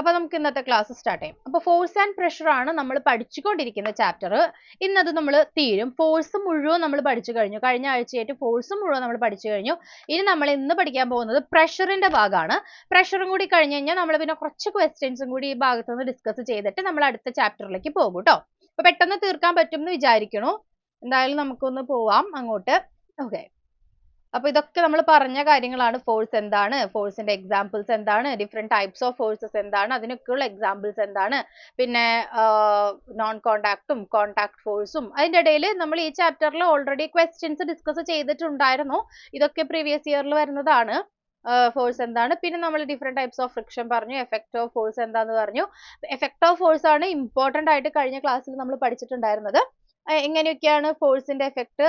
അപ്പോൾ നമുക്ക് ഇന്നത്തെ ക്ലാസ് സ്റ്റാർട്ട് ചെയ്യാം. അപ്പോൾ ഫോഴ്സ് ആൻഡ് പ്രഷർ ആണ് നമ്മൾ പഠിച്ചുകൊണ്ടിരിക്കുന്ന ചാപ്റ്റർ. ഇന്നത് നമ്മൾ തീരും. ഫോഴ്സ് മുഴുവൻ നമ്മൾ പഠിച്ചു കഴിഞ്ഞു. കഴിഞ്ഞ ആഴ്ചയായിട്ട് ഫോഴ്സ് മുഴുവൻ നമ്മൾ പഠിച്ചു കഴിഞ്ഞു. ഇനി നമ്മൾ ഇന്ന് പഠിക്കാൻ പോകുന്നത് പ്രഷറിന്റെ ഭാഗമാണ്. പ്രഷറും കൂടി കഴിഞ്ഞ് കഴിഞ്ഞാൽ നമ്മൾ പിന്നെ കുറച്ച് ക്വസ്റ്റ്യൻസും കൂടി ഈ ഭാഗത്ത് നിന്ന് ഡിസ്കസ് ചെയ്തിട്ട് നമ്മൾ അടുത്ത ചാപ്റ്ററിലേക്ക് പോകും കേട്ടോ. അപ്പോൾ പെട്ടെന്ന് തീർക്കാൻ പറ്റും എന്ന് വിചാരിക്കുന്നു. എന്തായാലും നമുക്കൊന്ന് പോവാം അങ്ങോട്ട്. ഓക്കെ, അപ്പോൾ ഇതൊക്കെ നമ്മൾ പറഞ്ഞ കാര്യങ്ങളാണ്. ഫോഴ്സ് എന്താണ്, ഫോഴ്സിന്റെ എക്സാമ്പിൾസ് എന്താണ്, ഡിഫറെന്റ് ടൈപ്സ് ഓഫ് ഫോഴ്സസ് എന്താണ്, അതിനൊക്കെയുള്ള എക്സാമ്പിൾസ് എന്താണ്, പിന്നെ നോൺ കോണ്ടാക്റ്റും കോണ്ടാക്ട് ഫോഴ്സും. അതിന്റെ ഇടയിൽ നമ്മൾ ഈ ചാപ്റ്ററിൽ ഓൾറെഡി ക്വസ്റ്റ്യൻസ് ഡിസ്കസ് ചെയ്തിട്ടുണ്ടായിരുന്നു. ഇതൊക്കെ പ്രീവിയസ് ഇയറിൽ വരുന്നതാണ്. ഫോഴ്സ് എന്താണ്, പിന്നെ നമ്മൾ ഡിഫറെന്റ് ടൈപ്സ് ഓഫ് ഫ്രിക്ഷൻ പറഞ്ഞു, എഫക്ട് ഓഫ് ഫോഴ്സ് എന്താന്ന് പറഞ്ഞു. എഫക്ട് ഓഫ് ഫോഴ്സ് ആണ് ഇമ്പോർട്ടന്റ് ആയിട്ട് കഴിഞ്ഞ ക്ലാസ്സിൽ നമ്മൾ പഠിച്ചിട്ടുണ്ടായിരുന്നത്. എങ്ങനെയൊക്കെയാണ് ഫോഴ്സിന്റെ എഫക്ട്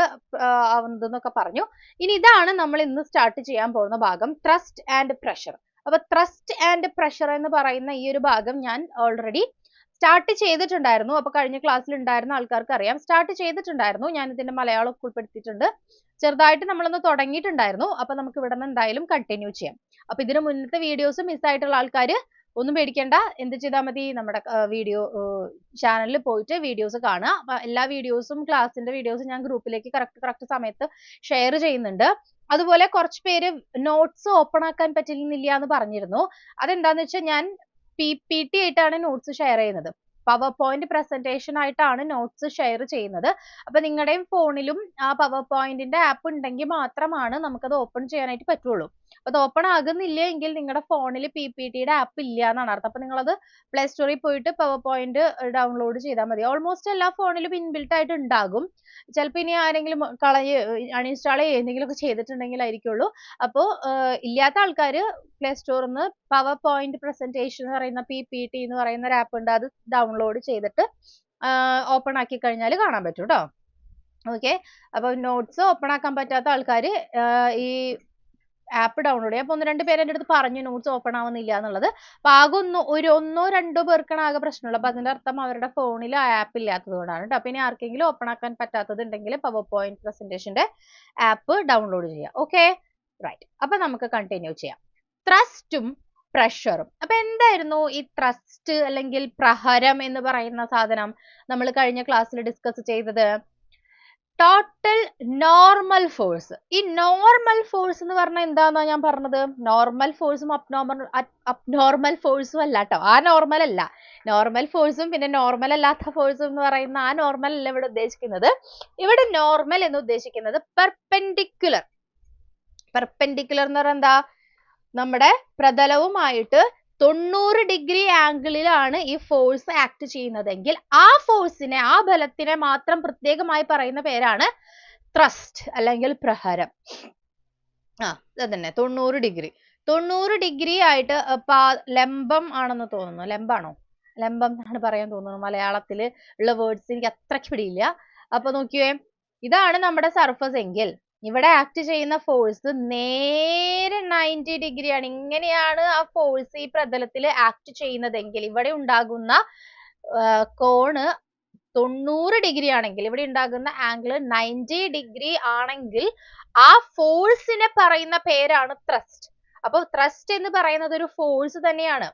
ആവുന്നതെന്നൊക്കെ പറഞ്ഞു. ഇനി ഇതാണ് നമ്മൾ ഇന്ന് സ്റ്റാർട്ട് ചെയ്യാൻ പോകുന്ന ഭാഗം, ത്രസ്റ്റ് ആൻഡ് പ്രഷർ. അപ്പൊ ത്രസ്റ്റ് ആൻഡ് പ്രഷർ എന്ന് പറയുന്ന ഈ ഒരു ഭാഗം ഞാൻ ഓൾറെഡി സ്റ്റാർട്ട് ചെയ്തിട്ടുണ്ടായിരുന്നു. അപ്പൊ കഴിഞ്ഞ ക്ലാസ്സിൽ ഉണ്ടായിരുന്ന ആൾക്കാർക്ക് അറിയാം, സ്റ്റാർട്ട് ചെയ്തിട്ടുണ്ടായിരുന്നു. ഞാൻ ഇതിന്റെ മലയാളം ഉൾപ്പെടുത്തിയിട്ടുണ്ട്. ചെറുതായിട്ട് നമ്മളൊന്ന് തുടങ്ങിയിട്ടുണ്ടായിരുന്നു. അപ്പൊ നമുക്ക് ഇവിടെ നിന്ന് എന്തായാലും കണ്ടിന്യൂ ചെയ്യാം. അപ്പൊ ഇതിന് മുന്നത്തെ വീഡിയോസ് മിസ്സായിട്ടുള്ള ആൾക്കാർ ഒന്നും പേടിക്കണ്ട. എന്ത് ചെയ്താൽ മതി, നമ്മുടെ വീഡിയോ ചാനലിൽ പോയിട്ട് വീഡിയോസ് കാണുക. അപ്പൊ എല്ലാ വീഡിയോസും ക്ലാസ്സിന്റെ വീഡിയോസും ഞാൻ ഗ്രൂപ്പിലേക്ക് കറക്റ്റ് സമയത്ത് ഷെയർ ചെയ്യുന്നുണ്ട്. അതുപോലെ കുറച്ച് പേര് നോട്ട്സ് ഓപ്പൺ ആക്കാൻ പറ്റില്ല എന്ന് പറഞ്ഞിരുന്നു. അതെന്താന്ന് വെച്ചാൽ ഞാൻ PPT ആയിട്ടാണ് നോട്ട്സ് ഷെയർ ചെയ്യുന്നത്. പവർ പോയിന്റ് പ്രസന്റേഷൻ ആയിട്ടാണ് നോട്ട്സ് ഷെയർ ചെയ്യുന്നത്. അപ്പൊ നിങ്ങളുടെയും ഫോണിലും ആ പവർ പോയിന്റിന്റെ ആപ്പ് ഉണ്ടെങ്കിൽ മാത്രമാണ് നമുക്കത് ഓപ്പൺ ചെയ്യാനായിട്ട് പറ്റുള്ളൂ. അപ്പൊ അത് ഓപ്പൺ ആകുന്നില്ല എങ്കിൽ നിങ്ങളുടെ ഫോണിൽ PPTയുടെ ആപ്പ് ഇല്ല എന്നാണ് അർത്ഥം. അപ്പൊ നിങ്ങളത് പ്ലേ സ്റ്റോറിൽ പോയിട്ട് പവർ പോയിന്റ് ഡൗൺലോഡ് ചെയ്താൽ മതി. ഓൾമോസ്റ്റ് എല്ലാ ഫോണിലും ഇൻബിൽട്ട് ആയിട്ട് ഉണ്ടാകും. ചിലപ്പോൾ ഇനി ആരെങ്കിലും അൺഇൻസ്റ്റാൾ എന്തെങ്കിലുമൊക്കെ ചെയ്തിട്ടുണ്ടെങ്കിൽ ആയിരിക്കുള്ളൂ. അപ്പോൾ ഇല്ലാത്ത ആൾക്കാർ പ്ലേ സ്റ്റോറിൽ നിന്ന് പവർ പോയിന്റ് പ്രസന്റേഷൻ എന്ന് പറയുന്ന PPT എന്ന് പറയുന്ന ഒരു ആപ്പ് ഉണ്ട്. അത് ഡൗൺലോഡ് ചെയ്തിട്ട് ഓപ്പൺ ആക്കി കഴിഞ്ഞാൽ കാണാൻ പറ്റും കേട്ടോ. ഓക്കെ, അപ്പൊ നോട്ട്സ് ഓപ്പൺ ആക്കാൻ പറ്റാത്ത ആൾക്കാർ ഈ ആപ്പ് ഡൗൺലോഡ് ചെയ്യാം. അപ്പൊ 1-2 പേര് എൻ്റെ അടുത്ത് പറഞ്ഞു നോട്ട്സ് ഓപ്പൺ ആവുന്നില്ല എന്നുള്ളത്. അപ്പൊ ആകെ ഒന്നോ രണ്ടോ പേർക്കാണ് ആകെ പ്രശ്നമുള്ളത്. അപ്പൊ അതിന്റെ അർത്ഥം അവരുടെ ഫോണിൽ ആ ആപ്പ് ഇല്ലാത്തത് കൊണ്ടാണ് കേട്ടോ. അപ്പൊ ഇനി ആർക്കെങ്കിലും ഓപ്പൺ ആക്കാൻ പറ്റാത്തത് ഉണ്ടെങ്കിൽ പവർ പോയിന്റ് പ്രസന്റേഷന്റെ ആപ്പ് ഡൗൺലോഡ് ചെയ്യാം. Okay, right. അപ്പൊ നമുക്ക് കണ്ടിന്യൂ ചെയ്യാം. ത്രസ്റ്റും പ്രഷറും. അപ്പൊ എന്തായിരുന്നു ഈ ത്രസ്റ്റ് അല്ലെങ്കിൽ പ്രഹരം എന്ന് പറയുന്ന സാധനം നമ്മൾ കഴിഞ്ഞ ക്ലാസ്സിൽ ഡിസ്കസ് ചെയ്തത്? Total normal force. ഈ നോർമൽ ഫോഴ്സ് എന്ന് പറഞ്ഞാൽ എന്താന്നാ ഞാൻ പറഞ്ഞത്? നോർമൽ ഫോഴ്സും അബ്നോർമൽ ഫോഴ്സും അല്ല കേട്ടോ. ആ നോർമൽ അല്ല. നോർമൽ ഫോഴ്സും പിന്നെ നോർമൽ അല്ലാത്ത ഫോഴ്സും എന്ന് പറയുന്ന ആ നോർമൽ അല്ല ഇവിടെ ഉദ്ദേശിക്കുന്നത്. ഇവിടെ നോർമൽ എന്ന് ഉദ്ദേശിക്കുന്നത് പെർപെൻഡിക്കുലർ. പെർപെൻഡിക്കുലർ എന്ന് പറഞ്ഞാൽ എന്താ? നമ്മുടെ പ്രതലവുമായിട്ട് 90 ഡിഗ്രി ആംഗിളിലാണ് ഈ ഫോഴ്സ് ആക്ട് ചെയ്യുന്നതെങ്കിൽ ആ ഫോഴ്സിനെ, ആ ബലത്തിനെ മാത്രം പ്രത്യേകമായി പറയുന്ന പേരാണ് ത്രസ്റ്റ് അല്ലെങ്കിൽ പ്രഹരം. അതന്നെ 90 ഡിഗ്രി ആയിട്ട് ലംബം ആണെന്ന് തോന്നുന്നു. ലംബാണോ? ലംബം എന്നാണ് പറയാൻ തോന്നുന്നു. മലയാളത്തിൽ ഉള്ള വേർഡ്സ് എനിക്ക് അത്രയ്ക്ക് പിടിയില്ല. അപ്പൊ നോക്കിയേ, ഇതാണ് നമ്മുടെ സർഫസ് എങ്കിൽ ഇവിടെ ആക്ട് ചെയ്യുന്ന ഫോഴ്സ് നേരെ 90 ഡിഗ്രിയാണ്. ഇങ്ങനെയാണ് ആ ഫോഴ്സ് ഈ പ്രതലത്തിൽ ആക്ട് ചെയ്യുന്നതെങ്കിൽ ഇവിടെ ഉണ്ടാകുന്ന കോണ് 90 ഡിഗ്രി ആണെങ്കിൽ, ഇവിടെ ഉണ്ടാകുന്ന ആംഗിൾ 90 ഡിഗ്രി ആണെങ്കിൽ ആ ഫോഴ്സിനെ പറയുന്ന പേരാണ് ത്രസ്റ്റ്. അപ്പൊ ത്രസ്റ്റ് എന്ന് പറയുന്നത് ഒരു ഫോഴ്സ് തന്നെയാണ്.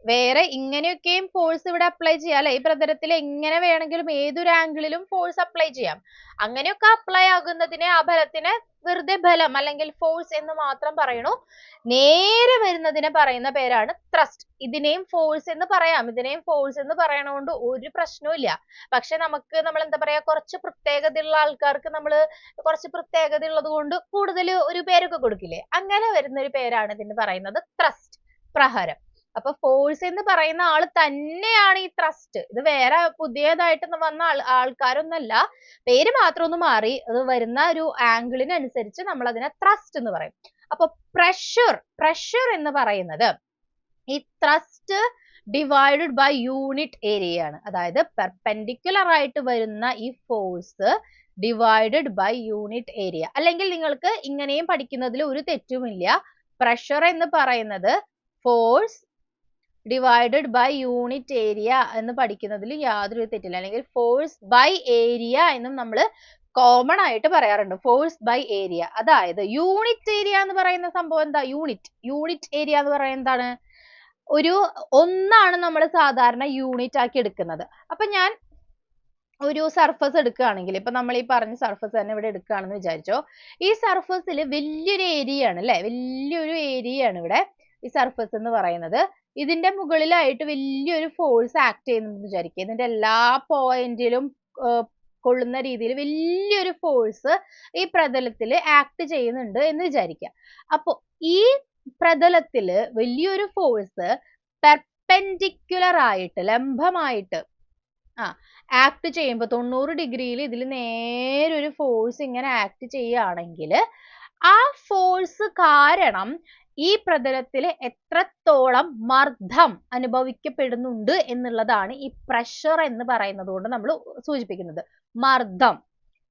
വേറെ ഇങ്ങനെയൊക്കെയും ഫോഴ്സ് ഇവിടെ അപ്ലൈ ചെയ്യാം അല്ലെ? ഈ പ്രതലത്തിൽ എങ്ങനെ വേണമെങ്കിലും ഏതൊരു ആംഗിളിലും ഫോഴ്സ് അപ്ലൈ ചെയ്യാം. അങ്ങനെയൊക്കെ അപ്ലൈ ആകുന്നതിനെ, ആ ബലത്തിനെ വെറുതെ ബലം അല്ലെങ്കിൽ ഫോഴ്സ് എന്ന് മാത്രം പറയണു. നേരെ വരുന്നതിനെ പറയുന്ന പേരാണ് ത്രസ്റ്റ്. ഇതിനെയും ഫോഴ്സ് എന്ന് പറയാം, ഇതിനെയും ഫോഴ്സ് എന്ന് പറയണോണ്ട് ഒരു പ്രശ്നവും. പക്ഷെ നമ്മൾ എന്താ പറയാ, കുറച്ച് പ്രത്യേകതയുള്ള ആൾക്കാർക്ക് നമ്മൾ കുറച്ച് പ്രത്യേകത ഉള്ളത് കൊണ്ട് കൂടുതൽ ഒരു പേരൊക്കെ കൊടുക്കില്ലേ? അങ്ങനെ വരുന്ന ഒരു പേരാണ് ഇതിന് പറയുന്നത് ത്രസ്റ്റ്, പ്രഹരം. അപ്പൊ ഫോഴ്സ് എന്ന് പറയുന്ന ആള് തന്നെയാണ് ഈ ത്രസ്റ്റ്. ഇത് വേറെ പുതിയതായിട്ട് വന്ന ആൾക്കാരൊന്നല്ല, പേര് മാത്രം ഒന്ന് മാറി. അത് വരുന്ന ഒരു ആംഗിളിനനുസരിച്ച് നമ്മൾ അതിനെ ത്രസ്റ്റ് എന്ന് പറയും. അപ്പൊ പ്രഷർ എന്ന് പറയുന്നത് ഈ thrust divided by unit area ആണ്. അതായത് പെർപെൻഡിക്കുലർ ആയിട്ട് വരുന്ന ഈ force divided by unit area. അല്ലെങ്കിൽ നിങ്ങൾക്ക് ഇങ്ങനെയും പഠിക്കുന്നതിൽ ഒരു തെറ്റുമില്ല. പ്രഷർ എന്ന് പറയുന്നത് force divided by unit area എന്ന് പഠിക്കുന്നതിൽ യാതൊരു തെറ്റില്ല. അല്ലെങ്കിൽ ഫോഴ്സ് ബൈ ഏരിയ എന്നും നമ്മൾ കോമൺ ആയിട്ട് പറയാറുണ്ട്. Force by area. അതായത് യൂണിറ്റ് ഏരിയ എന്ന് പറയുന്ന സംഭവം എന്താ? യൂണിറ്റ് ഏരിയ എന്ന് പറയുന്നത് എന്താണ്? ഒരു 1 നമ്മൾ സാധാരണ യൂണിറ്റ് ആക്കി എടുക്കുന്നത്. അപ്പൊ ഞാൻ ഒരു സർഫസ് എടുക്കുകയാണെങ്കിൽ, ഇപ്പൊ നമ്മൾ ഈ പറഞ്ഞ സർഫസ് തന്നെ ഇവിടെ എടുക്കുകയാണെന്ന് വിചാരിച്ചോ. ഈ സർഫസിൽ വലിയൊരു ഏരിയ ആണ് അല്ലെ, വലിയൊരു ഏരിയ ആണ് ഇവിടെ ഈ സർഫസ് എന്ന് പറയുന്നത്. ഇതിന്റെ മുകളിലായിട്ട് വലിയൊരു ഫോഴ്സ് ആക്ട് ചെയ്യുന്നെന്ന് വിചാരിക്കുക. ഇതിന്റെ എല്ലാ പോയിന്റിലും കൊള്ളുന്ന രീതിയിൽ വലിയൊരു ഫോഴ്സ് ഈ പ്രതലത്തിൽ ആക്ട് ചെയ്യുന്നുണ്ട് എന്ന് വിചാരിക്കുക. അപ്പൊ ഈ പ്രതലത്തിൽ വലിയൊരു ഫോഴ്സ് പെർപെൻഡിക്കുലർ ആയിട്ട്, ലംബമായിട്ട് ആക്ട് ചെയ്യുമ്പോൾ 90 ഡിഗ്രിയിൽ ഇതിൽ നേരെ ഒരു ഫോഴ്സ് ഇങ്ങനെ ആക്ട് ചെയ്യുകയാണെങ്കിൽ ആ ഫോഴ്സ് കാരണം ഈ പ്രതലത്തിൽ എത്രത്തോളം മർദ്ദം അനുഭവിക്കപ്പെടുന്നുണ്ട് എന്നുള്ളതാണ് ഈ പ്രഷർ എന്ന് പറയുന്നത് കൊണ്ട് നമ്മൾ സൂചിപ്പിക്കുന്നത്. മർദ്ദം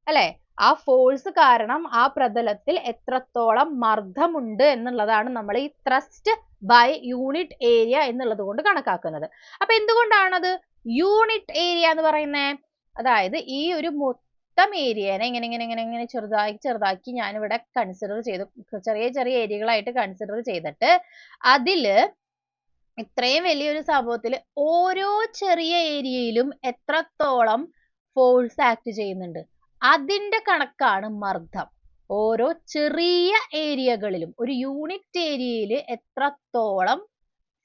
അല്ലെ, ആ ഫോഴ്സ് കാരണം ആ പ്രതലത്തിൽ എത്രത്തോളം മർദ്ദമുണ്ട് എന്നുള്ളതാണ് നമ്മൾ ഈ ത്രസ്റ്റ് ബൈ യൂണിറ്റ് ഏരിയ എന്നുള്ളത് കൊണ്ട് കണക്കാക്കുന്നത്. അപ്പൊ എന്തുകൊണ്ടാണത് യൂണിറ്റ് ഏരിയ എന്ന് പറയുന്നത്? അതായത് ഈ ഒരു മൊത്തം ഏരിയനെ ഇങ്ങനെ ചെറുതാക്കി ഞാനിവിടെ കൺസിഡർ ചെയ്തു, ചെറിയ ചെറിയ ഏരിയകളായിട്ട് കൺസിഡർ ചെയ്തിട്ട് അതില് ഇത്രയും വലിയൊരു സംഭവത്തിൽ ഓരോ ചെറിയ ഏരിയയിലും എത്രത്തോളം ഫോഴ്സ് ആക്ട് ചെയ്യുന്നുണ്ട് അതിന്റെ കണക്കാണ് മർദ്ദം. ഓരോ ചെറിയ ഏരിയകളിലും ഒരു യൂണിറ്റ് ഏരിയയിൽ എത്രത്തോളം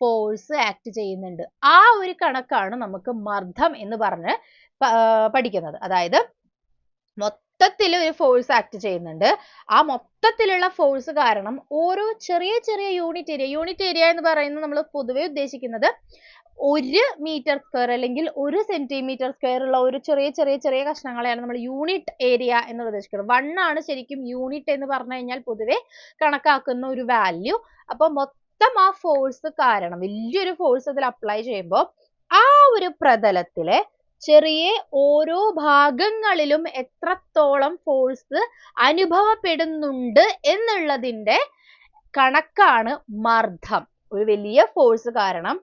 ഫോഴ്സ് ആക്ട് ചെയ്യുന്നുണ്ട് ആ ഒരു കണക്കാണ് നമുക്ക് മർദ്ദം എന്ന് പറഞ്ഞ് പഠിക്കുന്നത്. അതായത് മൊത്തത്തിൽ ഒരു ഫോഴ്സ് ആക്ട് ചെയ്യുന്നുണ്ട്, ആ മൊത്തത്തിലുള്ള ഫോഴ്സ് കാരണം ഓരോ ചെറിയ ചെറിയ യൂണിറ്റ് ഏരിയ എന്ന് പറയുന്നത് നമ്മൾ പൊതുവെ ഉദ്ദേശിക്കുന്നത് 1 മീറ്റർ സ്ക്വയർ അല്ലെങ്കിൽ 1 സെന്റിമീറ്റർ സ്ക്വയർ ഉള്ള ഒരു ചെറിയ കഷ്ണങ്ങളെയാണ് നമ്മൾ യൂണിറ്റ് ഏരിയ എന്ന് ഉദ്ദേശിക്കുന്നത്. 1 ആണ് ശരിക്കും യൂണിറ്റ് എന്ന് പറഞ്ഞു കഴിഞ്ഞാൽ പൊതുവെ കണക്കാക്കുന്ന ഒരു വാല്യൂ. അപ്പൊ മൊത്തം ആ ഫോഴ്സ് കാരണം വലിയൊരു ഫോഴ്സ് അതിൽ അപ്ലൈ ചെയ്യുമ്പോൾ ആ ഒരു പ്രതലത്തിലെ ചെറിയ ഓരോ ഭാഗങ്ങളിലും എത്രത്തോളം ഫോഴ്സ് അനുഭവപ്പെടുന്നുണ്ട് എന്നുള്ളതിന്റെ കണക്കാണ് മർദ്ദം. ഒരു വലിയ ഫോഴ്സ് കാരണം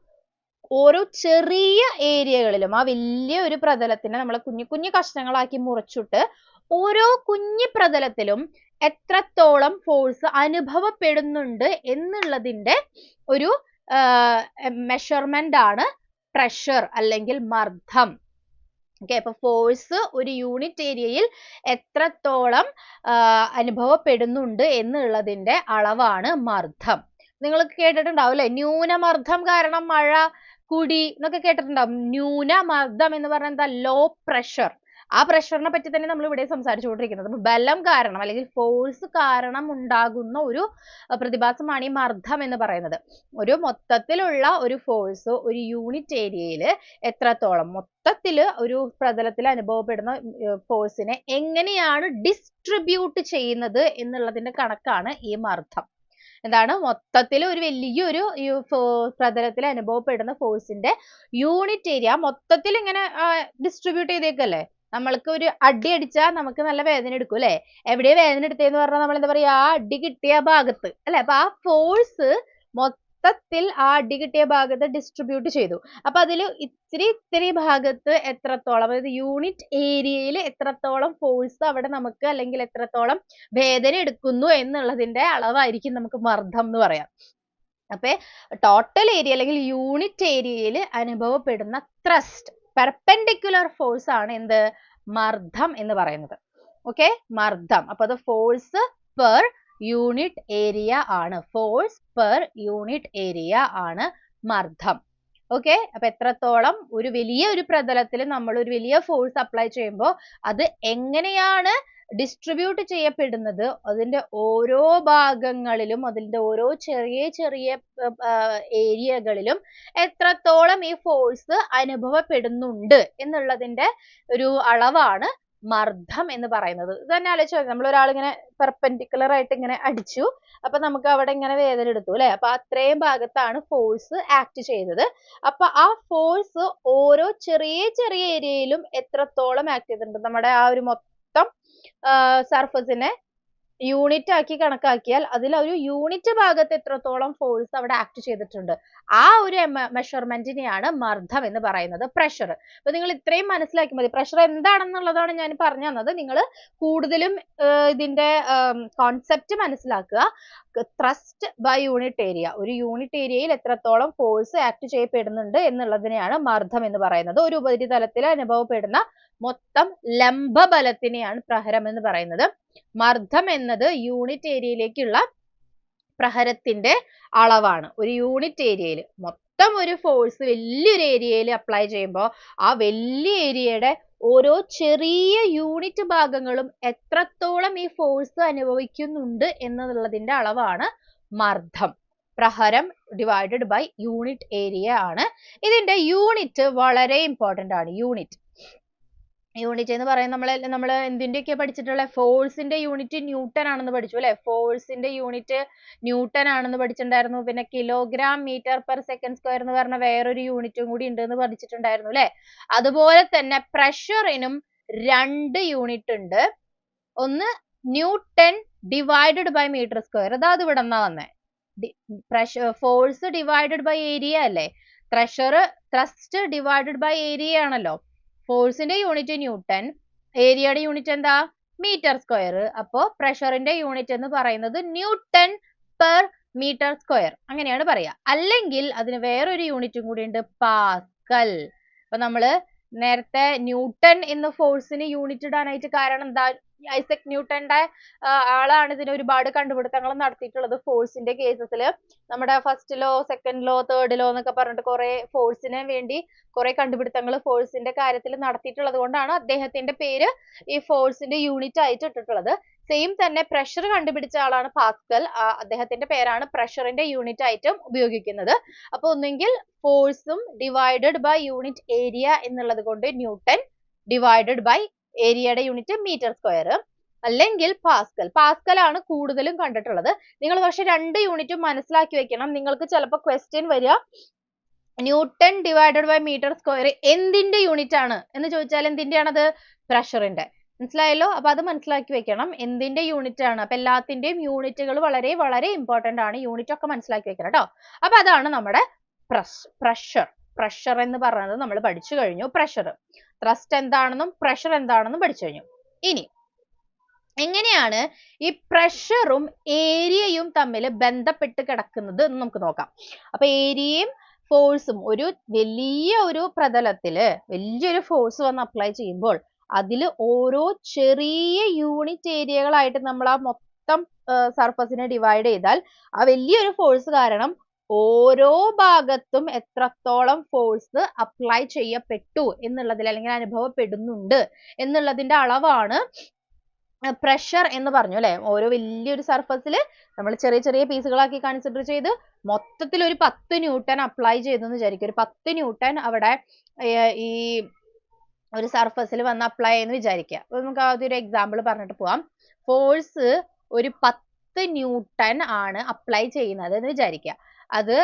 ഓരോ ചെറിയ ഏരിയകളിലും ആ വലിയ ഒരു പ്രതലത്തിനെ നമ്മൾ കുഞ്ഞു കഷ്ണങ്ങളാക്കി മുറിച്ചിട്ട് ഓരോ കുഞ്ഞു പ്രതലത്തിലും എത്രത്തോളം ഫോഴ്സ് അനുഭവപ്പെടുന്നുണ്ട് എന്നുള്ളതിന്റെ ഒരു മെഷർമെന്റ് ആണ് പ്രഷർ അല്ലെങ്കിൽ മർദ്ദം. ഓക്കെ, അപ്പൊ ഫോഴ്സ് ഒരു യൂണിറ്റ് ഏരിയയിൽ എത്രത്തോളം അനുഭവപ്പെടുന്നുണ്ട് എന്നുള്ളതിന്റെ അളവാണ് മർദ്ദം. നിങ്ങൾ കേട്ടിട്ടുണ്ടാവും അല്ലെ, ന്യൂനമർദ്ദം കാരണം മഴ കുടി എന്നൊക്കെ കേട്ടിട്ടുണ്ടാവും. ന്യൂനമർദ്ദം എന്ന് പറഞ്ഞാൽ എന്താ? Low pressure. ആ പ്രഷറിനെ പറ്റി തന്നെ നമ്മൾ ഇവിടെ സംസാരിച്ചുകൊണ്ടിരിക്കുന്നത്. അപ്പൊ ബലം കാരണം അല്ലെങ്കിൽ ഫോഴ്സ് കാരണം ഉണ്ടാകുന്ന ഒരു പ്രതിഭാസമാണ് ഈ മർദ്ദം എന്ന് പറയുന്നത്. ഒരു മൊത്തത്തിലുള്ള ഒരു ഫോഴ്സ് ഒരു യൂണിറ്റ് ഏരിയയിൽ എത്രത്തോളം മൊത്തത്തിൽ ഒരു പ്രതലത്തിൽ അനുഭവപ്പെടുന്ന ഫോഴ്സിനെ എങ്ങനെയാണ് ഡിസ്ട്രിബ്യൂട്ട് ചെയ്യുന്നത് എന്നുള്ളതിന്റെ കണക്കാണ് ഈ മർദ്ദം. എന്താണ്? മൊത്തത്തിൽ ഒരു വലിയൊരു പ്രതലത്തിൽ അനുഭവപ്പെടുന്ന ഫോഴ്സിന്റെ യൂണിറ്റ് ഏരിയ മൊത്തത്തിൽ ഇങ്ങനെ ഡിസ്ട്രിബ്യൂട്ട് ചെയ്തേക്കല്ലേ. നമ്മൾക്ക് ഒരു അടി അടിച്ചാൽ നമുക്ക് നല്ല വേദന എടുക്കും അല്ലെ. എവിടെയാ വേദന എടുത്തതെന്ന് പറഞ്ഞാൽ നമ്മൾ എന്താ പറയാ, ആ അടി കിട്ടിയ ഭാഗത്ത് അല്ലെ. അപ്പൊ ആ ഫോഴ്സ് മൊത്തത്തിൽ ആ അടി കിട്ടിയ ഭാഗത്ത് ഡിസ്ട്രിബ്യൂട്ട് ചെയ്തു. അപ്പൊ അതിൽ ഇത്തിരി ഭാഗത്ത് എത്രത്തോളം, അതായത് യൂണിറ്റ് ഏരിയയിൽ എത്രത്തോളം ഫോഴ്സ് അവിടെ നമുക്ക് അല്ലെങ്കിൽ എത്രത്തോളം വേദന എടുക്കുന്നു എന്നുള്ളതിന്റെ അളവായിരിക്കും നമുക്ക് മർദ്ദം എന്ന് പറയാം. അപ്പൊ ടോട്ടൽ ഏരിയ അല്ലെങ്കിൽ യൂണിറ്റ് ഏരിയയിൽ അനുഭവപ്പെടുന്ന ത്രസ്റ്റ് പെർപെൻഡിക്കുലർ ഫോഴ്സ് ആണ് എന്ത്? മർദ്ദം എന്ന് പറയുന്നത്. ഓക്കെ, മർദ്ദം. അപ്പൊ അത് ഫോഴ്സ് പെർ യൂണിറ്റ് ഏരിയ ആണ്. ഫോഴ്സ് പെർ യൂണിറ്റ് ഏരിയ ആണ് മർദ്ദം. ഓക്കെ, അപ്പൊ എത്രത്തോളം ഒരു വലിയ ഒരു പ്രതലത്തിൽ നമ്മൾ ഒരു വലിയ ഫോഴ്സ് അപ്ലൈ ചെയ്യുമ്പോൾ അത് എങ്ങനെയാണ് ഡിസ്ട്രിബ്യൂട്ട് ചെയ്യപ്പെടുന്നത്, അതിന്റെ ഓരോ ഭാഗങ്ങളിലും അതിന്റെ ഓരോ ചെറിയ ഏരിയകളിലും എത്രത്തോളം ഈ ഫോഴ്സ് അനുഭവപ്പെടുന്നുണ്ട് എന്നുള്ളതിന്റെ ഒരു അളവാണ് മർദ്ദം എന്ന് പറയുന്നത്. ഇത് തന്നെ ആലോചിച്ച്, നമ്മൾ ഒരാളിങ്ങനെ പെർപെൻഡിക്കുലർ ആയിട്ട് ഇങ്ങനെ അടിച്ചു, അപ്പൊ നമുക്ക് അവിടെ ഇങ്ങനെ വേദന എടുത്തു അല്ലെ. അപ്പൊ അത്രയും ഭാഗത്താണ് ഫോഴ്സ് ആക്ട് ചെയ്തത്. അപ്പൊ ആ ഫോഴ്സ് ഓരോ ചെറിയ ഏരിയയിലും എത്രത്തോളം ആക്ട് ചെയ്തിട്ടുണ്ട്, നമ്മുടെ ആ ഒരു മൊത്തം സർഫസിനെ യൂണിറ്റ് ആക്കി കണക്കാക്കിയാൽ അതിൽ ഒരു യൂണിറ്റ് ഭാഗത്ത് എത്രത്തോളം ഫോഴ്സ് അവിടെ ആക്ട് ചെയ്തിട്ടുണ്ട് ആ ഒരു മെഷർമെന്റിനെയാണ് മർദ്ദം എന്ന് പറയുന്നത്. പ്രഷർ. അപ്പൊ നിങ്ങൾ ഇത്രയും മനസ്സിലാക്കി മതി. പ്രഷർ എന്താണെന്നുള്ളതാണ് ഞാൻ പറഞ്ഞു തന്നത്. നിങ്ങൾ കൂടുതലും ഇതിന്റെ കോൺസെപ്റ്റ് മനസ്സിലാക്കുക. ത്രസ്റ്റ് ബൈ യൂണിറ്റ് ഏരിയ, ഒരു യൂണിറ്റ് ഏരിയയിൽ എത്രത്തോളം ഫോഴ്സ് ആക്ട് ചെയ്യപ്പെടുന്നുണ്ട് എന്നുള്ളതിനെയാണ് മർദ്ദം എന്ന് പറയുന്നത്. ഒരു ഉപരിതലത്തിൽ അനുഭവപ്പെടുന്ന മൊത്തം ലംബ ബലത്തിനെയാണ് പ്രഹരം എന്ന് പറയുന്നത്. മർദ്ദം എന്നത് യൂണിറ്റ് ഏരിയയിലേക്കുള്ള പ്രഹരത്തിന്റെ അളവാണ്. ഒരു യൂണിറ്റ് ഏരിയയിൽ മൊത്തം ഒരു ഫോഴ്സ് വലിയൊരു ഏരിയയിൽ അപ്ലൈ ചെയ്യുമ്പോൾ ആ വലിയ ഏരിയയുടെ ഓരോ ചെറിയ യൂണിറ്റ് ഭാഗങ്ങളും എത്രത്തോളം ഈ ഫോഴ്സ് അനുഭവിക്കുന്നുണ്ട് എന്നുള്ളതിന്റെ അളവാണ് മർദ്ദം. പ്രഹരം ഡിവൈഡഡ് ബൈ യൂണിറ്റ് ഏരിയ ആണ്. ഇതിന്റെ യൂണിറ്റ് വളരെ ഇമ്പോർട്ടന്റ് ആണ്. യൂണിറ്റ് എന്ന് പറയുന്നത് നമ്മൾ എന്തിന്റെയൊക്കെ പഠിച്ചിട്ടുള്ള ഫോഴ്സിന്റെ യൂണിറ്റ് ന്യൂട്ടൺ ആണെന്ന് പഠിച്ചു അല്ലെ. ഫോഴ്സിന്റെ യൂണിറ്റ് ന്യൂട്ടൺ ആണെന്ന് പഠിച്ചിട്ടുണ്ടായിരുന്നു. പിന്നെ kilogram metre per second square എന്ന് പറഞ്ഞ വേറൊരു യൂണിറ്റും കൂടി ഉണ്ട് എന്ന് പഠിച്ചിട്ടുണ്ടായിരുന്നു അല്ലെ. അതുപോലെ തന്നെ പ്രഷറിനും 2 യൂണിറ്റ് ഉണ്ട്. ഒന്ന് newton divided by metre square. അതായത് ഇവിടെ നിന്നാ വന്നേ. ഫോഴ്സ് ഡിവൈഡഡ് ബൈ ഏരിയ അല്ലേ. ത്രസ്റ്റ് ഡിവൈഡഡ് ബൈ ഏരിയ ആണല്ലോ. ഫോഴ്സിന്റെ യൂണിറ്റ് ന്യൂട്ടൺ, ഏരിയയുടെ യൂണിറ്റ് എന്താ മീറ്റർ സ്ക്വയർ. അപ്പോ പ്രഷറിന്റെ യൂണിറ്റ് എന്ന് പറയുന്നത് ന്യൂട്ടൺ പെർ മീറ്റർ സ്ക്വയർ അങ്ങനെയാണ് പറയാ. അല്ലെങ്കിൽ അതിന് വേറൊരു യൂണിറ്റും കൂടി ഉണ്ട്, പാസ്കൽ. അപ്പൊ നമ്മള് നേരത്തെ ന്യൂട്ടൺ എന്ന ഫോഴ്സിന് യൂണിറ്റ് ഇടാനായിട്ട് കാരണം എന്താ, ഐസക് ന്യൂട്ടന്റെ ആളാണ് ഇതിന് ഒരുപാട് കണ്ടുപിടുത്തങ്ങൾ നടത്തിയിട്ടുള്ളത്. ഫോഴ്സിന്റെ കേസസിൽ നമ്മുടെ first law, second law, third law എന്നൊക്കെ പറഞ്ഞിട്ട് കുറെ ഫോഴ്സിന് വേണ്ടി കുറെ കണ്ടുപിടുത്തങ്ങൾ ഫോഴ്സിന്റെ കാര്യത്തിൽ നടത്തിയിട്ടുള്ളത് കൊണ്ടാണ് അദ്ദേഹത്തിന്റെ പേര് ഈ ഫോഴ്സിന്റെ യൂണിറ്റ് ആയിട്ട് ഇട്ടിട്ടുള്ളത്. സെയിം തന്നെ പ്രഷർ കണ്ടുപിടിച്ച ആളാണ് പാസ്കൽ. അദ്ദേഹത്തിന്റെ പേരാണ് പ്രഷറിന്റെ യൂണിറ്റ് ആയിട്ടും ഉപയോഗിക്കുന്നത്. അപ്പൊ ഒന്നെങ്കിൽ ഫോഴ്സും ഡിവൈഡഡ് ബൈ യൂണിറ്റ് ഏരിയ എന്നുള്ളത് കൊണ്ട് ന്യൂട്ടൺ ഡിവൈഡഡ് ബൈ ഏരിയയുടെ യൂണിറ്റ് മീറ്റർ സ്ക്വയർ, അല്ലെങ്കിൽ പാസ്കൽ ആണ് കൂടുതലും കണ്ടിട്ടുള്ളത്. നിങ്ങൾ പക്ഷെ 2 യൂണിറ്റും മനസ്സിലാക്കി വെക്കണം. നിങ്ങൾക്ക് ചിലപ്പോൾ ക്വസ്റ്റ്യൻ വരിക newton divided by metre square എന്തിന്റെ യൂണിറ്റ് ആണ് എന്ന് ചോദിച്ചാൽ എന്തിന്റെയാണത്, പ്രഷറിന്റെ. മനസ്സിലായല്ലോ. അപ്പൊ അത് മനസ്സിലാക്കി വെക്കണം, എന്തിന്റെ യൂണിറ്റ് ആണ്. അപ്പൊ എല്ലാത്തിന്റെയും യൂണിറ്റുകൾ വളരെ വളരെ ഇമ്പോർട്ടന്റ് ആണ്. യൂണിറ്റ് ഒക്കെ മനസ്സിലാക്കി വെക്കണം കേട്ടോ. അപ്പൊ അതാണ് നമ്മുടെ പ്രഷർ എന്ന് പറയുന്നത് നമ്മൾ പഠിച്ചു കഴിഞ്ഞു. പ്രഷർ, ത്രസ്റ്റ് എന്താണെന്നും പ്രഷർ എന്താണെന്നും പഠിച്ചു കഴിഞ്ഞു. ഇനി എങ്ങനെയാണ് ഈ പ്രഷറും ഏരിയയും തമ്മിൽ ബന്ധപ്പെട്ട് കിടക്കുന്നത് എന്ന് നമുക്ക് നോക്കാം. അപ്പൊ ഏരിയയും ഫോഴ്സും ഒരു വലിയൊരു പ്രതലത്തില് വലിയൊരു ഫോഴ്സ് വന്ന് അപ്ലൈ ചെയ്യുമ്പോൾ അതിൽ ഓരോ ചെറിയ യൂണിറ്റ് ഏരിയകളായിട്ട് നമ്മൾ ആ മൊത്തം സർഫസിനെ ഡിവൈഡ് ചെയ്താൽ ആ വലിയൊരു ഫോഴ്സ് കാരണം ഓരോ ഭാഗത്തും എത്രത്തോളം ഫോഴ്സ് അപ്ലൈ ചെയ്യപ്പെട്ടു എന്നുള്ളതിൽ അല്ലെങ്കിൽ അനുഭവപ്പെടുന്നുണ്ട് എന്നുള്ളതിന്റെ അളവാണ് പ്രഷർ എന്ന് പറഞ്ഞു അല്ലെ. ഓരോ വലിയൊരു സർഫസിൽ നമ്മൾ ചെറിയ ചെറിയ പീസുകളാക്കി കൺസിഡർ ചെയ്ത് മൊത്തത്തിൽ ഒരു 10 ന്യൂട്ടൺ അപ്ലൈ ചെയ്തെന്ന് വിചാരിക്കും. ഒരു 10 ന്യൂട്ടൺ അവിടെ ഈ ഒരു സർഫസിൽ വന്ന് അപ്ലൈ ചെയ്യുന്ന വിചാരിക്കുക. അപ്പൊ നമുക്ക് ആദ്യം ഒരു എക്സാമ്പിൾ പറഞ്ഞിട്ട് പോവാം. ഫോഴ്സ് ഒരു 10 ന്യൂട്ടൺ ആണ് അപ്ലൈ ചെയ്യുന്നത് എന്ന് വിചാരിക്കുക. അത്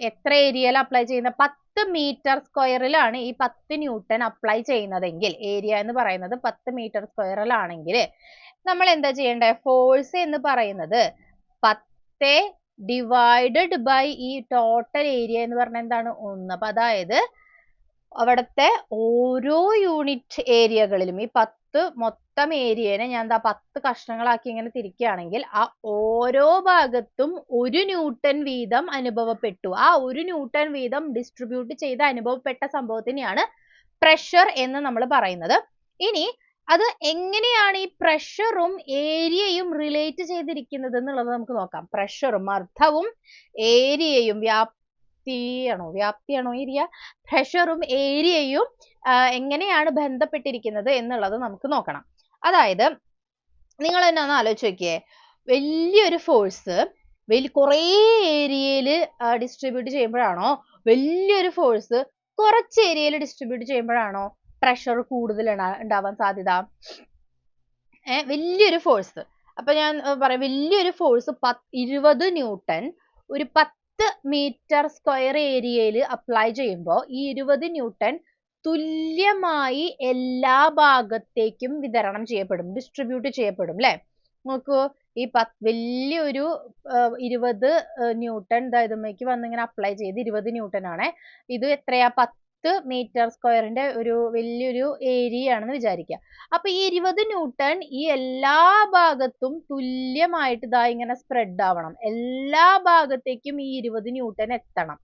എത്ര ഏരിയയിൽ അപ്ലൈ ചെയ്യുന്ന, 10 മീറ്റർ സ്ക്വയറിലാണ് ഈ 10 ന്യൂട്ടൺ അപ്ലൈ ചെയ്യുന്നതെങ്കിൽ, ഏരിയ എന്ന് പറയുന്നത് 10 മീറ്റർ സ്ക്വയറിലാണെങ്കിൽ നമ്മൾ എന്താ ചെയ്യേണ്ടത്, ഫോഴ്സ് എന്ന് പറയുന്നത് 10 ഡിവൈഡഡ് ബൈ ഈ ടോട്ടൽ ഏരിയ എന്ന് പറഞ്ഞാൽ എന്താണ്, 1. അപ്പൊ അതായത് അവിടുത്തെ ഓരോ യൂണിറ്റ് ഏരിയകളിലും ഈ 10 മൊത്തം ഏരിയനെ ഞാൻ 10 കഷ്ണങ്ങളാക്കി ഇങ്ങനെ തിരിക്കുകയാണെങ്കിൽ ആ ഓരോ ഭാഗത്തും 1 ന്യൂട്ടൺ വീതം അനുഭവപ്പെട്ടു. ആ 1 ന്യൂട്ടൺ വീതം ഡിസ്ട്രിബ്യൂട്ട് ചെയ്ത് അനുഭവപ്പെട്ട സംഭവത്തിനെയാണ് പ്രഷർ എന്ന് നമ്മൾ പറയുന്നത്. ഇനി അത് എങ്ങനെയാണ് ഈ പ്രഷറും ഏരിയയും റിലേറ്റ് ചെയ്തിരിക്കുന്നത് എന്നുള്ളത് നമുക്ക് നോക്കാം. പ്രഷറും മർദ്ദവും ഏരിയയും വ്യാപ്തിയാണോ ഏരിയ, പ്രഷറും ഏരിയയും എങ്ങനെയാണ് ബന്ധപ്പെട്ടിരിക്കുന്നത് എന്നുള്ളത് നമുക്ക് നോക്കണം. അതായത് നിങ്ങൾ തന്നെ ഒന്ന് ആലോചിച്ച് നോക്കിയേ, വലിയൊരു ഫോഴ്സ് കുറേ ഏരിയയിൽ ഡിസ്ട്രിബ്യൂട്ട് ചെയ്യുമ്പോഴാണോ, വലിയൊരു ഫോഴ്സ് കുറച്ച് ഏരിയയിൽ ഡിസ്ട്രിബ്യൂട്ട് ചെയ്യുമ്പോഴാണോ പ്രഷർ കൂടുതൽ ഉണ്ടാവാൻ സാധ്യത? വലിയൊരു ഫോഴ്സ്, അപ്പൊ ഞാൻ പറയാം, വലിയൊരു ഫോഴ്സ് 20 ന്യൂട്ടൺ ഒരു 10 മീറ്റർ സ്ക്വയർ ഏരിയയിൽ അപ്ലൈ ചെയ്യുമ്പോൾ ഈ 20 ന്യൂട്ടൺ തുല്യമായി എല്ലാ ഭാഗത്തേക്കും വിതരണം ചെയ്യപ്പെടും, ഡിസ്ട്രിബ്യൂട്ട് ചെയ്യപ്പെടും അല്ലെ. നോക്കൂ, ഈ വലിയൊരു 20 ന്യൂട്ടൺ ഇതുമ്മേക്ക് വന്നിങ്ങനെ അപ്ലൈ ചെയ്ത് 20 ന്യൂട്ടൺ ആണ്. ഇത് എത്രയാ, 10 മീറ്റർ സ്ക്വയറിന്റെ ഒരു വലിയൊരു ഏരിയ ആണെന്ന് വിചാരിക്കുക. അപ്പൊ ഈ 20 ന്യൂട്ടൺ ഈ എല്ലാ ഭാഗത്തും തുല്യമായിട്ട് ഇതാ ഇങ്ങനെ സ്പ്രെഡ് ആവണം. എല്ലാ ഭാഗത്തേക്കും ഈ 20 ന്യൂട്ടൺ എത്തണം.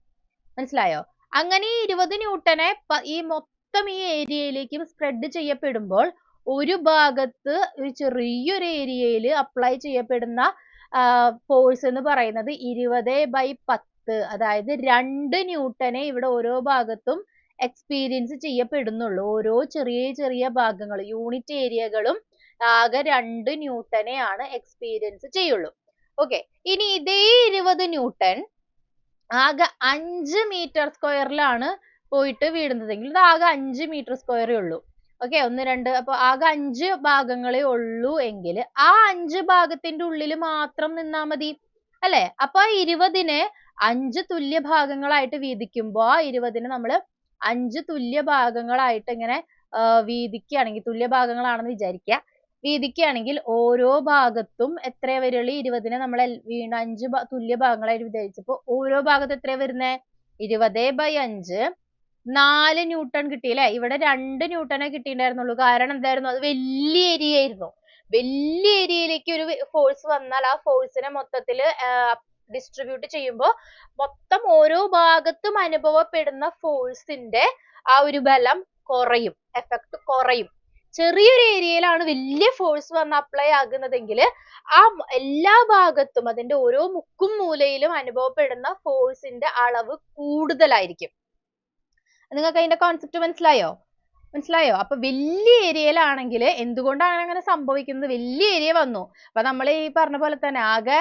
മനസ്സിലായോ? അങ്ങനെ ഈ 20 ന്യൂട്ടനെ ഈ മൊത്തം ഈ ഏരിയയിലേക്കും സ്പ്രെഡ് ചെയ്യപ്പെടുമ്പോൾ ഒരു ഭാഗത്ത് ഒരു ചെറിയൊരു ഏരിയയിൽ അപ്ലൈ ചെയ്യപ്പെടുന്ന ഫോഴ്സ് എന്ന് പറയുന്നത് 20/10, അതായത് 2 ന്യൂട്ടനെ ഇവിടെ ഓരോ ഭാഗത്തും എക്സ്പീരിയൻസ് ചെയ്യപ്പെടുന്നുള്ളൂ. ഓരോ ചെറിയ ചെറിയ ഭാഗങ്ങൾ യൂണിറ്റ് ഏരിയകളും ആകെ 2 ന്യൂട്ടനെ ആണ് എക്സ്പീരിയൻസ് ചെയ്യുള്ളൂ. ഓക്കെ, ഇനി ഇതേ 20 ന്യൂട്ടൺ ആകെ 5 മീറ്റർ സ്ക്വയറിലാണ് പോയിട്ട് വീഴുന്നതെങ്കിൽ ഇത് ആകെ 5 മീറ്റർ സ്ക്വയറേ ഉള്ളൂ. ഓക്കെ, 1 2 അപ്പൊ ആകെ 5 ഭാഗങ്ങളേ ഉള്ളൂ എങ്കിൽ ആ 5 ഭാഗത്തിന്റെ ഉള്ളിൽ മാത്രം നിന്നാ മതി അല്ലെ? അപ്പൊ 20നെ 5 തുല്യ ഭാഗങ്ങളായിട്ട് വീതിക്കുമ്പോ ആ 20നെ നമ്മൾ 5 തുല്യ ഭാഗങ്ങളായിട്ട് ഇങ്ങനെ വീതിക്കുകയാണെങ്കിൽ, തുല്യ ഭാഗങ്ങളാണെന്ന് വിചാരിക്കുക, വീതിക്കുകയാണെങ്കിൽ ഓരോ ഭാഗത്തും എത്ര വരുള്ളൂ? 20നെ നമ്മൾ വീണ്ടും 5 തുല്യ ഭാഗങ്ങളായിട്ട് വിഭജിച്ചപ്പോൾ ഓരോ ഭാഗത്ത് എത്ര വരുന്നേ? 20/5 4 ന്യൂട്ടൺ കിട്ടി അല്ലെ? ഇവിടെ 2 ന്യൂട്ടനെ കിട്ടിയിട്ടുണ്ടായിരുന്നുള്ളൂ. കാരണം എന്തായിരുന്നു? അത് വലിയ ഏരിയ ആയിരുന്നു. വലിയ ഏരിയയിലേക്ക് ഒരു ഫോഴ്സ് വന്നാൽ ആ ഫോഴ്സിനെ മൊത്തത്തിൽ ഡിസ്ട്രിബ്യൂട്ട് ചെയ്യുമ്പോൾ മൊത്തം ഓരോ ഭാഗത്തും അനുഭവപ്പെടുന്ന ഫോഴ്സിന്റെ ആ ഒരു ബലം കുറയും, എഫക്ട് കുറയും. ചെറിയൊരു ഏരിയയിലാണ് വലിയ ഫോഴ്സ് വന്ന് അപ്ലൈ ആകുന്നതെങ്കിൽ ആ എല്ലാ ഭാഗത്തും അതിന്റെ ഓരോ മുക്കും മൂലയിലും അനുഭവപ്പെടുന്ന ഫോഴ്സിന്റെ അളവ് കൂടുതലായിരിക്കും. നിങ്ങൾക്ക് അതിന്റെ കോൺസെപ്റ്റ് മനസ്സിലായോ? അപ്പൊ വലിയ ഏരിയയിലാണെങ്കിൽ എന്തുകൊണ്ടാണ് അങ്ങനെ സംഭവിക്കുന്നത്? വലിയ ഏരിയ വന്നു. അപ്പൊ നമ്മൾ ഈ പറഞ്ഞ പോലെ തന്നെ ആകെ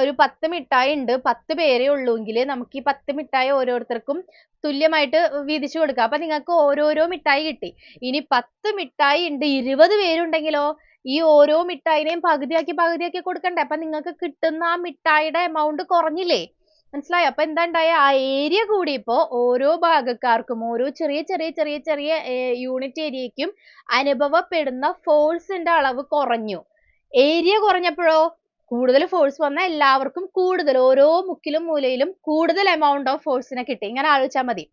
ഒരു 10 മിഠായി ഉണ്ട്, 10 പേരേ ഉള്ളൂങ്കിൽ നമുക്ക് ഈ 10 മിഠായി ഓരോരുത്തർക്കും തുല്യമായിട്ട് വീതിച്ചു കൊടുക്കാം. അപ്പൊ നിങ്ങൾക്ക് ഓരോരോ മിഠായി കിട്ടി. ഇനി 10 മിഠായി ഉണ്ട്, 20 പേരുണ്ടെങ്കിലോ ഈ ഓരോ മിഠായിനെയും പകുതിയാക്കി കൊടുക്കണ്ടേ? അപ്പൊ നിങ്ങൾക്ക് കിട്ടുന്ന ആ മിഠായിയുടെ എമൗണ്ട് കുറഞ്ഞില്ലേ? മനസ്സിലായോ? അപ്പൊ എന്താ ഉണ്ടായ? ആ ഏരിയ കൂടിയപ്പോ ഓരോ ഭാഗക്കാർക്കും ഓരോ ചെറിയ യൂണിറ്റ് ഏരിയയ്ക്കും അനുഭവപ്പെടുന്ന ഫോഴ്സിന്റെ അളവ് കുറഞ്ഞു. ഏരിയ കുറഞ്ഞപ്പോഴോ കൂടുതൽ ഫോഴ്സ് വന്ന എല്ലാവർക്കും കൂടുതൽ, ഓരോ മുക്കിലും മൂലയിലും കൂടുതൽ എമൗണ്ട് ഓഫ് ഫോഴ്സിനെ കിട്ടി. ഇങ്ങനെ ആലോചിച്ചാൽ മതി.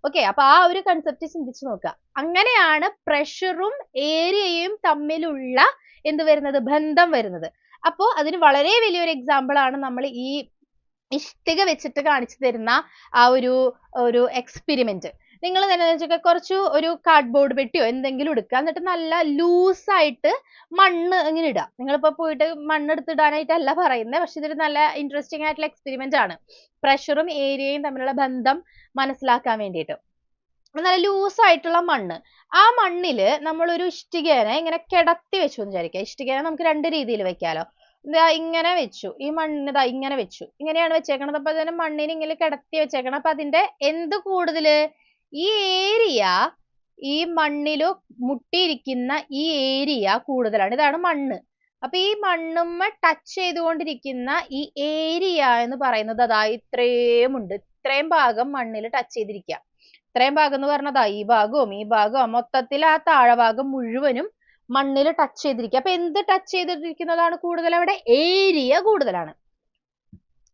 ഓക്കെ, അപ്പൊ ആ ഒരു കൺസെപ്റ്റ് ചിന്തിച്ചു നോക്കുക. അങ്ങനെയാണ് പ്രഷറും ഏരിയയും തമ്മിലുള്ള എന്ത് വരുന്നത്? ബന്ധം വരുന്നത്. അപ്പോ അതിന് വളരെ വലിയൊരു എക്സാമ്പിൾ ആണ് നമ്മൾ ഈ ഇഷ്ടിക വെച്ചിട്ട് കാണിച്ചു തരുന്ന ആ ഒരു എക്സ്പെരിമെന്റ്. നിങ്ങൾ തന്നെ വെച്ചാൽ കുറച്ച് ഒരു കാർഡ്ബോർഡ് പെട്ടിയോ എന്തെങ്കിലും എടുക്കുക, എന്നിട്ട് നല്ല ലൂസായിട്ട് മണ്ണ് ഇങ്ങനെ ഇടുക. നിങ്ങളിപ്പോ പോയിട്ട് മണ്ണ് എടുത്തിടാനായിട്ടല്ല പറയുന്നത്, പക്ഷെ ഇതൊരു നല്ല ഇൻട്രസ്റ്റിംഗ് ആയിട്ടുള്ള എക്സ്പെരിമെന്റ് ആണ്, പ്രഷറും ഏരിയയും തമ്മിലുള്ള ബന്ധം മനസ്സിലാക്കാൻ വേണ്ടിയിട്ട്. നല്ല ലൂസായിട്ടുള്ള മണ്ണ്, ആ മണ്ണില് നമ്മളൊരു ഇഷ്ടികേനെ ഇങ്ങനെ കിടത്തി വെച്ചു എന്ന് വിചാരിക്കുക. ഇഷ്ടികേനെ നമുക്ക് 2 രീതിയിൽ വെക്കാലോ. ഇങ്ങനെ വെച്ചു, ഈ മണ്ണിന് ഇങ്ങനെ വെച്ചു, ഇങ്ങനെയാണ് വെച്ചേക്കണത്. അപ്പൊ അതിനെ മണ്ണിന് ഇങ്ങനെ കിടത്തി വെച്ചേക്കണം. അപ്പൊ അതിന്റെ എന്ത് കൂടുതല്? ഈ ഏരിയ, ഈ മണ്ണില് മുട്ടിയിരിക്കുന്ന ഈ ഏരിയ കൂടുതലാണ്. ഇതാണ് മണ്ണ്. അപ്പൊ ഈ മണ്ണുമ്മ ടച്ച് ചെയ്തുകൊണ്ടിരിക്കുന്ന ഈ ഏരിയ എന്ന് പറയുന്നത് അതാ ഇത്രയും ഉണ്ട്. ഇത്രയും ഭാഗം മണ്ണിൽ ടച്ച് ചെയ്തിരിക്കുക. ഇത്രയും ഭാഗം എന്ന് പറഞ്ഞതാ ഈ ഭാഗവും മൊത്തത്തിൽ ആ താഴെ ഭാഗം മുഴുവനും മണ്ണിൽ ടച്ച് ചെയ്തിരിക്കുക. അപ്പൊ എന്ത് ടച്ച് ചെയ്തിരിക്കുന്നതാണ് കൂടുതൽ? അവിടെ ഏരിയ കൂടുതലാണ്.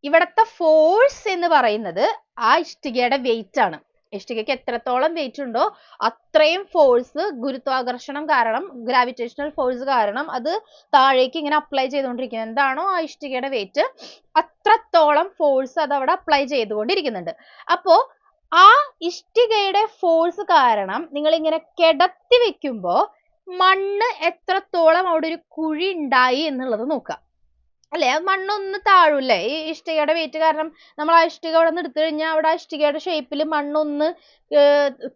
ഇവിടത്തെ ഫോഴ്സ് എന്ന് പറയുന്നത് ആ ഇഷ്ടികയുടെ വെയിറ്റ് ആണ്. ഇഷ്ടികയ്ക്ക് എത്രത്തോളം വെയിറ്റ് ഉണ്ടോ അത്രയും ഫോഴ്സ് ഗുരുത്വാകർഷണം കാരണം, ഗ്രാവിറ്റേഷണൽ ഫോഴ്സ് കാരണം അത് താഴേക്ക് ഇങ്ങനെ അപ്ലൈ ചെയ്തുകൊണ്ടിരിക്കുന്നത്. എന്താണോ ആ ഇഷ്ടികയുടെ വെയിറ്റ് അത്രത്തോളം ഫോഴ്സ് അത് അവിടെ അപ്ലൈ ചെയ്തുകൊണ്ടിരിക്കുന്നുണ്ട്. അപ്പോ ആ ഇഷ്ടികയുടെ ഫോഴ്സ് കാരണം നിങ്ങൾ ഇങ്ങനെ കിടത്തി വെക്കുമ്പോ മണ്ണ് എത്രത്തോളം അവിടെ ഒരു കുഴി ഉണ്ടായി എന്നുള്ളത് നോക്കുക അല്ലെ? ആ മണ്ണൊന്ന് താഴൂല്ലേ? ഈ ഇഷ്ടികയുടെ വെയിറ്റ് കാരണം നമ്മൾ ആ ഇഷ്ടിക അവിടെ നിന്ന് എടുത്തു കഴിഞ്ഞാൽ അവിടെ ആ ഇഷ്ടികയുടെ ഷേപ്പിൽ മണ്ണൊന്ന്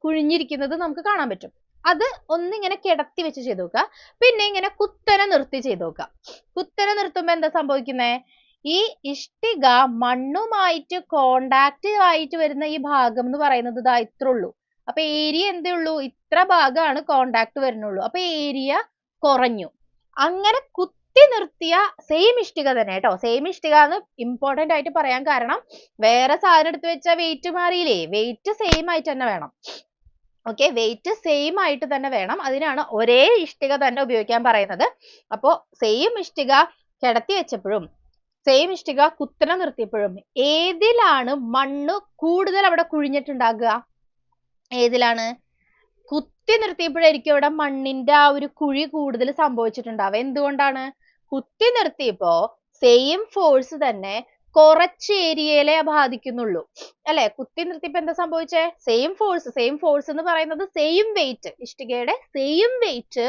കുഴിഞ്ഞിരിക്കുന്നത് നമുക്ക് കാണാൻ പറ്റും. അത് ഒന്നിങ്ങനെ കിടത്തി വെച്ച് ചെയ്ത് നോക്കുക. പിന്നെ ഇങ്ങനെ കുത്തനെ നിർത്തി ചെയ്ത് നോക്കുക. കുത്തനെ നിർത്തുമ്പോ എന്താ സംഭവിക്കുന്നേ? ഈ ഇഷ്ടിക മണ്ണുമായിട്ട് കോണ്ടാക്ട് ആയിട്ട് വരുന്ന ഈ ഭാഗം എന്ന് പറയുന്നത് ഇതാ ഇത്ര ഉള്ളൂ. അപ്പൊ ഏരിയ എന്തേ ഉള്ളൂ? ഇത്ര ഭാഗമാണ് കോണ്ടാക്ട് വരുന്നുള്ളൂ. അപ്പൊ ഏരിയ കുറഞ്ഞു. അങ്ങനെ കുത്തി നിർത്തിയ സെയിം ഇഷ്ടിക തന്നെ കേട്ടോ. സെയിം ഇഷ്ടിക എന്ന് ഇമ്പോർട്ടന്റ് ആയിട്ട് പറയാൻ കാരണം വേറെ സാധനം എടുത്ത് വെച്ചാൽ വെയിറ്റ് മാറിയില്ലേ? വെയിറ്റ് സെയിം ആയിട്ട് തന്നെ വേണം. ഓക്കെ, വെയിറ്റ് സെയിം ആയിട്ട് തന്നെ വേണം. അതിനാണ് ഒരേ ഇഷ്ടിക തന്നെ ഉപയോഗിക്കാൻ പറയുന്നത്. അപ്പോ സെയിം ഇഷ്ടിക കിടത്തി വെച്ചപ്പോഴും സെയിം ഇഷ്ടിക കുത്തനെ നിർത്തിയപ്പോഴും ഏതിലാണ് മണ്ണ് കൂടുതൽ അവിടെ കുഴിഞ്ഞിട്ടുണ്ടാകുക? ഏതിലാണ്? കുത്തി നിർത്തിയപ്പോഴായിരിക്കും അവിടെ മണ്ണിന്റെ ആ ഒരു കുഴി കൂടുതൽ സംഭവിച്ചിട്ടുണ്ടാവുക. എന്തുകൊണ്ടാണ്? കുത്തി നിർത്തിയപ്പോ സെയിം ഫോഴ്സ് തന്നെ കുറച്ച് ഏരിയയിലെ ബാധിക്കുന്നുള്ളൂ അല്ലെ? കുത്തി നിർത്തിയപ്പോ എന്താ സംഭവിച്ചേ? സെയിം ഫോഴ്സ് എന്ന് പറയുന്നത് സെയിം വെയിറ്റ്, ഇഷ്ടികയുടെ സെയിം വെയിറ്റ്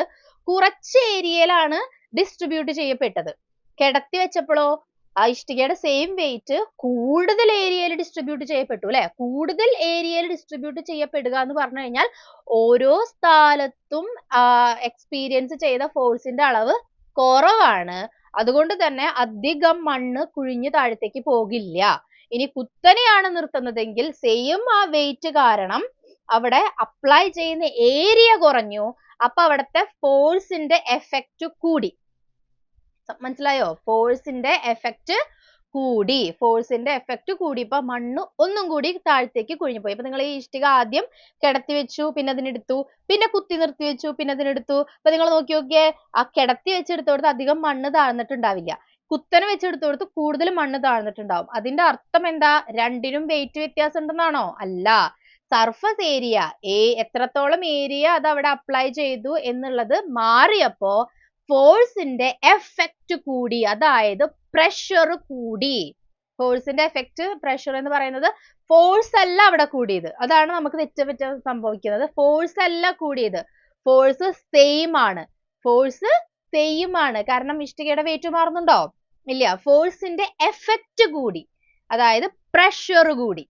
കുറച്ച് ഏരിയയിലാണ് ഡിസ്ട്രിബ്യൂട്ട് ചെയ്യപ്പെട്ടത്. കിടത്തി വെച്ചപ്പോഴോ ആ ഇഷ്ടികയുടെ സെയിം വെയിറ്റ് കൂടുതൽ ഏരിയയിൽ ഡിസ്ട്രിബ്യൂട്ട് ചെയ്യപ്പെട്ടു അല്ലെ? കൂടുതൽ ഏരിയയിൽ ഡിസ്ട്രിബ്യൂട്ട് ചെയ്യപ്പെടുക എന്ന് പറഞ്ഞു കഴിഞ്ഞാൽ ഓരോ സ്ഥലത്തും എക്സ്പീരിയൻസ് ചെയ്ത ഫോഴ്സിന്റെ അളവ് കുറവാണ്. അതുകൊണ്ട് തന്നെ അധികം മണ്ണ് കുഴിഞ്ഞു താഴത്തേക്ക് പോകില്ല. ഇനി കുത്തനെയാണ് നിർത്തുന്നതെങ്കിൽ സെയിം ആ വെയിറ്റ് കാരണം അവിടെ അപ്ലൈ ചെയ്യുന്ന ഏരിയ കുറഞ്ഞു. അപ്പൊ അവിടുത്തെ ഫോഴ്സിന്റെ എഫക്റ്റ് കൂടി. മനസ്സിലായോ? ഫോഴ്സിന്റെ എഫക്റ്റ് കൂടി. ഇപ്പൊ മണ്ണ് ഒന്നും കൂടി താഴത്തേക്ക് കുഴിഞ്ഞു പോയി. അപ്പൊ നിങ്ങൾ ഈ ഇഷ്ടിക ആദ്യം കിടത്തി വെച്ചു, പിന്നെ അതിനെടുത്തു, പിന്നെ കുത്തി നിർത്തി വെച്ചു, പിന്നെ അതിനെടുത്തു. അപ്പൊ നിങ്ങൾ നോക്കിയേ, ആ കിടത്തി വെച്ചെടുത്തോടത്ത് അധികം മണ്ണ് താഴ്ന്നിട്ടുണ്ടാവില്ല. കുത്തനെ വെച്ചെടുത്തോടത്ത് കൂടുതൽ മണ്ണ് താഴ്ന്നിട്ടുണ്ടാവും. അതിന്റെ അർത്ഥം എന്താ? രണ്ടിനും വെയിറ്റ് വ്യത്യാസം ഉണ്ടെന്നാണോ? അല്ല. സർഫസ് ഏരിയ എത്രത്തോളം ഏരിയ അത് അവിടെ അപ്ലൈ ചെയ്തു എന്നുള്ളത് മാറിയപ്പോ ഫോഴ്സിന്റെ എഫക്റ്റ് കൂടി, അതായത് പ്രഷർ കൂടി. ഫോഴ്സിന്റെ എഫക്റ്റ് പ്രഷർ എന്ന് പറയുന്നത് ഫോഴ്സ് അല്ല അവിടെ കൂടിയത്. അതാണ് നമുക്ക് തെറ്റ് സംഭവിക്കുന്നത്. ഫോഴ്സ് അല്ല കൂടിയത്, ഫോഴ്സ് സെയിം ആണ്. കാരണം ഇഷ്ടികയുടെ വെയിറ്റ് മാറുന്നുണ്ടോ? ഇല്ല. ഫോഴ്സിന്റെ എഫക്റ്റ് കൂടി, അതായത് പ്രഷർ കൂടി.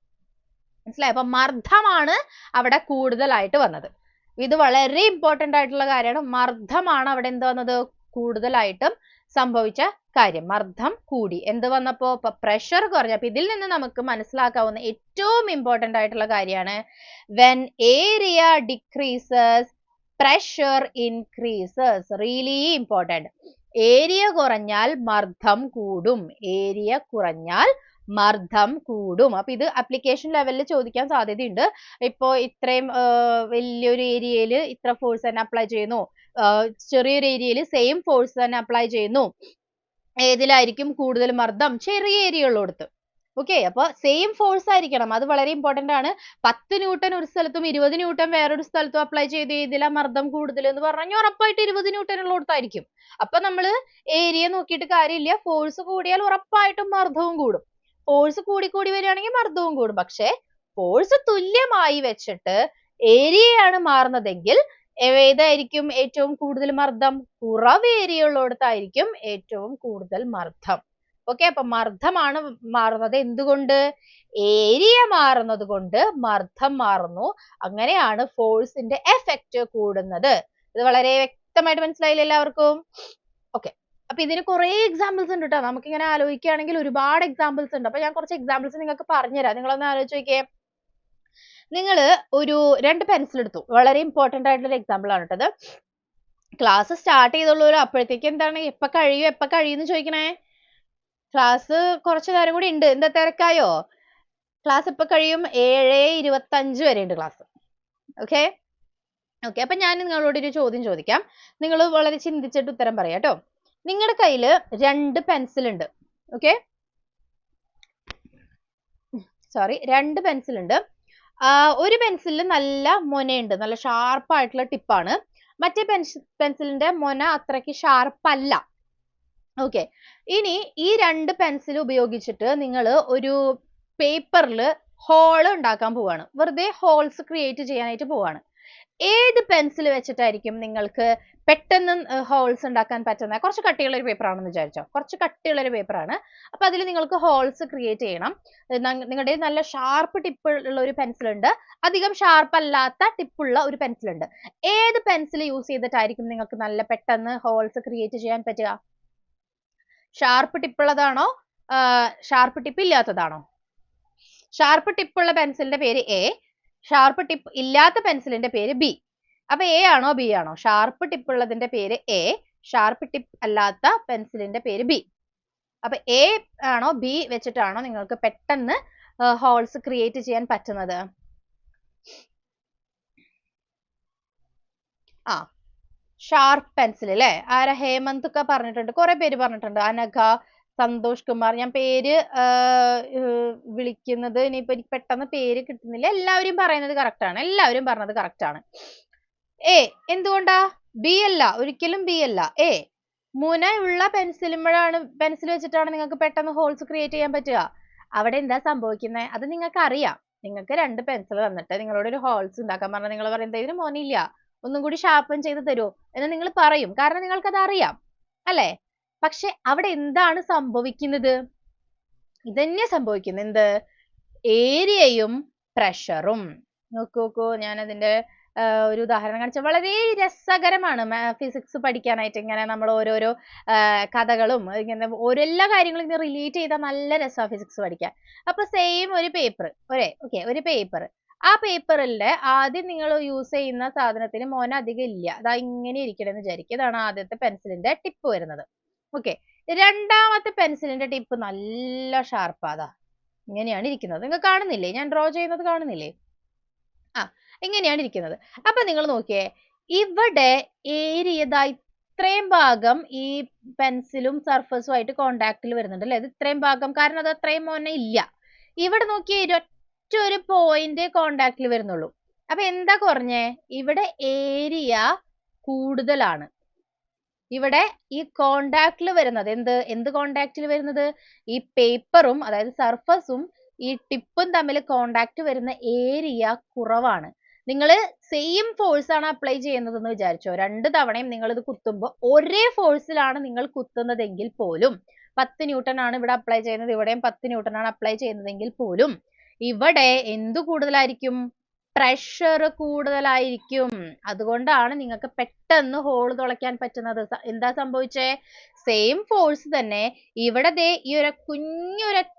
മനസ്സിലായോ? അപ്പൊ മർദ്ദമാണ് അവിടെ കൂടുതലായിട്ട് വന്നത്. ഇത് വളരെ ഇമ്പോർട്ടന്റ് ആയിട്ടുള്ള കാര്യമാണ്. മർദ്ദമാണ് അവിടെ എന്ത് വന്നത്? കൂടുതലായിട്ടും സംഭവിച്ച കാര്യം. മർദ്ദം കൂടി. എന്ത് വന്നപ്പോ? പ്രഷർ കുറഞ്ഞു. അപ്പൊ ഇതിൽ നിന്ന് നമുക്ക് മനസ്സിലാക്കാവുന്ന ഏറ്റവും ഇമ്പോർട്ടന്റ് ആയിട്ടുള്ള കാര്യമാണ് when area decreases pressure increases. really important. Area കുറഞ്ഞാൽ മർദ്ദം കൂടും. അപ്പൊ ഇത് അപ്ലിക്കേഷൻ ലെവലിൽ ചോദിക്കാൻ സാധ്യതയുണ്ട്. ഇപ്പോ ഇത്രയും വലിയൊരു ഏരിയയിൽ ഇത്ര ഫോഴ്സ് തന്നെ അപ്ലൈ ചെയ്യുന്നു, ചെറിയൊരു ഏരിയയിൽ സെയിം ഫോഴ്സ് തന്നെ അപ്ലൈ ചെയ്യുന്നു, ഏതിലായിരിക്കും കൂടുതൽ മർദ്ദം? ചെറിയ ഏരിയ ഉള്ളിടത്ത്. ഓക്കെ, അപ്പൊ സെയിം ഫോഴ്സ് ആയിരിക്കണം. അത് വളരെ ഇമ്പോർട്ടന്റ് ആണ്. 10 ന്യൂട്ടൺ ഒരു സ്ഥലത്തും 20 ന്യൂട്ടൺ വേറൊരു സ്ഥലത്തും അപ്ലൈ ചെയ്ത് ഏതിലാ മർദ്ദം കൂടുതൽ എന്ന് പറഞ്ഞാൽ ഉറപ്പായിട്ട് 20 ന്യൂട്ടൺ ഉള്ളിടത്തായിരിക്കും. അപ്പൊ നമ്മൾ ഏരിയ നോക്കിയിട്ട് കാര്യമില്ല. ഫോഴ്സ് കൂടിയാൽ ഉറപ്പായിട്ടും മർദ്ദവും കൂടും. ഫോഴ്സ് കൂടി വരികയാണെങ്കിൽ മർദ്ദവും കൂടും. പക്ഷെ ഫോഴ്സ് തുല്യമായി വെച്ചിട്ട് ഏരിയയാണ് മാറുന്നതെങ്കിൽ ഏതായിരിക്കും ഏറ്റവും കൂടുതൽ മർദ്ദം? കുറവ് ഏരിയ ഉള്ളിടത്തായിരിക്കും ഏറ്റവും കൂടുതൽ മർദ്ദം. ഓക്കെ, അപ്പൊ മർദ്ദമാണ് മാറുന്നത്. എന്തുകൊണ്ട്? ഏരിയ മാറുന്നത് കൊണ്ട് മർദ്ദം മാറുന്നു. അങ്ങനെയാണ് ഫോഴ്സിന്റെ എഫക്റ്റ് കൂടുന്നത്. ഇത് വളരെ വ്യക്തമായിട്ട് മനസ്സിലായില്ലേ എല്ലാവർക്കും? ഓക്കെ, അപ്പൊ ഇതിന് കുറെ എക്സാമ്പിൾസ് ഉണ്ട് കേട്ടോ. നമുക്കിങ്ങനെ ആലോചിക്കുകയാണെങ്കിൽ ഒരുപാട് എക്സാമ്പിൾസ് ഉണ്ട്. അപ്പൊ ഞാൻ കുറച്ച് എക്സാമ്പിൾസ് നിങ്ങൾക്ക് പറഞ്ഞുതരാം. നിങ്ങളൊന്ന് ആലോചിച്ച് നോക്കിയേ. നിങ്ങൾ ഒരു 2 പെൻസിൽ എടുത്തു. വളരെ ഇമ്പോർട്ടന്റ് ആയിട്ടുള്ള എക്സാമ്പിൾ ആണ് കേട്ടത്. ക്ലാസ് സ്റ്റാർട്ട് ചെയ്തുള്ളൂ. അപ്പോഴത്തേക്ക് എന്താണ് എപ്പ കഴിയുമെന്ന് ചോദിക്കണേ? ക്ലാസ് കുറച്ച് നേരം കൂടി ഉണ്ട്. എന്താ തിരക്കായോ? ക്ലാസ് എപ്പ കഴിയും? 7:25 വരെ ഉണ്ട് ക്ലാസ്. ഓക്കെ, അപ്പൊ ഞാൻ നിങ്ങളോട് ഒരു ചോദ്യം ചോദിക്കാം. നിങ്ങൾ വളരെ ചിന്തിച്ചിട്ട് ഉത്തരം പറയാം കേട്ടോ. നിങ്ങളുടെ കയ്യിൽ 2 പെൻസിൽ ഉണ്ട്. ഓക്കെ, 2 പെൻസിൽ ഉണ്ട്. ഒരു പെൻസിലിൽ നല്ല മൊനയുണ്ട്, നല്ല ഷാർപ്പ് ആയിട്ടുള്ള ടിപ്പാണ്. മറ്റേ പെൻസിലിന്റെ മൊന അത്രയ്ക്ക് ഷാർപ്പ് അല്ല. ഓക്കെ, ഇനി ഈ 2 പെൻസിൽ ഉപയോഗിച്ചിട്ട് നിങ്ങൾ ഒരു പേപ്പറിൽ ഹോൾ ഉണ്ടാക്കാൻ പോവാണ്. വെറുതെ ഹോൾസ് ക്രിയേറ്റ് ചെയ്യാനായിട്ട് പോവാണ്. ഏത് പെൻസിൽ വെച്ചിട്ടായിരിക്കും നിങ്ങൾക്ക് പെട്ടെന്ന് ഹോൾസ് ഉണ്ടാക്കാൻ പറ്റുന്ന? കുറച്ച് കട്ടിയുള്ള ഒരു പേപ്പർ ആണെന്ന് വിചാരിച്ചോ. കുറച്ച് കട്ടിയുള്ള ഒരു പേപ്പറാണ്. അപ്പൊ അതിൽ നിങ്ങൾക്ക് ഹോൾസ് ക്രിയേറ്റ് ചെയ്യണം. നിങ്ങളുടെ നല്ല ഷാർപ്പ് ടിപ്പ് ഉള്ള ഒരു പെൻസിൽ ഉണ്ട്, അധികം ഷാർപ്പ് അല്ലാത്ത ടിപ്പുള്ള ഒരു പെൻസിൽ ഉണ്ട്. ഏത് പെൻസിൽ യൂസ് ചെയ്തിട്ടായിരിക്കും നിങ്ങൾക്ക് നല്ല പെട്ടെന്ന് ഹോൾസ് ക്രിയേറ്റ് ചെയ്യാൻ പറ്റുക? ഷാർപ്പ് ടിപ്പുള്ളതാണോ ഷാർപ്പ് ടിപ്പ് ഇല്ലാത്തതാണോ? ഷാർപ്പ് ടിപ്പുള്ള പെൻസിലിന്റെ പേര് എ, ഷാർപ്പ് ടിപ്പ് ഇല്ലാത്ത പെൻസിലിന്റെ പേര് ബി. അപ്പൊ എ ആണോ ബി ആണോ? ഷാർപ്പ് ടിപ്പ് ഉള്ളതിന്റെ പേര് എ, ഷാർപ്പ് ടിപ്പ് അല്ലാത്ത പെൻസിലിന്റെ പേര് ബി. അപ്പൊ എ ആണോ ബി വെച്ചിട്ടാണോ നിങ്ങൾക്ക് പെട്ടെന്ന് ഹോൾസ് ക്രിയേറ്റ് ചെയ്യാൻ പറ്റുന്നത്? ഷാർപ്പ് പെൻസിൽ അല്ലേ? ആരാ? ഹേമന്ത് ഒക്കെ പറഞ്ഞിട്ടുണ്ട്, കുറെ പേര് പറഞ്ഞിട്ടുണ്ട്. അനഘ, സന്തോഷ് കുമാർ. ഞാൻ പേര് വിളിക്കുന്നത് ഇനിയിപ്പോ എനിക്ക് പെട്ടെന്ന് പേര് കിട്ടുന്നില്ല. എല്ലാവരും പറയുന്നത് കറക്റ്റ് ആണ്. എല്ലാവരും പറഞ്ഞത് കറക്റ്റ് ആണ്. എ എന്തുകൊണ്ടാ? ബി അല്ല, ഒരിക്കലും ബി അല്ല. എ മുനയുള്ള പെൻസിൽ വെച്ചിട്ടാണ് നിങ്ങൾക്ക് പെട്ടെന്ന് ഹോൾസ് ക്രിയേറ്റ് ചെയ്യാൻ പറ്റുക. അവിടെ എന്താ സംഭവിക്കുന്നത്? അത് നിങ്ങൾക്ക് അറിയാം. നിങ്ങൾക്ക് 2 പെൻസിൽ തന്നിട്ട് നിങ്ങളോട് ഒരു ഹോൾസ് ഉണ്ടാക്കാൻ പറഞ്ഞാൽ നിങ്ങൾ പറയുന്നത് ഇതിന് മോനില്ല, ഒന്നും കൂടി ഷാർപ്പൻ ചെയ്ത് തരുമോ എന്ന് നിങ്ങൾ പറയും. കാരണം നിങ്ങൾക്കത് അറിയാം അല്ലേ? പക്ഷെ അവിടെ എന്താണ് സംഭവിക്കുന്നത്? ഇതന്നെ സംഭവിക്കുന്നത്. എന്ത്? ഏരിയയും പ്രഷറും. നോക്കൂ, ഞാൻ അതിന്റെ ഒരു ഉദാഹരണം കാണിച്ച വളരെ രസകരമാണ് ഫിസിക്സ് പഠിക്കാനായിട്ട്. ഇങ്ങനെ നമ്മൾ ഓരോരോ കഥകളും ഇങ്ങനെ എല്ലാ കാര്യങ്ങളും ഇങ്ങനെ റിലേറ്റ് ചെയ്താൽ നല്ല രസമാണ് ഫിസിക്സ് പഠിക്കാൻ. അപ്പൊ സെയിം ഒരു പേപ്പർ, ഒരു പേപ്പർ. ആ പേപ്പറിന്റെ ആദ്യം നിങ്ങൾ യൂസ് ചെയ്യുന്ന സാധനത്തിന് മോന അധികം ഇല്ല, അതാ ഇങ്ങനെ ഇരിക്കണമെന്ന് വിചാരിക്കുക. ഇതാണ് ആദ്യത്തെ പെൻസിലിന്റെ ടിപ്പ് വരുന്നത്. ഓക്കെ, രണ്ടാമത്തെ പെൻസിലിന്റെ ടിപ്പ് നല്ല ഷാർപ്പാതാ, ഇങ്ങനെയാണ് ഇരിക്കുന്നത്. നിങ്ങൾ കാണുന്നില്ലേ? ഞാൻ ഡ്രോ ചെയ്യുന്നത് കാണുന്നില്ലേ? ഇങ്ങനെയാണ് ഇരിക്കുന്നത്. അപ്പൊ നിങ്ങൾ നോക്കിയേ, ഇവിടെ ഏരിയ ഇത്രയും ഭാഗം ഈ പെൻസിലും സർഫസും ആയിട്ട് കോണ്ടാക്റ്റിൽ വരുന്നുണ്ട് അല്ലെ? ഇത് ഇത്രയും ഭാഗം, കാരണം അത് അത്രയും മോനെ ഇല്ല. ഇവിടെ നോക്കിയേ, ഒരൊറ്റ ഒരു പോയിന്റ് കോണ്ടാക്റ്റിൽ വരുന്നുള്ളൂ. അപ്പൊ എന്താ കുറഞ്ഞേ? ഇവിടെ ഏരിയ കൂടുതലാണ്. ഇവിടെ ഈ കോണ്ടാക്റ്റിൽ വരുന്നത് എന്ത് കോണ്ടാക്റ്റിൽ വരുന്നത്? ഈ പേപ്പറും അതായത് സർഫസും ഈ ടിപ്പും തമ്മിൽ കോണ്ടാക്ട് വരുന്ന ഏരിയ കുറവാണ്. നിങ്ങൾ സെയിം ഫോഴ്സ് ആണ് അപ്ലൈ ചെയ്യുന്നതെന്ന് വിചാരിച്ചോ. 2 തവണയും നിങ്ങൾ ഇത് കുത്തുമ്പോൾ ഒരേ ഫോഴ്സിലാണ് നിങ്ങൾ കുത്തുന്നതെങ്കിൽ പോലും, 10 ന്യൂട്ടൺ ആണ് ഇവിടെ അപ്ലൈ ചെയ്യുന്നത്, ഇവിടെയും 10 ന്യൂട്ടൺ ആണ് അപ്ലൈ ചെയ്യുന്നതെങ്കിൽ പോലും ഇവിടെ എന്ത് കൂടുതലായിരിക്കും? പ്രഷർ കൂടുതലായിരിക്കും. അതുകൊണ്ടാണ് നിങ്ങൾക്ക് പെട്ടെന്ന് ഹോൾ തുളയ്ക്കാൻ പറ്റുന്നത്. എന്താ സംഭവിച്ചേ? സെയിം ഫോഴ്സ് തന്നെ ഇവിടെ ദേ ഈ ഒരു കുഞ്ഞൊരൊറ്റ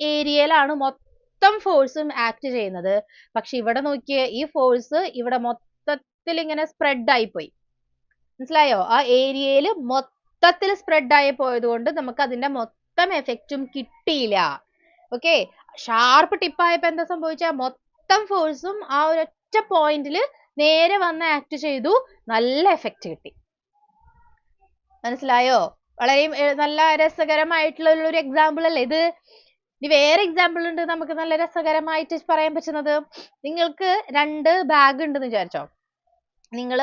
ഏരിയയിലാണ് മൊത്തം ഫോഴ്സും ആക്ട് ചെയ്യുന്നത്. പക്ഷെ ഇവിടെ നോക്കിയേ, ഈ ഫോഴ്സ് ഇവിടെ മൊത്തത്തിൽ ഇങ്ങനെ സ്പ്രെഡ് ആയി പോയി. മനസ്സിലായോ? ആ ഏരിയയിൽ മൊത്തത്തിൽ സ്പ്രെഡ് ആയി പോയത് കൊണ്ട് നമുക്ക് അതിന്റെ മൊത്തം എഫക്റ്റും കിട്ടിയില്ല. ഓക്കെ, ഷാർപ്പ് ടിപ്പായപ്പോ എന്താ സംഭവിച്ചാൽ മൊത്തം ഫോഴ്സും ആ ഒരൊറ്റ പോയിന്റിൽ നേരെ വന്ന് ആക്ട് ചെയ്തു, നല്ല എഫക്റ്റ് കിട്ടി. മനസ്സിലായോ? വളരെ നല്ല രസകരമായിട്ടുള്ള ഒരു എക്സാമ്പിൾ അല്ലേ ഇത്? ഇനി വേറെ എക്സാമ്പിൾ ഉണ്ട് നമുക്ക് നല്ല രസകരമായിട്ട് പറയാൻ പറ്റുന്നത്. നിങ്ങൾക്ക് 2 ബാഗ് ഉണ്ടെന്ന് വിചാരിച്ചോ. നിങ്ങൾ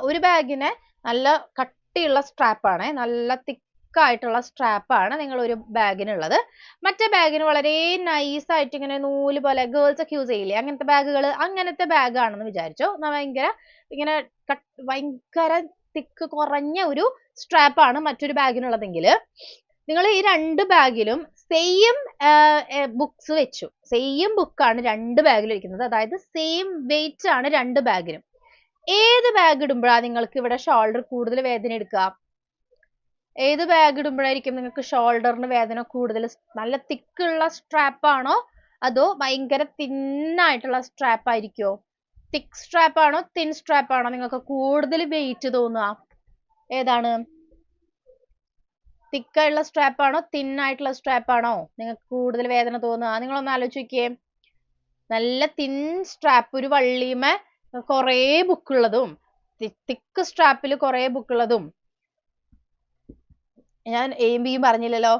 ഒരു ബാഗിന് നല്ല കട്ടിയുള്ള സ്ട്രാപ്പാണ്, നല്ല തിക്കായിട്ടുള്ള സ്ട്രാപ്പാണ് നിങ്ങൾ ഒരു ബാഗിനുള്ളത്. മറ്റേ ബാഗിന് വളരെ നൈസ് ആയിട്ട് ഇങ്ങനെ നൂല് പോലെ ഗേൾസ് ഒക്കെ യൂസ് ചെയ്യില്ലേ, അങ്ങനത്തെ ബാഗുകൾ, അങ്ങനത്തെ ബാഗ് ആണെന്ന് വിചാരിച്ചോ. ഭയങ്കര തിക്ക് കുറഞ്ഞ ഒരു സ്ട്രാപ്പാണ് മറ്റൊരു ബാഗിനുള്ളതെങ്കിൽ നിങ്ങൾ ഈ 2 ബാഗിലും സെയിം ബുക്സ് വെച്ചു. സെയിം ബുക്കാണ് 2 ബാഗിലും ഇരിക്കുന്നത്, അതായത് സെയിം വെയിറ്റ് ആണ് 2 ബാഗിനും. ഏത് ബാഗ് ഇടുമ്പോഴാണ് നിങ്ങൾക്ക് ഇവിടെ ഷോൾഡർ കൂടുതൽ വേദന എടുക്കുക? ഏത് ബാഗ് ഇടുമ്പോഴായിരിക്കും നിങ്ങൾക്ക് ഷോൾഡറിന് വേദന കൂടുതൽ? നല്ല തിക്കുള്ള സ്ട്രാപ്പ് ആണോ അതോ ഭയങ്കര തിന്നായിട്ടുള്ള സ്ട്രാപ്പ് ആയിരിക്കോ? തിക്ക് സ്ട്രാപ്പ് ആണോ തിൻ സ്ട്രാപ്പ് ആണോ നിങ്ങൾക്ക് കൂടുതൽ വെയിറ്റ് തോന്നുക? ഏതാണ്? തിക്കായിട്ടുള്ള സ്ട്രാപ്പ് ആണോ തിന്നായിട്ടുള്ള സ്ട്രാപ്പ് ആണോ നിങ്ങൾക്ക് കൂടുതൽ വേദന തോന്നുക? നിങ്ങളൊന്ന് ആലോചിച്ച് നോക്കിയേ. നല്ല തിൻ സ്ട്രാപ്പ്, ഒരു വള്ളിമേ കുറേ ബുക്കുള്ളതും, തിക്ക് സ്ട്രാപ്പിൽ കുറേ ബുക്കുള്ളതും. ഞാൻ എയും ബിയും പറഞ്ഞില്ലല്ലോ.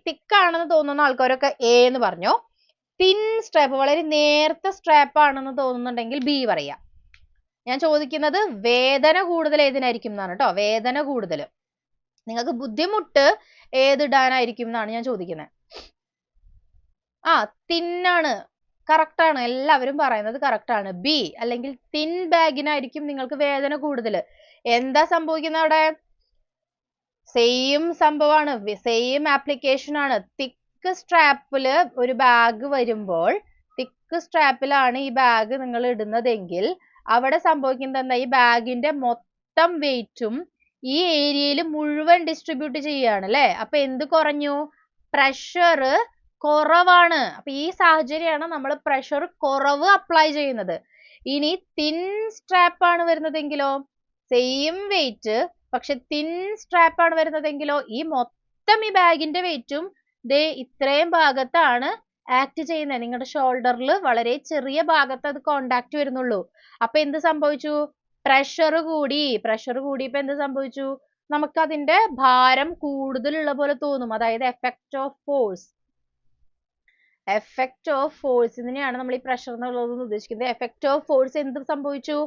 തിക്കാണെന്ന് തോന്നുന്ന ആൾക്കാരൊക്കെ എ എന്ന് പറഞ്ഞോ. തിൻ സ്ട്രാപ്പ്, വളരെ നേർത്ത സ്ട്രാപ്പ് ആണെന്ന് തോന്നുന്നുണ്ടെങ്കിൽ ബി പറയാം. ഞാൻ ചോദിക്കുന്നത് വേദന കൂടുതൽ ഏതിനായിരിക്കും എന്നാണ് കേട്ടോ. വേദന കൂടുതൽ നിങ്ങൾക്ക് ബുദ്ധിമുട്ട് ഏതിടാനായിരിക്കും എന്നാണ് ഞാൻ ചോദിക്കുന്നത്. തിന്നാണ്, കറക്റ്റ് ആണ്. എല്ലാവരും പറയുന്നത് കറക്റ്റ് ആണ്. ബി അല്ലെങ്കിൽ തിൻ ബാഗിനായിരിക്കും നിങ്ങൾക്ക് വേദന കൂടുതൽ. എന്താ സംഭവിക്കുന്നത് അവിടെ? സെയിം സംഭവമാണ്, സെയിം ആപ്ലിക്കേഷൻ ആണ്. തിക്ക് സ്ട്രാപ്പില് ഒരു ബാഗ് വരുമ്പോൾ, തിക്ക് സ്ട്രാപ്പിലാണ് ഈ ബാഗ് നിങ്ങൾ ഇടുന്നതെങ്കിൽ അവിടെ സംഭവിക്കുന്നത് എന്താ? ഈ ബാഗിന്റെ മൊത്തം വെയിറ്റും ഈ ഏരിയയിൽ മുഴുവൻ ഡിസ്ട്രിബ്യൂട്ട് ചെയ്യാണ് അല്ലെ? അപ്പൊ എന്ത് കുറഞ്ഞു? പ്രഷർ കുറവാണ്. അപ്പൊ ഈ സാഹചര്യമാണ് നമ്മൾ പ്രഷർ കുറവ് അപ്ലൈ ചെയ്യുന്നത്. ഇനി തിൻ സ്ട്രാപ്പ് ആണ് വരുന്നതെങ്കിലോ, സെയിം വെയിറ്റ് പക്ഷെ തിൻ സ്ട്രാപ്പ് ആണ് വരുന്നതെങ്കിലോ, ഈ മൊത്തം ഈ ബാഗിന്റെ വെയിറ്റും ദേ ഇത്രയും ഭാഗത്താണ് ആക്ട് ചെയ്യുന്നത്. നിങ്ങളുടെ ഷോൾഡറിൽ വളരെ ചെറിയ ഭാഗത്ത് അത് കോണ്ടാക്ട് വരുന്നുള്ളൂ. അപ്പൊ എന്ത് സംഭവിച്ചു? പ്രഷർ കൂടി. പ്രഷർ കൂടിയപ്പോ എന്ത് സംഭവിച്ചു? നമുക്ക് അതിന്റെ ഭാരം കൂടുതലുള്ള പോലെ തോന്നും. അതായത് effect of force. Effect of ഫോഴ്സിനെയാണ് നമ്മൾ ഈ പ്രഷർ എന്നുള്ളത് ഉദ്ദേശിക്കുന്നത്. എഫക്റ്റ് ഓഫ് ഫോഴ്സ് എന്ത് സംഭവിച്ചു?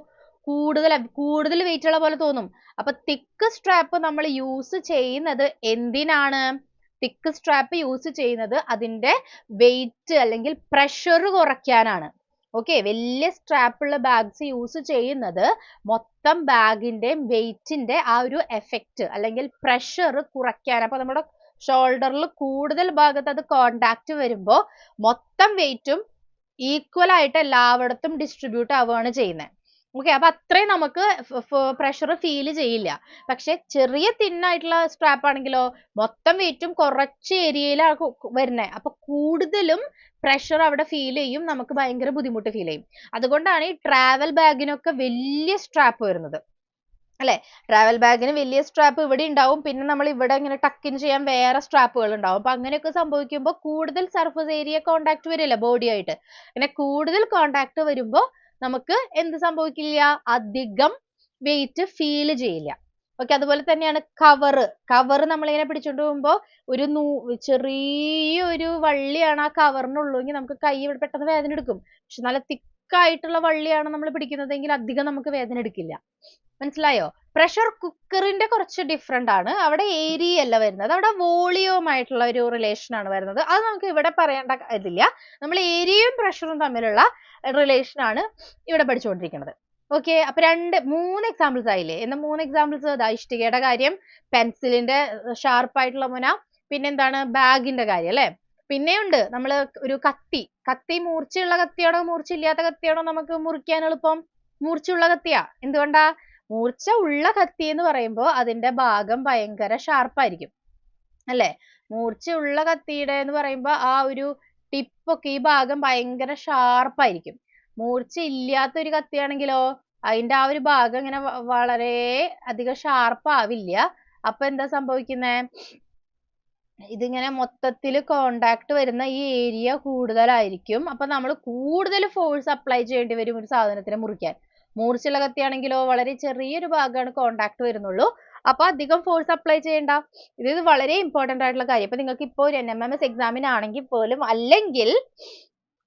കൂടുതൽ വെയിറ്റ് ഉള്ള പോലെ തോന്നും. അപ്പൊ തിക്ക് സ്ട്രാപ്പ് നമ്മൾ യൂസ് ചെയ്യുന്നത് എന്തിനാണ്? തിക്ക് സ്ട്രാപ്പ് യൂസ് ചെയ്യുന്നത് അതിന്റെ വെയിറ്റ് അല്ലെങ്കിൽ പ്രഷർ കുറയ്ക്കാനാണ്. ഓക്കെ, വലിയ സ്ട്രാപ്പുള്ള ബാഗ്സ് യൂസ് ചെയ്യുന്നത് മൊത്തം ബാഗിന്റെയും വെയിറ്റിന്റെ ആ ഒരു എഫക്റ്റ് അല്ലെങ്കിൽ പ്രഷർ കുറയ്ക്കാൻ. അപ്പൊ നമ്മുടെ ഷോൾഡറിൽ കൂടുതൽ ഭാഗത്ത് അത് കോണ്ടാക്ട് വരുമ്പോൾ മൊത്തം വെയിറ്റും ഈക്വൽ ആയിട്ട് എല്ലായിടത്തും ഡിസ്ട്രിബ്യൂട്ട് ആവുകയാണ് ചെയ്യുന്നത്. ഓക്കെ, അപ്പൊ അത്രയും നമുക്ക് പ്രഷർ ഫീൽ ചെയ്യില്ല. പക്ഷെ ചെറിയ തിന്നായിട്ടുള്ള സ്ട്രാപ്പ് ആണെങ്കിലോ മൊത്തം വെയിറ്റും കുറച്ച് ഏരിയയിലാണ് വരുന്നത്. അപ്പൊ കൂടുതലും പ്രഷർ അവിടെ ഫീൽ ചെയ്യും, നമുക്ക് ഭയങ്കര ബുദ്ധിമുട്ട് ഫീൽ ചെയ്യും. അതുകൊണ്ടാണ് ഈ ട്രാവൽ ബാഗിനൊക്കെ വലിയ സ്ട്രാപ്പ് വരുന്നത് അല്ലെ. ട്രാവൽ ബാഗിന് വലിയ സ്ട്രാപ്പ് ഇവിടെ ഉണ്ടാവും, പിന്നെ നമ്മൾ ഇവിടെ ഇങ്ങനെ ടക്കിൻ ചെയ്യാൻ വേറെ സ്ട്രാപ്പുകൾ ഉണ്ടാവും. അപ്പൊ അങ്ങനെയൊക്കെ സംഭവിക്കുമ്പോൾ കൂടുതൽ സർഫസ് ഏരിയ കോണ്ടാക്ട് വരില്ല ബോഡി ആയിട്ട്. അങ്ങനെ കൂടുതൽ കോണ്ടാക്ട് വരുമ്പോൾ നമുക്ക് എന്ത് സംഭവിക്കില്ല? അധികം വെയിറ്റ് ഫീൽ ചെയ്യില്ല. ഓക്കെ, അതുപോലെ തന്നെയാണ് കവർ നമ്മളിങ്ങനെ പിടിച്ചോണ്ട് പോകുമ്പോൾ ഒരു ചെറിയൊരു വള്ളിയാണ് ആ കവറിനുള്ളൂവെങ്കിൽ നമുക്ക് കൈ ഇവിടെ പെട്ടെന്ന് വേദന എടുക്കും. പക്ഷെ നല്ല തിക്കായിട്ടുള്ള വള്ളിയാണ് നമ്മൾ പിടിക്കുന്നതെങ്കിൽ അധികം നമുക്ക് വേദന എടുക്കില്ല. മനസ്സിലായോ? പ്രഷർ കുക്കറിന്റെ കുറച്ച് ഡിഫറെന്റ് ആണ്. അവിടെ ഏരിയ അല്ല വരുന്നത്, അവിടെ വോളിയം ആയിട്ടുള്ള ഒരു റിലേഷൻ ആണ് വരുന്നത്. അത് നമുക്ക് ഇവിടെ പറയേണ്ട ഇതില്ല. നമ്മൾ ഏരിയയും പ്രഷറും തമ്മിലുള്ള റിലേഷൻ ആണ് ഇവിടെ പഠിച്ചുകൊണ്ടിരിക്കുന്നത്. ഓക്കെ, അപ്പൊ 3 എക്സാമ്പിൾസ് ആയില്ലേ? എന്ന 3 എക്സാമ്പിൾസ് ഇതാ. ഇഷ്ടികയുടെ കാര്യം, പെൻസിലിന്റെ ഷാർപ്പായിട്ടുള്ള മുന, പിന്നെന്താണ് ബാഗിന്റെ കാര്യം അല്ലെ. പിന്നെയുണ്ട് നമ്മൾ ഒരു കത്തി മൂർച്ചയുള്ള കത്തിയാണോ മൂർച്ചയില്ലാത്ത കത്തിയാണോ നമുക്ക് മുറിക്കാൻ എളുപ്പം? മൂർച്ചയുള്ള കത്തിയാ. എന്തുകൊണ്ടാ? മൂർച്ച ഉള്ള കത്തി എന്ന് പറയുമ്പോൾ അതിന്റെ ഭാഗം ഭയങ്കര ഷാർപ്പായിരിക്കും അല്ലെ. മൂർച്ചയുള്ള കത്തിയുടെ എന്ന് പറയുമ്പോൾ ആ ഒരു ടിപ്പൊക്കെ ഈ ഭാഗം ഭയങ്കര ഷാർപ്പായിരിക്കും. മൂർച്ച ഇല്ലാത്ത ഒരു കത്തിയാണെങ്കിലോ അതിന്റെ ആ ഒരു ഭാഗം ഇങ്ങനെ വളരെ അധികം ഷാർപ്പ് ആവില്ല. അപ്പൊ എന്താ സംഭവിക്കുന്നത്? ഇതിങ്ങനെ മൊത്തത്തിൽ കോണ്ടാക്ട് വരുന്ന ഈ ഏരിയ കൂടുതലായിരിക്കും. അപ്പൊ നമ്മൾ കൂടുതൽ ഫോഴ്സ് അപ്ലൈ ചെയ്യേണ്ടി വരും ഒരു സാധനത്തിനെ മുറിക്കാൻ. മൂർച്ചയുള്ള കത്തിയാണെങ്കിലോ വളരെ ചെറിയൊരു ഭാഗമാണ് കോണ്ടാക്ട് വരുന്നുള്ളൂ. അപ്പൊ അധികം ഫോഴ്സ് അപ്ലൈ ചെയ്യണ്ട. ഇത് വളരെ ഇമ്പോർട്ടന്റ് ആയിട്ടുള്ള കാര്യം. ഇപ്പൊ നിങ്ങൾക്ക് ഇപ്പോൾ ഒരു NMMS എക്സാമിനാണെങ്കിൽ പോലും, അല്ലെങ്കിൽ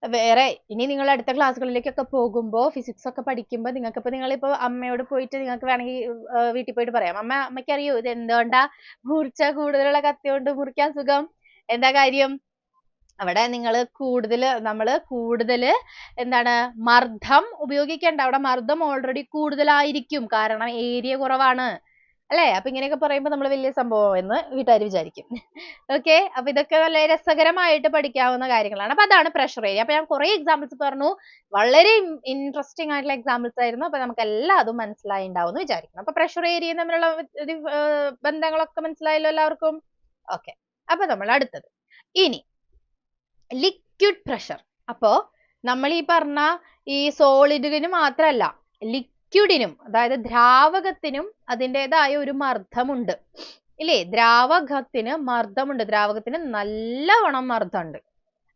വേറെ ഇനി നിങ്ങൾ അടുത്ത ക്ലാസ്സുകളിലേക്കൊക്കെ പോകുമ്പോൾ ഫിസിക്സ് ഒക്കെ പഠിക്കുമ്പോൾ നിങ്ങളിപ്പോ അമ്മയോട് പോയിട്ട് നിങ്ങൾക്ക് വേണമെങ്കിൽ വീട്ടിൽ പോയിട്ട് പറയാം, അമ്മയ്ക്ക് അറിയോ ഇത് എന്തുകൊണ്ടാ മൂർച്ച കൂടുതലുള്ള കത്തി കൊണ്ട് മുറിക്കാൻ സുഖം? എന്താ കാര്യം? അവിടെ നമ്മള് കൂടുതൽ എന്താണ് മർദ്ദം ഉപയോഗിക്കേണ്ട. അവിടെ മർദ്ദം ഓൾറെഡി കൂടുതലായിരിക്കും, കാരണം ഏരിയ കുറവാണ് അല്ലെ. അപ്പൊ ഇങ്ങനെയൊക്കെ പറയുമ്പോൾ നമ്മൾ വലിയ സംഭവം എന്ന് വീട്ടുകാർ വിചാരിക്കും. ഓക്കെ, അപ്പൊ ഇതൊക്കെ വളരെ രസകരമായിട്ട് പഠിക്കാവുന്ന കാര്യങ്ങളാണ്. അപ്പൊ അതാണ് പ്രഷർ ഏരിയ. അപ്പൊ ഞാൻ കുറെ എക്സാമ്പിൾസ് പറഞ്ഞു, വളരെ ഇൻട്രസ്റ്റിംഗ് ആയിട്ടുള്ള എക്സാമ്പിൾസ് ആയിരുന്നു. അപ്പൊ നമുക്ക് എല്ലാതും മനസ്സിലായി ഉണ്ടാവും എന്ന് വിചാരിക്കുന്നു. അപ്പൊ പ്രഷർ ഏരിയയും തമ്മിലുള്ള ബന്ധങ്ങളൊക്കെ മനസ്സിലായല്ലോ എല്ലാവർക്കും? ഓക്കെ, അപ്പൊ നമ്മൾ അടുത്തത് ഇനി ലിക്വിഡ് പ്രഷർ. അപ്പോ നമ്മൾ ഈ പറഞ്ഞ ഈ സോളിഡിന് മാത്രമല്ല, ലിക്വിഡിനും അതായത് ദ്രാവകത്തിനും അതിൻ്റെതായ ഒരു മർദ്ദമുണ്ട് ഇല്ലേ? ദ്രാവകത്തിന് മർദ്ദമുണ്ട്, ദ്രാവകത്തിന് നല്ലവണ്ണം മർദ്ദമുണ്ട്.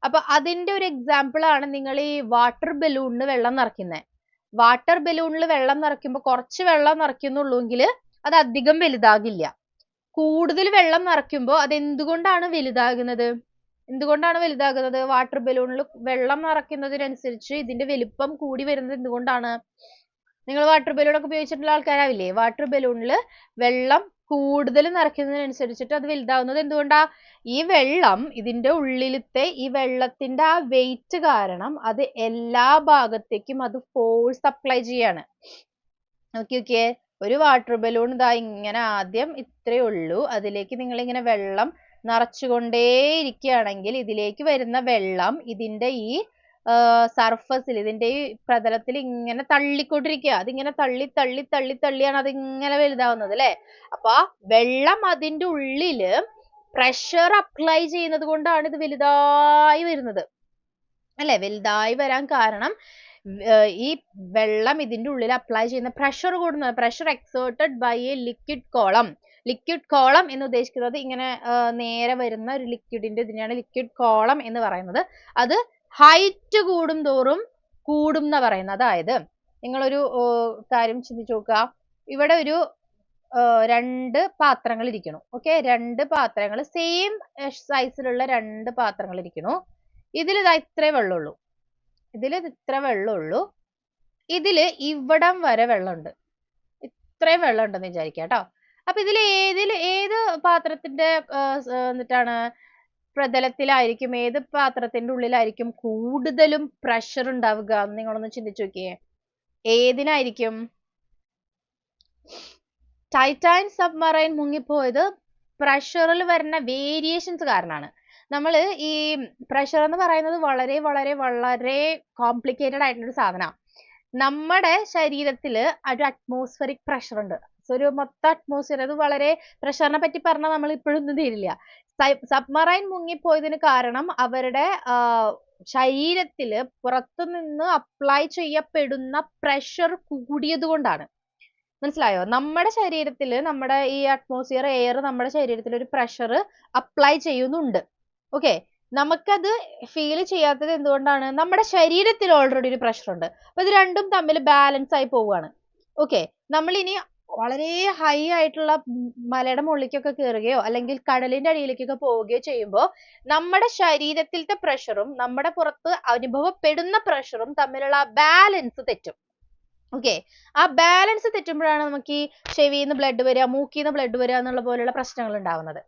അപ്പൊ അതിന്റെ ഒരു എക്സാമ്പിൾ ആണ് നിങ്ങൾ ഈ വാട്ടർ ബലൂണിന് വെള്ളം നിറയ്ക്കുന്നത്. വാട്ടർ ബലൂണിൽ വെള്ളം നിറയ്ക്കുമ്പോൾ കുറച്ച് വെള്ളം നിറയ്ക്കുന്നുള്ളൂങ്കിൽ അത് അധികം വലുതാകില്ല. കൂടുതൽ വെള്ളം നിറയ്ക്കുമ്പോൾ അത് എന്തുകൊണ്ടാണ് വലുതാകുന്നത്? വാട്ടർ ബലൂണിൽ വെള്ളം നിറയ്ക്കുന്നതിനനുസരിച്ച് ഇതിന്റെ വലിപ്പം കൂടി വരുന്നത് എന്തുകൊണ്ടാണ്? നിങ്ങൾ വാട്ടർ ബലൂൺ ഒക്കെ ഉപയോഗിച്ചിട്ടുള്ള ആൾക്കാരാവില്ലേ? വാട്ടർ ബലൂണിൽ വെള്ളം കൂടുതൽ നിറയ്ക്കുന്നതിനനുസരിച്ചിട്ട് അത് വലുതാവുന്നത് എന്തുകൊണ്ടാ? ഈ വെള്ളം ഇതിന്റെ ഉള്ളിലത്തെ ഈ വെള്ളത്തിന്റെ ആ വെയിറ്റ് കാരണം അത് എല്ലാ ഭാഗത്തേക്കും അത് ഫോഴ്സ് അപ്ലൈ ചെയ്യാണ്. നോക്കിയേ, ഒരു വാട്ടർ ബലൂൺ ഇതാ ഇങ്ങനെ ആദ്യം ഇത്രയേ ഉള്ളൂ, അതിലേക്ക് നിങ്ങൾ ഇങ്ങനെ വെള്ളം നിറച്ചുകൊണ്ടേയിരിക്കുകയാണെങ്കിൽ ഇതിലേക്ക് വരുന്ന വെള്ളം ഇതിന്റെ ഈ സർഫസിൽ, ഇതിന്റെ ഈ പ്രതലത്തിൽ ഇങ്ങനെ തള്ളിക്കൊണ്ടിരിക്കുക. അതിങ്ങനെ തള്ളിയാണ് അതിങ്ങനെ വലുതാവുന്നത് അല്ലെ. അപ്പൊ ആ വെള്ളം അതിന്റെ ഉള്ളില് പ്രഷർ അപ്ലൈ ചെയ്യുന്നത് കൊണ്ടാണ് ഇത് വലുതായി വരുന്നത് അല്ലെ. വലുതായി വരാൻ കാരണം ഈ വെള്ളം ഇതിന്റെ ഉള്ളിൽ അപ്ലൈ ചെയ്യുന്ന പ്രഷർ കൂടുന്നത്. Pressure exerted by a liquid column. Liquid column എന്ന് ഉദ്ദേശിക്കുന്നത് ഇങ്ങനെ നേരെ വരുന്ന ഒരു ലിക്വിഡിന്റെ ഇതിനെയാണ് ലിക്വിഡ് കോളം എന്ന് പറയുന്നത്. അത് ഹൈറ്റ് കൂടും തോറും കൂടും എന്നാ പറയുന്നത്. അതായത് നിങ്ങളൊരു കാര്യം ചിന്തിച്ചു നോക്കുക, ഇവിടെ ഒരു രണ്ട് പാത്രങ്ങൾ ഇരിക്കണു. ഓക്കെ, രണ്ട് പാത്രങ്ങൾ സെയിം സൈസിലുള്ള രണ്ട് പാത്രങ്ങൾ ഇരിക്കണു. ഇതിൽ ഇതാ ഇത്രേ വെള്ളമുള്ളൂ. ഇത്ര വെള്ളമുള്ളൂ. ഇതില് ഇവിടം വരെ വെള്ളമുണ്ട്. ഇത്രയും വെള്ളം ഉണ്ടെന്ന് വിചാരിക്കാം കേട്ടോ. അപ്പൊ ഇതിൽ ഏത് പാത്രത്തിന്റെ എന്നിട്ടാണ് പ്രതലത്തിലായിരിക്കും, ഏത് പാത്രത്തിന്റെ ഉള്ളിലായിരിക്കും കൂടുതലും പ്രഷർ ഉണ്ടാവുക? നിങ്ങളൊന്ന് ചിന്തിച്ചു നോക്കിയേ. ഏതിനായിരിക്കും? ടൈറ്റാൻ സബ്മറൈൻ മുങ്ങിപ്പോയത് പ്രഷറിൽ വരുന്ന വേരിയേഷൻസ് കാരണമാണ്. നമ്മൾ ഈ പ്രഷർ എന്ന് പറയുന്നത് വളരെ വളരെ വളരെ കോംപ്ലിക്കേറ്റഡ് ആയിട്ടുള്ള ഒരു സാധനമാണ്. നമ്മുടെ ശരീരത്തിൽ ഒരു അറ്റ്മോസ്ഫറിക് പ്രഷർ ഉണ്ട്. ഒരു മൊത്തം അറ്റ്മോസ്ഫിയർ, അത് വളരെ പ്രഷറിനെ പറ്റി പറഞ്ഞാൽ നമ്മൾ ഇപ്പോഴൊന്നും തീരില്ല. സബ്മറൈൻ മുങ്ങിപ്പോയതിന് കാരണം അവരുടെ ശരീരത്തില് പുറത്തുനിന്ന് അപ്ലൈ ചെയ്യപ്പെടുന്ന പ്രഷർ കൂടിയത് കൊണ്ടാണ്. മനസ്സിലായോ? നമ്മുടെ ശരീരത്തിൽ, നമ്മുടെ ഈ അറ്റ്മോസ്ഫിയർ എയർ നമ്മുടെ ശരീരത്തിൽ ഒരു പ്രഷർ അപ്ലൈ ചെയ്യുന്നുണ്ട്. ഓക്കെ, നമുക്കത് ഫീൽ ചെയ്യാത്തത് എന്തുകൊണ്ടാണ്? നമ്മുടെ ശരീരത്തിൽ ഓൾറെഡി ഒരു പ്രഷർ ഉണ്ട്. അപ്പൊ ഇത് രണ്ടും തമ്മിൽ ബാലൻസ് ആയി പോവുകയാണ്. ഓക്കെ, നമ്മൾ ഇനി വളരെ ഹൈ ആയിട്ടുള്ള മലയുടെ മുകളിലേക്കൊക്കെ കയറുകയോ അല്ലെങ്കിൽ കടലിന്റെ അടിയിലേക്കൊക്കെ പോവുകയോ ചെയ്യുമ്പോൾ നമ്മുടെ ശരീരത്തിലത്തെ പ്രഷറും നമ്മുടെ പുറത്ത് അനുഭവപ്പെടുന്ന പ്രഷറും തമ്മിലുള്ള ബാലൻസ് തെറ്റും. ഓക്കെ, ആ ബാലൻസ് തെറ്റുമ്പോഴാണ് നമുക്ക് ഈ ചെവിയിൽ നിന്ന് ബ്ലഡ് വരിക, മൂക്കിൽ നിന്ന് ബ്ലഡ് വരിക എന്നുള്ള പോലെയുള്ള പ്രശ്നങ്ങൾ ഉണ്ടാവുന്നത്.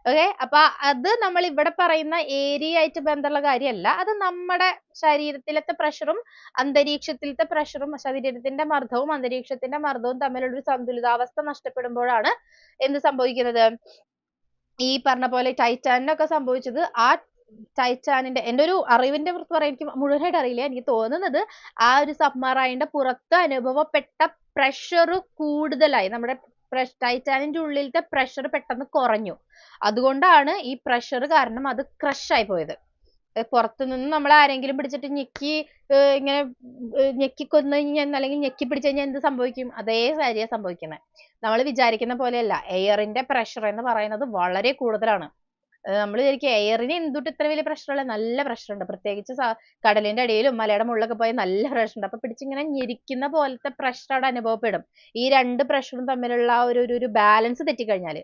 ഓക്കെ, അപ്പൊ അത് നമ്മൾ ഇവിടെ പറയുന്ന ഏരിയ ആയിട്ട് ബന്ധമുള്ള കാര്യമല്ല. അത് നമ്മുടെ ശരീരത്തിലത്തെ പ്രഷറും അന്തരീക്ഷത്തിലത്തെ പ്രഷറും, ശരീരത്തിന്റെ മർദ്ദവും അന്തരീക്ഷത്തിന്റെ മർദ്ദവും തമ്മിലുള്ള ഒരു സന്തുലിതാവസ്ഥ നഷ്ടപ്പെടുമ്പോഴാണ് എന്ത് സംഭവിക്കുന്നത്? ഈ പറഞ്ഞ പോലെ ടൈറ്റാനിനൊക്കെ സംഭവിച്ചത്. ആ ടൈറ്റാനിന്റെ, എൻ്റെ ഒരു അറിവിന്റെ പുറത്ത് പറയാൻ, എനിക്ക് മുഴുവനായിട്ട് അറിയില്ല, എനിക്ക് തോന്നുന്നത് ആ ഒരു സബ്മറൈനിന്റെ പുറത്ത് അനുഭവപ്പെട്ട പ്രഷർ കൂടുതലായി, നമ്മുടെ ടൈറ്റാനിന്റെ ഉള്ളിലത്തെ പ്രഷർ പെട്ടെന്ന് കുറഞ്ഞു. അതുകൊണ്ടാണ് ഈ പ്രഷർ കാരണം അത് ക്രഷ് ആയി പോയത്. പുറത്തു നിന്ന് നമ്മൾ ആരെങ്കിലും പിടിച്ചിട്ട് ഞെക്കി ഇങ്ങനെ ഞെക്കി കൊന്നു കഴിഞ്ഞാൽ അല്ലെങ്കിൽ ഞെക്കി പിടിച്ചു കഴിഞ്ഞാൽ എന്ത് സംഭവിക്കും? അതേ കാര്യമാണ് സംഭവിക്കുന്നത്. നമ്മൾ വിചാരിക്കുന്ന പോലെയല്ല. എയറിന്റെ പ്രഷർ എന്ന് പറയുന്നത് വളരെ കൂടുതലാണ്. നമ്മൾ വിചാരിക്കും എയറിന് എന്തുട്ട് ഇത്ര വലിയ പ്രഷറുള്ള, നല്ല പ്രഷർ ഉണ്ട്. പ്രത്യേകിച്ച് കടലിന്റെ അടിയിലും മലയുടെ മുകളിലൊക്കെ പോയാൽ നല്ല പ്രഷർ ഉണ്ട്. അപ്പൊ പിടിച്ചിങ്ങനെ ഞെരിക്കുന്ന പോലത്തെ പ്രഷർ അവിടെ അനുഭവപ്പെടും. ഈ രണ്ട് പ്രഷറും തമ്മിലുള്ള ഒരു ബാലൻസ് തെറ്റിക്കഴിഞ്ഞാൽ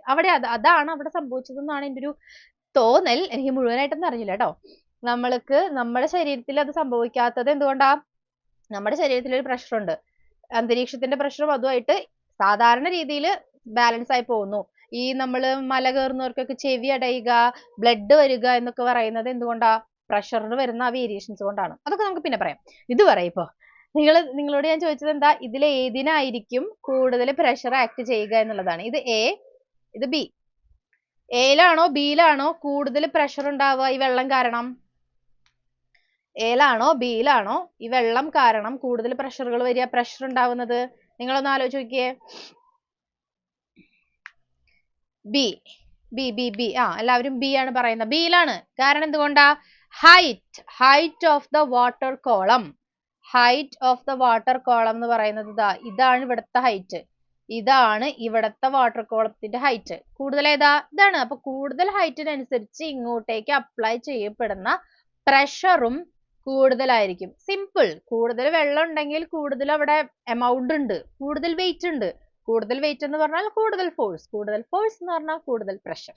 അതാണ് അവിടെ സംഭവിച്ചതെന്നാണ് എൻ്റെ ഒരു തോന്നൽ. എനിക്ക് മുഴുവനായിട്ടൊന്നും അറിയില്ല കേട്ടോ. നമ്മൾക്ക് നമ്മുടെ ശരീരത്തിൽ അത് സംഭവിക്കാത്തത് എന്തുകൊണ്ടാ? നമ്മുടെ ശരീരത്തിൽ ഒരു പ്രഷർ ഉണ്ട്. അന്തരീക്ഷത്തിന്റെ പ്രഷറും അതുമായിട്ട് സാധാരണ രീതിയിൽ ബാലൻസ് ആയി പോകുന്നു. ഈ നമ്മള് മല കയറുന്നവർക്കൊക്കെ ചെവി അടയുക, ബ്ലഡ് വരിക എന്നൊക്കെ പറയുന്നത് എന്തുകൊണ്ടാ? പ്രഷറിന് വരുന്ന ആ വേരിയേഷൻസ് കൊണ്ടാണ്. അതൊക്കെ നമുക്ക് പിന്നെ പറയാം. ഇത് പറയാം. ഇപ്പൊ നിങ്ങളോട് ഞാൻ ചോദിച്ചത് എന്താ? ഇതിൽ ഏതിനായിരിക്കും കൂടുതൽ പ്രഷർ ആക്ട് ചെയ്യുക എന്നുള്ളതാണ്. ഇത് എ, ഇത് ബി. എയിലാണോ ബിയിലാണോ കൂടുതൽ പ്രഷർ ഉണ്ടാവുക ഈ വെള്ളം കാരണം? എയിലാണോ ബിയിലാണോ ഈ വെള്ളം കാരണം കൂടുതൽ പ്രഷറുകൾ വരിക, പ്രഷർ ഉണ്ടാവുന്നത്? നിങ്ങളൊന്ന് ആലോചിച്ച് നോക്കിയേ. ബി ബി ബി ബി എല്ലാവരും ബി ആണ് പറയുന്നത്. ബിയിലാണ്. കാരണം എന്തുകൊണ്ടാ? Height of the water column. Height of the water column എന്ന് പറയുന്നത് ഇതാണ് ഇവിടുത്തെ ഹൈറ്റ്. ഇതാണ് ഇവിടുത്തെ വാട്ടർ കോളത്തിന്റെ ഹൈറ്റ്. കൂടുതൽ ഏതാ? ഇതാണ്. അപ്പൊ കൂടുതൽ ഹൈറ്റിനനുസരിച്ച് ഇങ്ങോട്ടേക്ക് അപ്ലൈ ചെയ്യപ്പെടുന്ന പ്രഷറും കൂടുതലായിരിക്കും. സിമ്പിൾ. കൂടുതൽ വെള്ളം ഉണ്ടെങ്കിൽ കൂടുതൽ അവിടെ എമൗണ്ട് ഉണ്ട്, കൂടുതൽ വെയിറ്റ് ഉണ്ട്. കൂടുതൽ വെയിറ്റ് എന്ന് പറഞ്ഞാൽ കൂടുതൽ ഫോഴ്സ്, കൂടുതൽ ഫോഴ്സ് എന്ന് പറഞ്ഞാൽ കൂടുതൽ പ്രഷർ.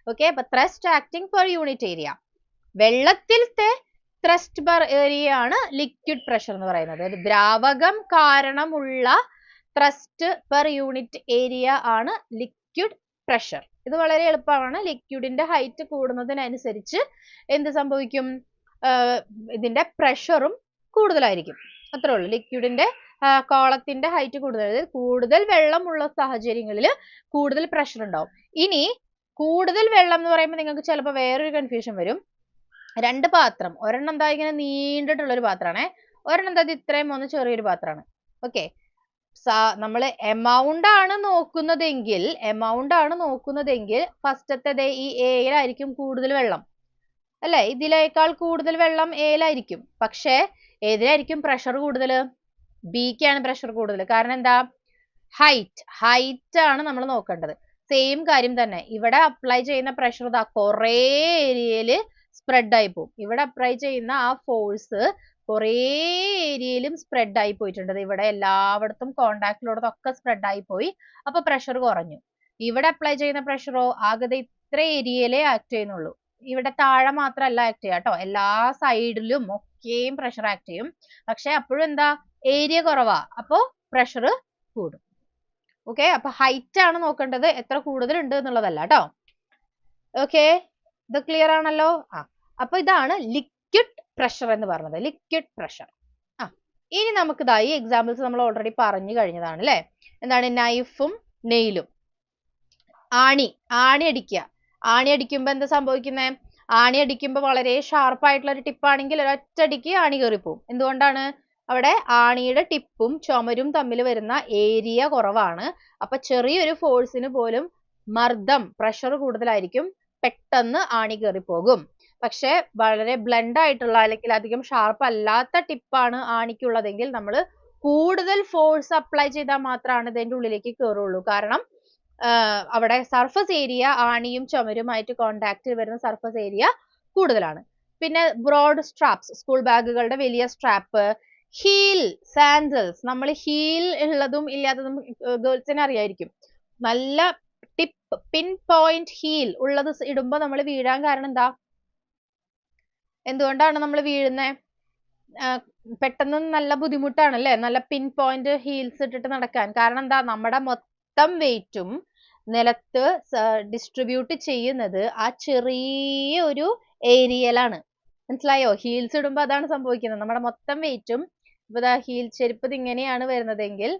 ഓക്കെ, അപ്പൊ thrust acting per unit area. വെള്ളത്തിലത്തെ ത്രസ്റ്റ് പെർ ഏരിയ ആണ് ലിക്വിഡ് പ്രഷർ എന്ന് പറയുന്നത്. ഒരു ദ്രാവകം കാരണമുള്ള ത്രസ്റ്റ് പെർ യൂണിറ്റ് ഏരിയ ആണ് ലിക്വിഡ് പ്രഷർ. ഇത് വളരെ എളുപ്പമാണ്. ലിക്വിഡിന്റെ ഹൈറ്റ് കൂടുന്നതിനനുസരിച്ച് എന്ത് സംഭവിക്കും? ഇതിന്റെ പ്രഷറും കൂടുതലായിരിക്കും. അത്രേ ഉള്ളൂ. ലിക്വിഡിന്റെ കോളത്തിന്റെ ഹൈറ്റ് കൂടുതൽ വെള്ളമുള്ള സാഹചര്യങ്ങളിൽ കൂടുതൽ പ്രഷർ ഉണ്ടാവും. ഇനി കൂടുതൽ വെള്ളം എന്ന് പറയുമ്പോൾ നിങ്ങൾക്ക് ചിലപ്പോൾ വേറൊരു കൺഫ്യൂഷൻ വരും. രണ്ട് പാത്രം, ഒരെണ്ണം എന്താ ഇങ്ങനെ നീണ്ടിട്ടുള്ള ഒരു പാത്രമാണേ, ഒരെണ്ണം എന്താ ഇത്രയും ഒന്ന് ചെറിയൊരു പാത്രമാണ്. ഓക്കെ, നമ്മൾ എമൗണ്ട് ആണ് നോക്കുന്നതെങ്കിൽ ഫസ്റ്റത്തെ ഈ എയിലായിരിക്കും കൂടുതൽ വെള്ളം അല്ലെ? ഇതിനേക്കാൾ കൂടുതൽ വെള്ളം എയിലായിരിക്കും. പക്ഷേ ഏതിലായിരിക്കും പ്രഷർ കൂടുതൽ? ബിക്കാണ് പ്രഷർ കൂടുതൽ. കാരണം എന്താ? ഹൈറ്റ് ആണ് നമ്മൾ നോക്കേണ്ടത്. സെയിം കാര്യം തന്നെ ഇവിടെ അപ്ലൈ ചെയ്യുന്ന പ്രഷർ കുറേ ഏരിയയിൽ സ്പ്രെഡ് ആയി പോകും. ഇവിടെ അപ്ലൈ ചെയ്യുന്ന ആ ഫോഴ്സ് കുറേ ഏരിയയിലും സ്പ്രെഡ് ആയി പോയിട്ടുണ്ട്. ഇവിടെ എല്ലായിടത്തും കോണ്ടാക്റ്റിലുള്ളതൊക്കെ സ്പ്രെഡ് ആയി പോയി. അപ്പൊ പ്രഷർ കുറഞ്ഞു. ഇവിടെ അപ്ലൈ ചെയ്യുന്ന പ്രഷറോ ആകെ ഇത്ര ഏരിയയിലേ ആക്ട് ചെയ്യുന്നുള്ളൂ. ഇവിടെ താഴെ മാത്രമല്ല ആക്ട് ചെയ്യുക കേട്ടോ, എല്ലാ സൈഡിലും ഒക്കെയും പ്രഷർ ആക്ട് ചെയ്യും. പക്ഷെ അപ്പോഴും എന്താ, ഏരിയ കുറവാ, അപ്പോ പ്രഷർ കൂടും. ഓക്കെ, അപ്പൊ ഹൈറ്റ് ആണ് നോക്കേണ്ടത്, എത്ര കൂടുതലുണ്ട് എന്നുള്ളതല്ല കേട്ടോ. ഓക്കെ, ഇത് ക്ലിയർ ആണല്ലോ. അപ്പൊ ഇതാണ് ലിക്വിഡ് പ്രഷർ എന്ന് പറഞ്ഞത്, ലിക്വിഡ് പ്രഷർ. ഇനി നമുക്ക് ഈ എക്സാമ്പിൾസ് നമ്മൾ ഓൾറെഡി പറഞ്ഞു കഴിഞ്ഞതാണ് അല്ലെ. എന്താണ്, നൈഫും നെയിലും. ആണി അടിക്കുക. ആണി അടിക്കുമ്പോ എന്താ സംഭവിക്കുന്നത്? ആണി അടിക്കുമ്പോ വളരെ ഷാർപ്പ് ആയിട്ടുള്ള ഒരു ടിപ്പാണെങ്കിൽ ഒരൊറ്റടിക്ക് ആണി കയറിപ്പോവും. എന്തുകൊണ്ടാണ്? അവിടെ ആണിയുടെ ടിപ്പും ചുമരും തമ്മിൽ വരുന്ന ഏരിയ കുറവാണ്. അപ്പൊ ചെറിയൊരു ഫോഴ്സിന് പോലും മർദ്ദം, പ്രഷർ കൂടുതലായിരിക്കും, പെട്ടെന്ന് ആണി കയറിപ്പോകും. പക്ഷെ വളരെ ബ്ലണ്ട് ആയിട്ടുള്ള അല്ലെങ്കിൽ അധികം ഷാർപ്പ് അല്ലാത്ത ടിപ്പാണ് ആണിക്കുള്ളതെങ്കിൽ നമ്മൾ കൂടുതൽ ഫോഴ്സ് അപ്ലൈ ചെയ്താൽ മാത്രമാണ് ഇതിന്റെ ഉള്ളിലേക്ക് കയറുള്ളൂ. കാരണം അവിടെ സർഫസ് ഏരിയ ആണിയും ചുമരുമായിട്ട് കോണ്ടാക്റ്റിൽ വരുന്ന സർഫസ് ഏരിയ കൂടുതലാണ്. പിന്നെ ബ്രോഡ് സ്ട്രാപ്സ്, സ്കൂൾ ബാഗുകളുടെ വലിയ സ്ട്രാപ്പ്, ഹീൽ സാൻഡൽസ്. നമ്മൾ ഹീൽ ഉള്ളതും ഇല്ലാത്തതും ഗേൾസിന് അറിയായിരിക്കും. നല്ല ടിപ്പ് പിൻ പോയിന്റ് ഹീൽ ഉള്ളത് ഇടുമ്പോ നമ്മൾ വീഴാൻ കാരണം എന്താ? എന്തുകൊണ്ടാണ് നമ്മൾ വീഴുന്നത്? പെട്ടെന്ന് നല്ല ബുദ്ധിമുട്ടാണ് അല്ലെ, നല്ല പിൻ പോയിന്റ് ഹീൽസ് ഇട്ടിട്ട് നടക്കാൻ. കാരണം എന്താ? നമ്മുടെ മൊത്തം വെയിറ്റും നിലത്ത് ഡിസ്ട്രിബ്യൂട്ട് ചെയ്യുന്നത് ആ ചെറിയ ഒരു ഏരിയയിലാണ്. മനസ്സിലായോ? ഹീൽസ് ഇടുമ്പോ അതാണ് സംഭവിക്കുന്നത്. നമ്മുടെ മൊത്തം വെയിറ്റും ഇപ്പൊ ഹീൽ ചെരുപ്പ് ഇങ്ങനെയാണ് വരുന്നതെങ്കിൽ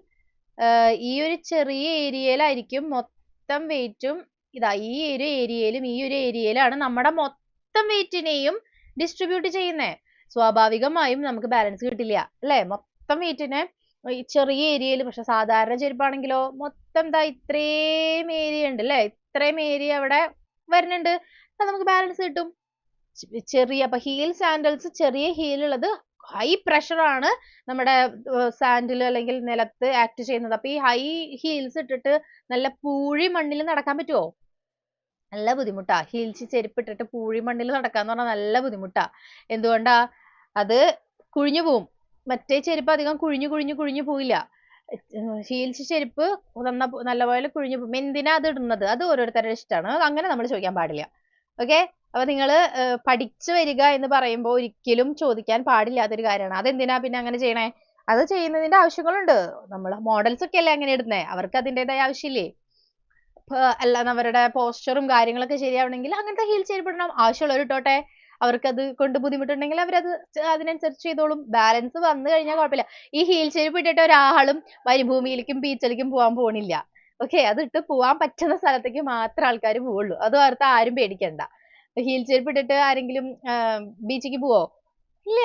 ഈ ഒരു ചെറിയ ഏരിയയിലായിരിക്കും മൊത്തം വെയിറ്റും. ഈ ഒരു ഏരിയയിലും ഈ ഒരു ഏരിയയിലാണ് നമ്മുടെ മൊത്തം വെയിറ്റിനെയും ഡിസ്ട്രിബ്യൂട്ട് ചെയ്യുന്നത്. സ്വാഭാവികമായും നമുക്ക് ബാലൻസ് കിട്ടില്ല അല്ലെ, മൊത്തം വെയിറ്റിനെ ഈ ചെറിയ ഏരിയയിൽ. പക്ഷെ സാധാരണ ചെരുപ്പാണെങ്കിലോ മൊത്തം ഇത്രയും ഏരിയ ഉണ്ട് അല്ലെ, ഇത്രയും ഏരിയ അവിടെ വരുന്നുണ്ട്, അത് നമുക്ക് ബാലൻസ് കിട്ടും. ചെറിയ അപ്പൊ ഹീൽ സാൻഡൽസ്, ചെറിയ ഹീൽ ഉള്ളത് ഹൈ പ്രഷർ ആണ് നമ്മുടെ സാൻഡിൽ അല്ലെങ്കിൽ നിലത്ത് ആക്ട് ചെയ്യുന്നത്. അപ്പൊ ഈ ഹൈ ഹീൽസ് ഇട്ടിട്ട് നല്ല പൂഴി മണ്ണിൽ നടക്കാൻ പറ്റുമോ? നല്ല ബുദ്ധിമുട്ടാ. ഹീൽസ് ചെരുപ്പിട്ടിട്ട് പൂഴി മണ്ണിൽ നടക്കാന്ന് പറഞ്ഞാൽ നല്ല ബുദ്ധിമുട്ടാ. എന്തുകൊണ്ടാ? അത് കുഴിഞ്ഞു പോവും. മറ്റേ ചെരുപ്പ് അധികം കുഴിഞ്ഞു പോയില്ല. ഹീൽസ് ചെരുപ്പ് നല്ലപോലെ കുഴിഞ്ഞു പോകും. എന്തിനാ അത് ഇടുന്നത്? അത് ഓരോരുത്തരുടെ ഇഷ്ടമാണ്, അങ്ങനെ നമ്മൾ ചോദിക്കാൻ പാടില്ല. ഓക്കെ, അപ്പൊ നിങ്ങൾ പഠിച്ചു വരിക എന്ന് പറയുമ്പോൾ ഒരിക്കലും ചോദിക്കാൻ പാടില്ലാത്തൊരു കാര്യമാണ്. അതെന്തിനാ പിന്നെ അങ്ങനെ ചെയ്യണേ? അത് ചെയ്യുന്നതിന്റെ ആവശ്യങ്ങളുണ്ട്. നമ്മൾ മോഡൽസ് ഒക്കെ അല്ലേ അങ്ങനെ ഇടുന്നേ, അവർക്ക് അതിൻ്റെതായ ആവശ്യമില്ലേ? അല്ല, അവരുടെ പോസ്ചറും കാര്യങ്ങളൊക്കെ ശരിയാവണമെങ്കിൽ അങ്ങനത്തെ ഹീൽ ചെരുപ്പ് ഇടണം. ആവശ്യമുള്ളവർ ഇട്ടോട്ടെ, അവർക്ക് അത് കൊണ്ട് ബുദ്ധിമുട്ടുണ്ടെങ്കിൽ അവരത് അതിനനുസരിച്ച് ചെയ്തോളും. ബാലൻസ് വന്നു കഴിഞ്ഞാൽ കുഴപ്പമില്ല. ഈ ഹീൽ ചെരുപ്പ് ഇട്ടിട്ട് ഒരാളും മരുഭൂമിയിലേക്കും ബീച്ചിലേക്കും പോകാൻ പോണില്ല. ഓക്കെ, അത് ഇട്ട് പോവാൻ പറ്റുന്ന സ്ഥലത്തേക്ക് മാത്രമേ ആൾക്കാർ പോവുള്ളൂ. അത് ഓർത്ത് ആരും പേടിക്കണ്ട. ഹീൽ ചെരുപ്പ് ഇട്ടിട്ട് ആരെങ്കിലും ബീച്ചിലേക്ക് പോവോ? ഇല്ല.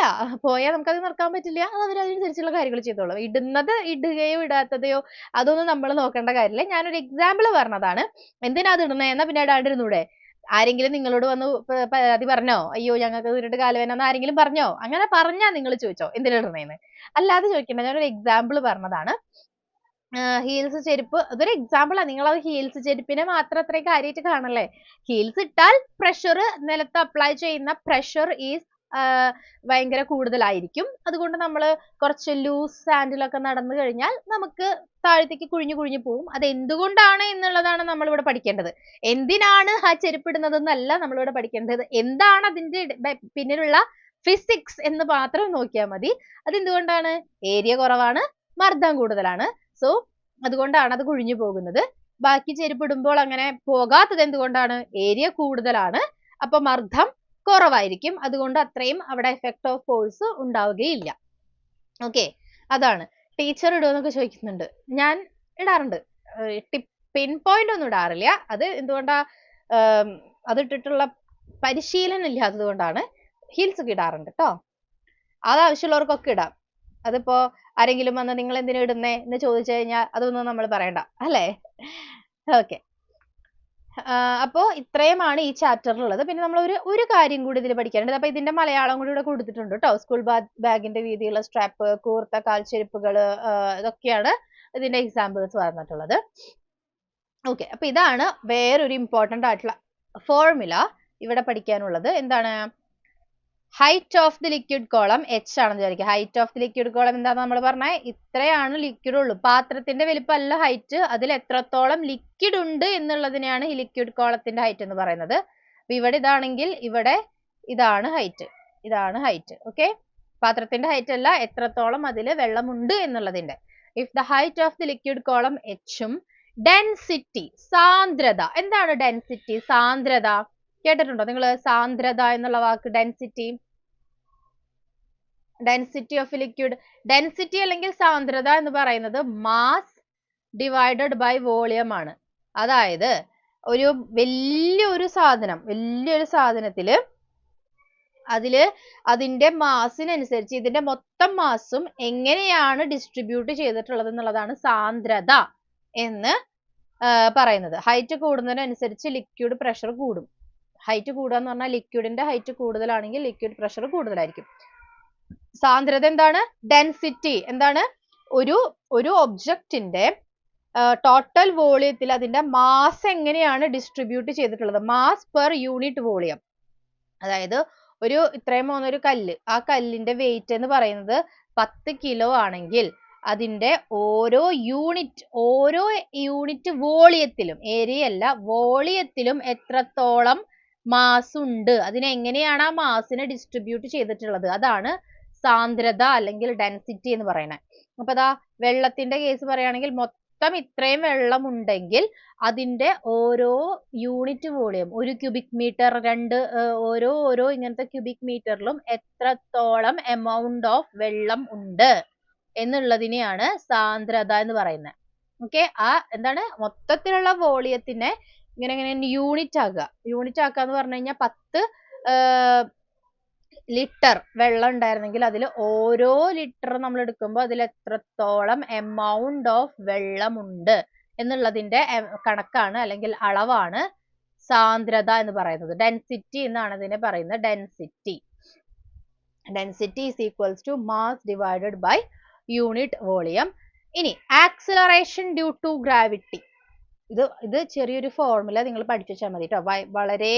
പോയാൽ നമുക്കത് നിർത്താൻ പറ്റില്ല. അത് അവരതിനനുസരിച്ചുള്ള കാര്യങ്ങൾ ചെയ്തോളും. ഇടുന്നത് ഇടുകയോ ഇടാത്തതയോ അതൊന്നും നമ്മൾ നോക്കേണ്ട കാര്യമില്ല. ഞാനൊരു എക്സാമ്പിൾ പറഞ്ഞതാണ്. എന്തിനാ അത് ഇടുന്നത്? എന്നാ പിന്നെ ഇടാണ്ടിരുന്നൂടെ? ആരെങ്കിലും നിങ്ങളോട് വന്ന് പരാതി പറഞ്ഞോ? അയ്യോ ഞങ്ങൾക്ക് ഇതിട്ട് കാലുവേദന ആരെങ്കിലും പറഞ്ഞോ? അങ്ങനെ പറഞ്ഞാ നിങ്ങൾ ചോദിച്ചോ എന്തിനാ ഇടുന്നേന്ന്? അല്ലാതെ ചോദിക്കണ്ട. ഞാനൊരു എക്സാമ്പിൾ പറഞ്ഞതാണ്. ഹീൽസ് ചെരുപ്പ് അതൊരു എക്സാമ്പിൾ ആണ്. നിങ്ങൾ അത് ഹീൽസ് ചെരുപ്പിനെ മാത്രം അത്രയും കാര്യമായിട്ട് കാണല്ലേ. ഹീൽസ് ഇട്ടാൽ പ്രഷർ, നിലത്ത് അപ്ലൈ ചെയ്യുന്ന പ്രഷർ ഈസ് ഭയങ്കര കൂടുതലായിരിക്കും. അതുകൊണ്ട് നമ്മൾ കുറച്ച് ലൂസ് സാൻഡിലൊക്കെ നടന്നു കഴിഞ്ഞാൽ നമുക്ക് താഴത്തേക്ക് കുഴിഞ്ഞു പോവും. അത് എന്തുകൊണ്ടാണ് എന്നുള്ളതാണ് നമ്മൾ ഇവിടെ പഠിക്കേണ്ടത്. എന്തിനാണ് ആ ചെരുപ്പിടുന്നത് എന്നല്ല നമ്മളിവിടെ പഠിക്കേണ്ടത്. എന്താണ് അതിന്റെ പിന്നിലുള്ള ഫിസിക്സ് എന്ന് മാത്രം നോക്കിയാൽ മതി. അതെന്തുകൊണ്ടാണ്? ഏരിയ കുറവാണ്, മർദ്ദം കൂടുതലാണ്. സോ അതുകൊണ്ടാണ് അത് കുഴിഞ്ഞു പോകുന്നത്. ബാക്കി ചെരുപ്പിടുമ്പോൾ അങ്ങനെ പോകാത്തത് എന്തുകൊണ്ടാണ്? ഏരിയ കൂടുതലാണ്, അപ്പൊ മർദ്ദം കുറവായിരിക്കും. അതുകൊണ്ട് അത്രയും അവിടെ എഫക്ട് ഓഫ് ഫോഴ്സ് ഉണ്ടാവുകയില്ല. ഓക്കെ, അതാണ്. ടീച്ചർ ഇടുമെന്നൊക്കെ ചോദിക്കുന്നുണ്ട്. ഞാൻ ഇടാറുണ്ട്. പിൻ പോയിന്റ് ഒന്നും ഇടാറില്ല. അത് എന്തുകൊണ്ടാ? അത് ഇട്ടിട്ടുള്ള പരിശീലനം ഇല്ലാത്തത് കൊണ്ടാണ്. ഹീൽസ് ഒക്കെ ഇടാറുണ്ട് കേട്ടോ. അത് ആവശ്യമുള്ളവർക്കൊക്കെ ഇടാം. അതിപ്പോ ആരെങ്കിലും വന്ന് നിങ്ങൾ എന്തിനാ ഇടുന്നേ എന്ന് ചോദിച്ചു കഴിഞ്ഞാൽ അതൊന്നും നമ്മൾ പറയണ്ട അല്ലേ. ഓക്കെ, അപ്പോ ഇത്രയുമാണ് ഈ ചാപ്റ്ററിലുള്ളത്. പിന്നെ നമ്മൾ ഒരു കാര്യം കൂടി ഇതിൽ പഠിക്കാനുണ്ട്. അപ്പൊ ഇതിന്റെ മലയാളം കൂടി ഇവിടെ കൊടുത്തിട്ടുണ്ട് കേട്ടോ. സ്കൂൾ ബാഗിന്റെ രീതിയിലുള്ള സ്ട്രാപ്പ്, കൂർത്ത കാൽച്ചെരുപ്പുകൾ, ഇതൊക്കെയാണ് ഇതിന്റെ എക്സാമ്പിൾസ് പറഞ്ഞിട്ടുള്ളത്. ഓക്കെ, അപ്പൊ ഇതാണ് വേറൊരു ഇമ്പോർട്ടന്റ് ആയിട്ടുള്ള ഫോർമുല ഇവിടെ പഠിക്കാനുള്ളത്. എന്താണ്? Height of the liquid column H ആണെന്ന് വിചാരിക്കുക. Height of the liquid column എന്താന്ന് നമ്മൾ പറഞ്ഞാൽ ഇത്രയാണ് ലിക്വിഡ് ഉള്ളൂ. പാത്രത്തിന്റെ വലിപ്പമല്ല ഹൈറ്റ്, അതിൽ എത്രത്തോളം ലിക്വിഡ് ഉണ്ട് എന്നുള്ളതിനെയാണ് ഈ ലിക്വിഡ് കോളത്തിന്റെ ഹൈറ്റ് എന്ന് പറയുന്നത്. അപ്പൊ ഇവിടെ ഇതാണെങ്കിൽ ഇവിടെ ഇതാണ് ഹൈറ്റ്, ഇതാണ് ഹൈറ്റ്. ഓക്കെ, പാത്രത്തിന്റെ ഹൈറ്റ് അല്ല, എത്രത്തോളം അതിൽ വെള്ളമുണ്ട് എന്നുള്ളതിന്റെ. If the height of the liquid column എച്ചും ഡെൻസിറ്റി സാന്ദ്രത. എന്താണ് ഡെൻസിറ്റി? സാന്ദ്രത കേട്ടിട്ടുണ്ടോ നിങ്ങൾ? സാന്ദ്രത എന്നുള്ള വാക്ക്, density, density of liquid. Density അല്ലെങ്കിൽ സാന്ദ്രത എന്ന് പറയുന്നത് മാസ് ഡിവൈഡഡ് ബൈ വോളിയം ആണ്. അതായത് ഒരു വലിയൊരു സാധനത്തില് അതില് അതിന്റെ മാസിനനുസരിച്ച് ഇതിന്റെ മൊത്തം മാസും എങ്ങനെയാണ് ഡിസ്ട്രിബ്യൂട്ട് ചെയ്തിട്ടുള്ളത് എന്നുള്ളതാണ് സാന്ദ്രത എന്ന് പറയുന്നത്. ഹൈറ്റ് കൂടുന്നതിനനുസരിച്ച് ലിക്വിഡ് പ്രഷർ കൂടും. ഹൈറ്റ് കൂടുക എന്ന് പറഞ്ഞാൽ ലിക്വിഡിന്റെ ഹൈറ്റ് കൂടുതലാണെങ്കിൽ ലിക്വിഡ് പ്രഷർ കൂടുതലായിരിക്കും. സാന്ദ്രത എന്താണ്? ഡെൻസിറ്റി എന്താണ്? ഒരു ഒബ്ജക്റ്റിന്റെ ടോട്ടൽ വോളിയത്തിൽ അതിന്റെ മാസ് എങ്ങനെയാണ് ഡിസ്ട്രിബ്യൂട്ട് ചെയ്തിട്ടുള്ളത്, മാസ് പെർ യൂണിറ്റ് വോളിയം. അതായത് ഇത്രയും പോകുന്ന ഒരു കല്ല്, ആ കല്ലിന്റെ വെയിറ്റ് എന്ന് പറയുന്നത് 10 കിലോ ആണെങ്കിൽ അതിന്റെ ഓരോ യൂണിറ്റ് വോളിയത്തിലും, ഏരിയ അല്ല വോളിയത്തിലും എത്രത്തോളം മാസ് ഉണ്ട്, അതിനെങ്ങനെയാണ് ആ മാസിനെ ഡിസ്ട്രിബ്യൂട്ട് ചെയ്തിട്ടുള്ളത്, അതാണ് സാന്ദ്രത അല്ലെങ്കിൽ ഡെൻസിറ്റി എന്ന് പറയുന്നത്. അപ്പൊ ദാ വെള്ളത്തിന്റെ കേസ് പറയുകയാണെങ്കിൽ മൊത്തം ഇത്രയും വെള്ളം ഉണ്ടെങ്കിൽ അതിന്റെ ഓരോ യൂണിറ്റ് വോളിയം, ഒരു ക്യൂബിക് മീറ്റർ, ഓരോ ഇങ്ങനത്തെ ക്യൂബിക് മീറ്ററിലും എത്രത്തോളം എമൗണ്ട് ഓഫ് വെള്ളം ഉണ്ട് എന്നുള്ളതിനെയാണ് സാന്ദ്രത എന്ന് പറയുന്നത്. ഓക്കെ, എന്താണ് മൊത്തത്തിലുള്ള വോളിയത്തിനെ ഇങ്ങനെ യൂണിറ്റ് ആക്കുക എന്ന് പറഞ്ഞു കഴിഞ്ഞാൽ 10 ലിറ്റർ വെള്ളം ഉണ്ടായിരുന്നെങ്കിൽ അതിൽ ഓരോ ലിറ്റർ നമ്മൾ എടുക്കുമ്പോൾ അതിൽ എത്രത്തോളം എമൗണ്ട് ഓഫ് വെള്ളമുണ്ട് എന്നുള്ളതിന്റെ കണക്കാണ് അല്ലെങ്കിൽ അളവാണ് സാന്ദ്രത എന്ന് പറയുന്നത്. ഡെൻസിറ്റി എന്നാണ് ഇതിനെ പറയുന്നത്. Density is equals to mass divided by unit volume. ഇനി ആക്സിലറേഷൻ ഡ്യൂ ടു ഗ്രാവിറ്റി. ഇത് ചെറിയൊരു ഫോർമുല നിങ്ങൾ പഠിച്ചു വെച്ചാൽ മതി കേട്ടോ. വളരെ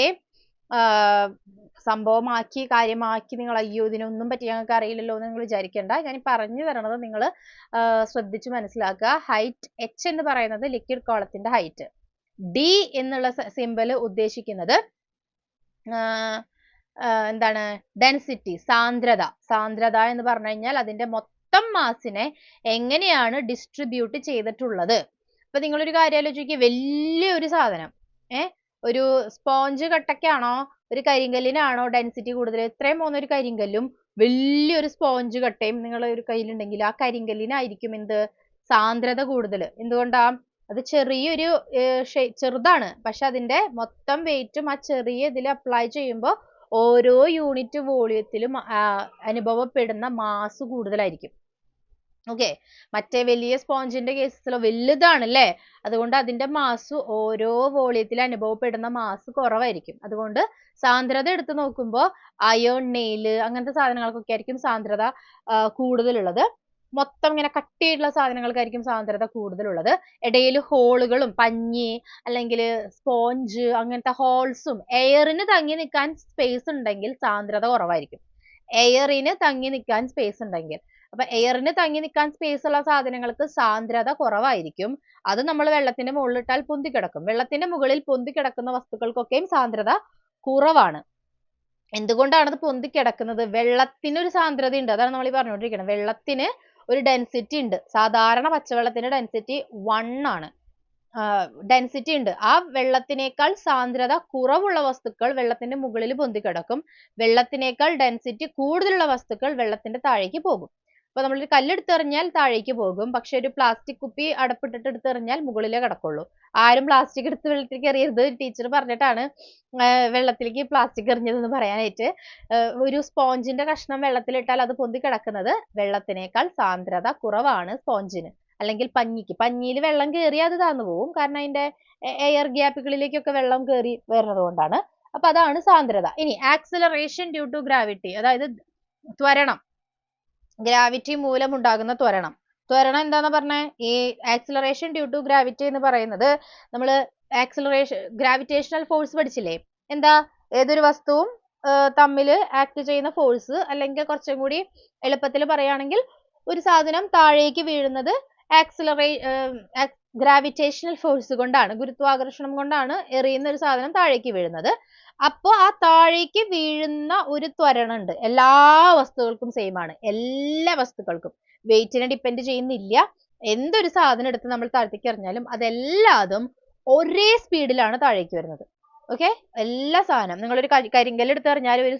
സംഭവമാക്കി കാര്യമാക്കി നിങ്ങൾ അയ്യോ ഇതിനൊന്നും പറ്റി ഞങ്ങൾക്ക് അറിയില്ലല്ലോ എന്ന് നിങ്ങൾ വിചാരിക്കേണ്ട. ഞാൻ പറഞ്ഞു തരണത് നിങ്ങൾ ശ്രദ്ധിച്ച് മനസ്സിലാക്കുക. ഹൈറ്റ് എച്ച് എന്ന് പറയുന്നത് ലിക്വിഡ് കോളത്തിന്റെ ഹൈറ്റ്. ഡി എന്നുള്ള സിമ്പൽ ഉദ്ദേശിക്കുന്നത് എന്താണ്? ഡെൻസിറ്റി, സാന്ദ്രത എന്ന് പറഞ്ഞു കഴിഞ്ഞാൽ അതിന്റെ മൊത്തം മാസിനെ എങ്ങനെയാണ് ഡിസ്ട്രിബ്യൂട്ട് ചെയ്തിട്ടുള്ളത്. അപ്പൊ നിങ്ങളൊരു കാര്യം ആലോചിക്കുക, വലിയൊരു സാധനം, ഒരു സ്പോഞ്ച് കട്ടയ്ക്കാണോ ഒരു കരിങ്കല്ലിനാണോ ഡെൻസിറ്റി കൂടുതൽ? ഇത്രയും പോകുന്ന ഒരു കരിങ്കല്ലും വലിയൊരു സ്പോഞ്ച് കട്ടയും നിങ്ങളുടെ ഒരു കയ്യിലുണ്ടെങ്കിൽ ആ കരിങ്കല്ലിനായിരിക്കും സാന്ദ്രത കൂടുതൽ. എന്തുകൊണ്ടാ? അത് ചെറുതാണ്, പക്ഷെ അതിന്റെ മൊത്തം വെയിറ്റും ആ ചെറിയ ഇതിൽ അപ്ലൈ ചെയ്യുമ്പോൾ ഓരോ യൂണിറ്റ് വോളിയത്തിലും അനുഭവപ്പെടുന്ന മാസ് കൂടുതലായിരിക്കും. ഓക്കെ, മറ്റേ വലിയ സ്പോഞ്ചിന്റെ കേസിലോ വലുതാണ് അല്ലേ, അതുകൊണ്ട് അതിന്റെ മാസ് ഓരോ വോളിയത്തിൽ അനുഭവപ്പെടുന്ന മാസ് കുറവായിരിക്കും. അതുകൊണ്ട് സാന്ദ്രത എടുത്തു നോക്കുമ്പോൾ അയേൺ നെയില് അങ്ങനത്തെ സാധനങ്ങൾക്കൊക്കെ ആയിരിക്കും സാന്ദ്രത കൂടുതലുള്ളത്. മൊത്തം ഇങ്ങനെ കട്ടിയായിട്ടുള്ള സാധനങ്ങൾക്കായിരിക്കും സാന്ദ്രത കൂടുതലുള്ളത്. ഇടയിൽ ഹോളുകളും പഞ്ഞി അല്ലെങ്കിൽ സ്പോഞ്ച് അങ്ങനത്തെ ഹോൾസും എയറിന് തങ്ങി നിൽക്കാൻ സ്പേസ് ഉണ്ടെങ്കിൽ സാന്ദ്രത കുറവായിരിക്കും. എയറിന് തങ്ങി നിൽക്കാൻ സ്പേസ് ഉണ്ടെങ്കിൽ, അപ്പൊ എയറിന് തങ്ങി നിൽക്കാൻ സ്പേസ് ഉള്ള സാധനങ്ങൾക്ക് സാന്ദ്രത കുറവായിരിക്കും. അത് നമ്മൾ വെള്ളത്തിന്റെ മുകളിൽ ഇട്ടാൽ പൊന്തിക്കിടക്കും. വെള്ളത്തിന്റെ മുകളിൽ പൊന്തിക്കിടക്കുന്ന വസ്തുക്കൾക്കൊക്കെയും സാന്ദ്രത കുറവാണ്. എന്തുകൊണ്ടാണ് അത് പൊന്തിക്കിടക്കുന്നത്? വെള്ളത്തിന് ഒരു സാന്ദ്രത ഉണ്ട്, അതാണ് നമ്മൾ ഈ പറഞ്ഞുകൊണ്ടിരിക്കുന്നത്. വെള്ളത്തിന് ഒരു ഡെൻസിറ്റി ഉണ്ട്. സാധാരണ പച്ചവെള്ളത്തിന്റെ ഡെൻസിറ്റി 1 ആണ്. ഡെൻസിറ്റി ഉണ്ട്. ആ വെള്ളത്തിനേക്കാൾ സാന്ദ്രത കുറവുള്ള വസ്തുക്കൾ വെള്ളത്തിന്റെ മുകളിൽ പൊന്തിക്കിടക്കും. വെള്ളത്തിനേക്കാൾ ഡെൻസിറ്റി കൂടുതലുള്ള വസ്തുക്കൾ വെള്ളത്തിന്റെ താഴേക്ക് പോകും. അപ്പൊ നമ്മളൊരു കല്ലെടുത്തെറിഞ്ഞാൽ താഴേക്ക് പോകും, പക്ഷെ ഒരു പ്ലാസ്റ്റിക് കുപ്പി അടപ്പിട്ടിട്ട് എടുത്തെറിഞ്ഞാൽ മുകളിലേ കിടക്കുള്ളൂ. ആരും പ്ലാസ്റ്റിക് എടുത്ത് വെള്ളത്തിലേക്ക് എറിയരുത്. ടീച്ചർ പറഞ്ഞിട്ടാണ് വെള്ളത്തിലേക്ക് പ്ലാസ്റ്റിക് എറിഞ്ഞതെന്ന് പറയാനായിട്ട്. ഒരു സ്പോഞ്ചിന്റെ കഷ്ണം വെള്ളത്തിലിട്ടാൽ അത് പൊന്തി കിടക്കുന്നത് വെള്ളത്തിനേക്കാൾ സാന്ദ്രത കുറവാണ് സ്പോഞ്ചിന്. അല്ലെങ്കിൽ പഞ്ഞിയിൽ വെള്ളം കയറി അത് താന്നു പോകും, കാരണം അതിന്റെ എയർ ഗ്യാപ്പുകളിലേക്കൊക്കെ വെള്ളം കയറി വരുന്നത് കൊണ്ടാണ്. അപ്പൊ അതാണ് സാന്ദ്രത. ഇനി ആക്സിലറേഷൻ ഡ്യൂ ടു ഗ്രാവിറ്റി, അതായത് ത്വരണം, ഗ്രാവിറ്റി മൂലം ഉണ്ടാകുന്ന ത്വരണം. എന്താന്ന് പറഞ്ഞേ? ഈ ആക്സിലറേഷൻ ഡ്യൂ ടു ഗ്രാവിറ്റി എന്ന് പറയുന്നത് നമ്മൾ ഗ്രാവിറ്റേഷണൽ ഫോഴ്സ് പഠിച്ചില്ലേ? എന്താ? ഏതൊരു വസ്തുവും തമ്മിൽ ആക്ട് ചെയ്യുന്ന ഫോഴ്സ്, അല്ലെങ്കിൽ കുറച്ചും കൂടി എളുപ്പത്തിൽ പറയുകയാണെങ്കിൽ ഒരു സാധനം താഴേക്ക് വീഴുന്നത് ഗ്രാവിറ്റേഷണൽ ഫോഴ്സ് കൊണ്ടാണ്, ഗുരുത്വാകർഷണം കൊണ്ടാണ് എറിയുന്ന ഒരു സാധനം താഴേക്ക് വീഴുന്നത്. അപ്പോൾ ആ താഴേക്ക് വീഴുന്ന ഒരു ത്വരണം ഉണ്ട്. എല്ലാ വസ്തുക്കൾക്കും സെയിം ആണ്, എല്ലാ വസ്തുക്കൾക്കും വെയിറ്റിനെ ഡിപ്പെൻഡ് ചെയ്യുന്നില്ല. എന്തൊരു സാധനം എടുത്ത് നമ്മൾ താഴത്തേക്ക് എറിഞ്ഞാലും അതെല്ലാതും ഒരേ സ്പീഡിലാണ് താഴേക്ക് വരുന്നത്. ഓക്കെ, എല്ലാ സാധനം നിങ്ങളൊരു കരിങ്കല്ല് എടുത്തെറിഞ്ഞാലും ഒരു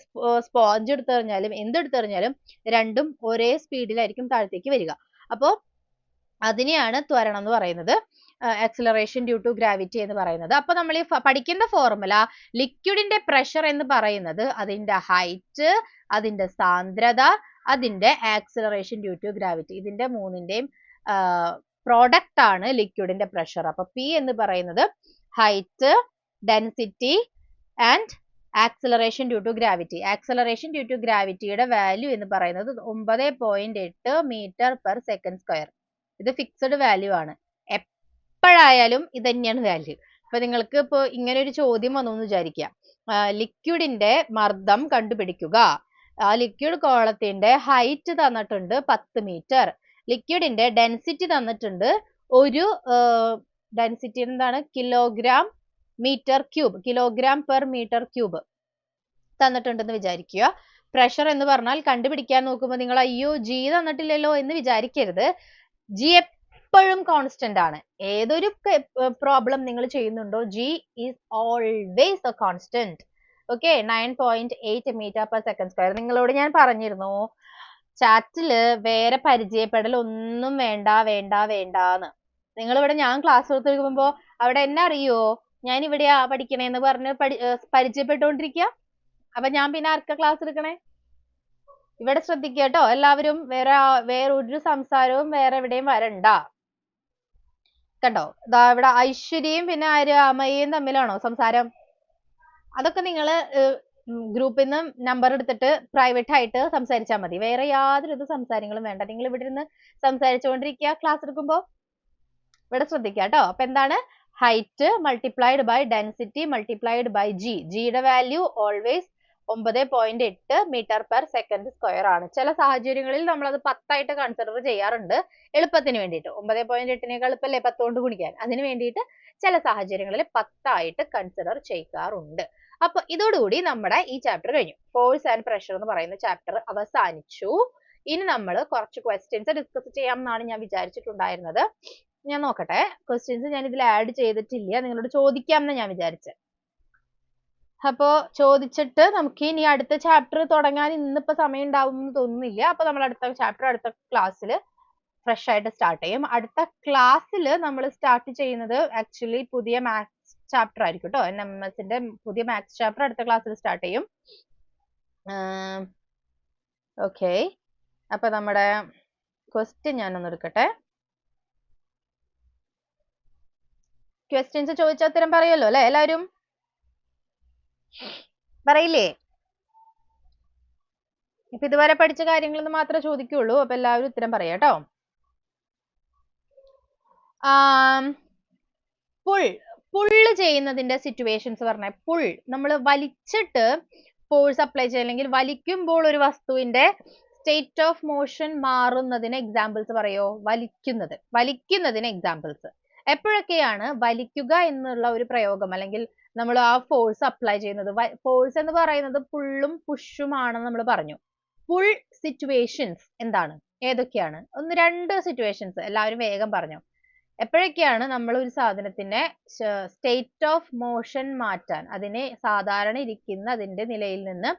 സ്പോഞ്ച് എടുത്തെറിഞ്ഞാലും എന്തെടുത്തെറിഞ്ഞാലും രണ്ടും ഒരേ സ്പീഡിലായിരിക്കും താഴത്തേക്ക് വരിക. അപ്പോൾ അതിനെയാണ് ത്വരണം എന്ന് പറയുന്നത്, ആക്സിലറേഷൻ ഡ്യൂ ടു ഗ്രാവിറ്റി എന്ന് പറയുന്നത്. അപ്പൊ നമ്മൾ ഈ പഠിക്കുന്ന ഫോർമുല, ലിക്വിഡിന്റെ പ്രഷർ എന്ന് പറയുന്നത് അതിന്റെ ഹൈറ്റ്, അതിന്റെ സാന്ദ്രത, അതിന്റെ ആക്സിലറേഷൻ ഡ്യൂ ടു ഗ്രാവിറ്റി, ഇതിന്റെ മൂന്നിന്റെയും പ്രോഡക്റ്റ് ആണ് ലിക്വിഡിന്റെ പ്രഷർ. അപ്പൊ പി എന്ന് പറയുന്നത് height, density and acceleration due to gravity. Acceleration due to ഗ്രാവിറ്റിയുടെ വാല്യൂ എന്ന് പറയുന്നത് 9.8 മീറ്റർ പെർ സെക്കൻഡ് സ്ക്വയർ. ഇത് ഫിക്സഡ് വാല്യൂ ആണ്, എപ്പോഴായാലും ഇത് തന്നെയാണ് വാല്യൂ. അപ്പൊ നിങ്ങൾക്ക് ഇപ്പോൾ ഇങ്ങനെ ഒരു ചോദ്യം വന്നു എന്ന് വിചാരിക്കുക, ലിക്വിഡിന്റെ മർദ്ദം കണ്ടുപിടിക്കുക. ആ ലിക്വിഡ് കോളത്തിന്റെ ഹൈറ്റ് തന്നിട്ടുണ്ട് 10 മീറ്റർ, ലിക്വിഡിന്റെ ഡെൻസിറ്റി തന്നിട്ടുണ്ട്, ഒരു ഡെൻസിറ്റി എന്താണ്, kilogram metre cube, kilogram per metre cube തന്നിട്ടുണ്ടെന്ന് വിചാരിക്കുക. പ്രഷർ എന്ന് പറഞ്ഞാൽ കണ്ടുപിടിക്കാൻ നോക്കുമ്പോൾ നിങ്ങൾ അയ്യോ ജി തന്നിട്ടില്ലല്ലോ എന്ന് വിചാരിക്കരുത്. ജി എപ്പോഴും കോൺസ്റ്റന്റ് ആണ്. ഏതൊരു പ്രോബ്ലം നിങ്ങൾ ചെയ്യുന്നുണ്ടോ, g is always a constant. Okay, 9.8 metre per second square. നിങ്ങളോട് ഞാൻ പറഞ്ഞിരുന്നു ചാറ്റില് വേറെ പരിചയപ്പെടൽ ഒന്നും വേണ്ട വേണ്ട വേണ്ടാന്ന്. നിങ്ങളിവിടെ ഞാൻ ക്ലാസ് എടുത്തിരിക്കുമ്പോ അവിടെ എന്നെ അറിയോ, ഞാൻ ഇവിടെയാ പഠിക്കണേന്ന് പറഞ്ഞ് പരിചയപ്പെട്ടുകൊണ്ടിരിക്കുക. അപ്പൊ ഞാൻ പിന്നെ ആർക്കാ ക്ലാസ് എടുക്കണേ? ഇവിടെ ശ്രദ്ധിക്കുക കേട്ടോ എല്ലാവരും. വേറെ ഒരു സംസാരവും വേറെ എവിടെയും വരണ്ട. കണ്ടോ, ദാ ഇവിടെ ഐശ്വര്യയും പിന്നെ അമയും തമ്മിലാണോ സംസാരം? അതൊക്കെ നിങ്ങള് ഗ്രൂപ്പിൽ നിന്ന് നമ്പർ എടുത്തിട്ട് പ്രൈവറ്റ് ആയിട്ട് സംസാരിച്ചാൽ മതി. വേറെ യാതൊരു സംസാരങ്ങളും വേണ്ട. നിങ്ങൾ ഇവിടെ ഇരുന്ന് സംസാരിച്ചുകൊണ്ടിരിക്കുക ക്ലാസ് എടുക്കുമ്പോ. ഇവിടെ ശ്രദ്ധിക്കുക കേട്ടോ. അപ്പൊ എന്താണ്, height multiplied by density multiplied by G. ജിയുടെ value always 9.8 metre per second square ആണ്. ചില സാഹചര്യങ്ങളിൽ നമ്മൾ അത് 10 ആയിട്ട് കൺസിഡർ ചെയ്യാറുണ്ട് എളുപ്പത്തിന് വേണ്ടിയിട്ട്. 9.8നേക്കാൾ എളുപ്പമല്ലേ 10 കൊണ്ട് ഗുണിക്കാൻ. അതിന് വേണ്ടിയിട്ട് ചില സാഹചര്യങ്ങളിൽ 10 ആയിട്ട് കൺസിഡർ ചെയ്യാറുണ്ട്. അപ്പൊ ഇതോടുകൂടി നമ്മുടെ ഈ ചാപ്റ്റർ കഴിഞ്ഞു. ഫോഴ്സ് ആൻഡ് പ്രഷർ എന്ന് പറയുന്ന ചാപ്റ്റർ അവസാനിച്ചു. ഇനി നമ്മൾ കുറച്ച് ക്വസ്റ്റ്യൻസ് ഡിസ്കസ് ചെയ്യാം എന്നാണ് ഞാൻ വിചാരിച്ചിട്ടുണ്ടായിരുന്നത്. ഞാൻ നോക്കട്ടെ, ക്വസ്റ്റ്യൻസ് ഞാൻ ഇതിൽ ആഡ് ചെയ്തിട്ടില്ല, നിങ്ങളോട് ചോദിക്കാം എന്ന് ഞാൻ വിചാരിച്ചത്. അപ്പോ ചോദിച്ചിട്ട് നമുക്ക് ഇനി അടുത്ത ചാപ്റ്റർ തുടങ്ങാൻ ഇന്നിപ്പോ സമയം ഉണ്ടാവും എന്ന് തോന്നുന്നില്ല. അപ്പൊ നമ്മൾ അടുത്ത ചാപ്റ്റർ അടുത്ത ക്ലാസ്സിൽ ഫ്രഷ് ആയിട്ട് സ്റ്റാർട്ട് ചെയ്യും. അടുത്ത ക്ലാസ്സിൽ നമ്മൾ സ്റ്റാർട്ട് ചെയ്യുന്നത് ആക്ച്വലി പുതിയ മാത്സ് ചാപ്റ്റർ ആയിരിക്കും കേട്ടോ. NMSന്റെ പുതിയ മാത്സ് ചാപ്റ്റർ അടുത്ത ക്ലാസ്സിൽ സ്റ്റാർട്ട് ചെയ്യും. ഓക്കെ, അപ്പൊ നമ്മുടെ ക്വസ്റ്റ്യൻ ഞാനൊന്ന് എടുക്കട്ടെ. ക്വസ്റ്റ്യൻസ് ചോദിച്ചാൽ ഉത്തരം പറയുമല്ലോ അല്ലെ എല്ലാവരും? പറയില്ലേ? ഇപ്പൊ ഇതുവരെ പഠിച്ച കാര്യങ്ങളൊന്നും മാത്രമേ ചോദിക്കുള്ളൂ. അപ്പൊ എല്ലാവരും ഉത്തരം പറയാം കേട്ടോ. പുള്ള് ചെയ്യുന്നതിന്റെ സിറ്റുവേഷൻസ് പറഞ്ഞ, പുൾ നമ്മൾ വലിച്ചിട്ട് ഫോഴ്സ് അപ്ലൈ ചെയ്യുക, അല്ലെങ്കിൽ വലിക്കുമ്പോൾ ഒരു വസ്തുവിന്റെ സ്റ്റേറ്റ് ഓഫ് മോഷൻ മാറുന്നതിന് എക്സാമ്പിൾസ് പറയോ? വലിക്കുന്നതിന് എക്സാമ്പിൾസ്. എപ്പോഴൊക്കെയാണ് വലിക്കുക എന്നുള്ള ഒരു പ്രയോഗം അല്ലെങ്കിൽ നമ്മൾ ആ ഫോഴ്സ് അപ്ലൈ ചെയ്യുന്നത്? ഫോഴ്സ് എന്ന് പറയുന്നത് പുള്ളും പുഷും ആണെന്ന് നമ്മൾ പറഞ്ഞു. പുൾ സിറ്റുവേഷൻസ് എന്താണ്, ഏതൊക്കെയാണ്? രണ്ട് സിറ്റുവേഷൻസ് എല്ലാവരും വേഗം പറഞ്ഞു. എപ്പോഴൊക്കെയാണ് നമ്മൾ ഒരു സാധനത്തിന്റെ സ്റ്റേറ്റ് ഓഫ് മോഷൻ മാറ്റാൻ, അതിനെ സാധാരണ ഇരിക്കുന്ന അതിന്റെ നിലയിൽ നിന്ന്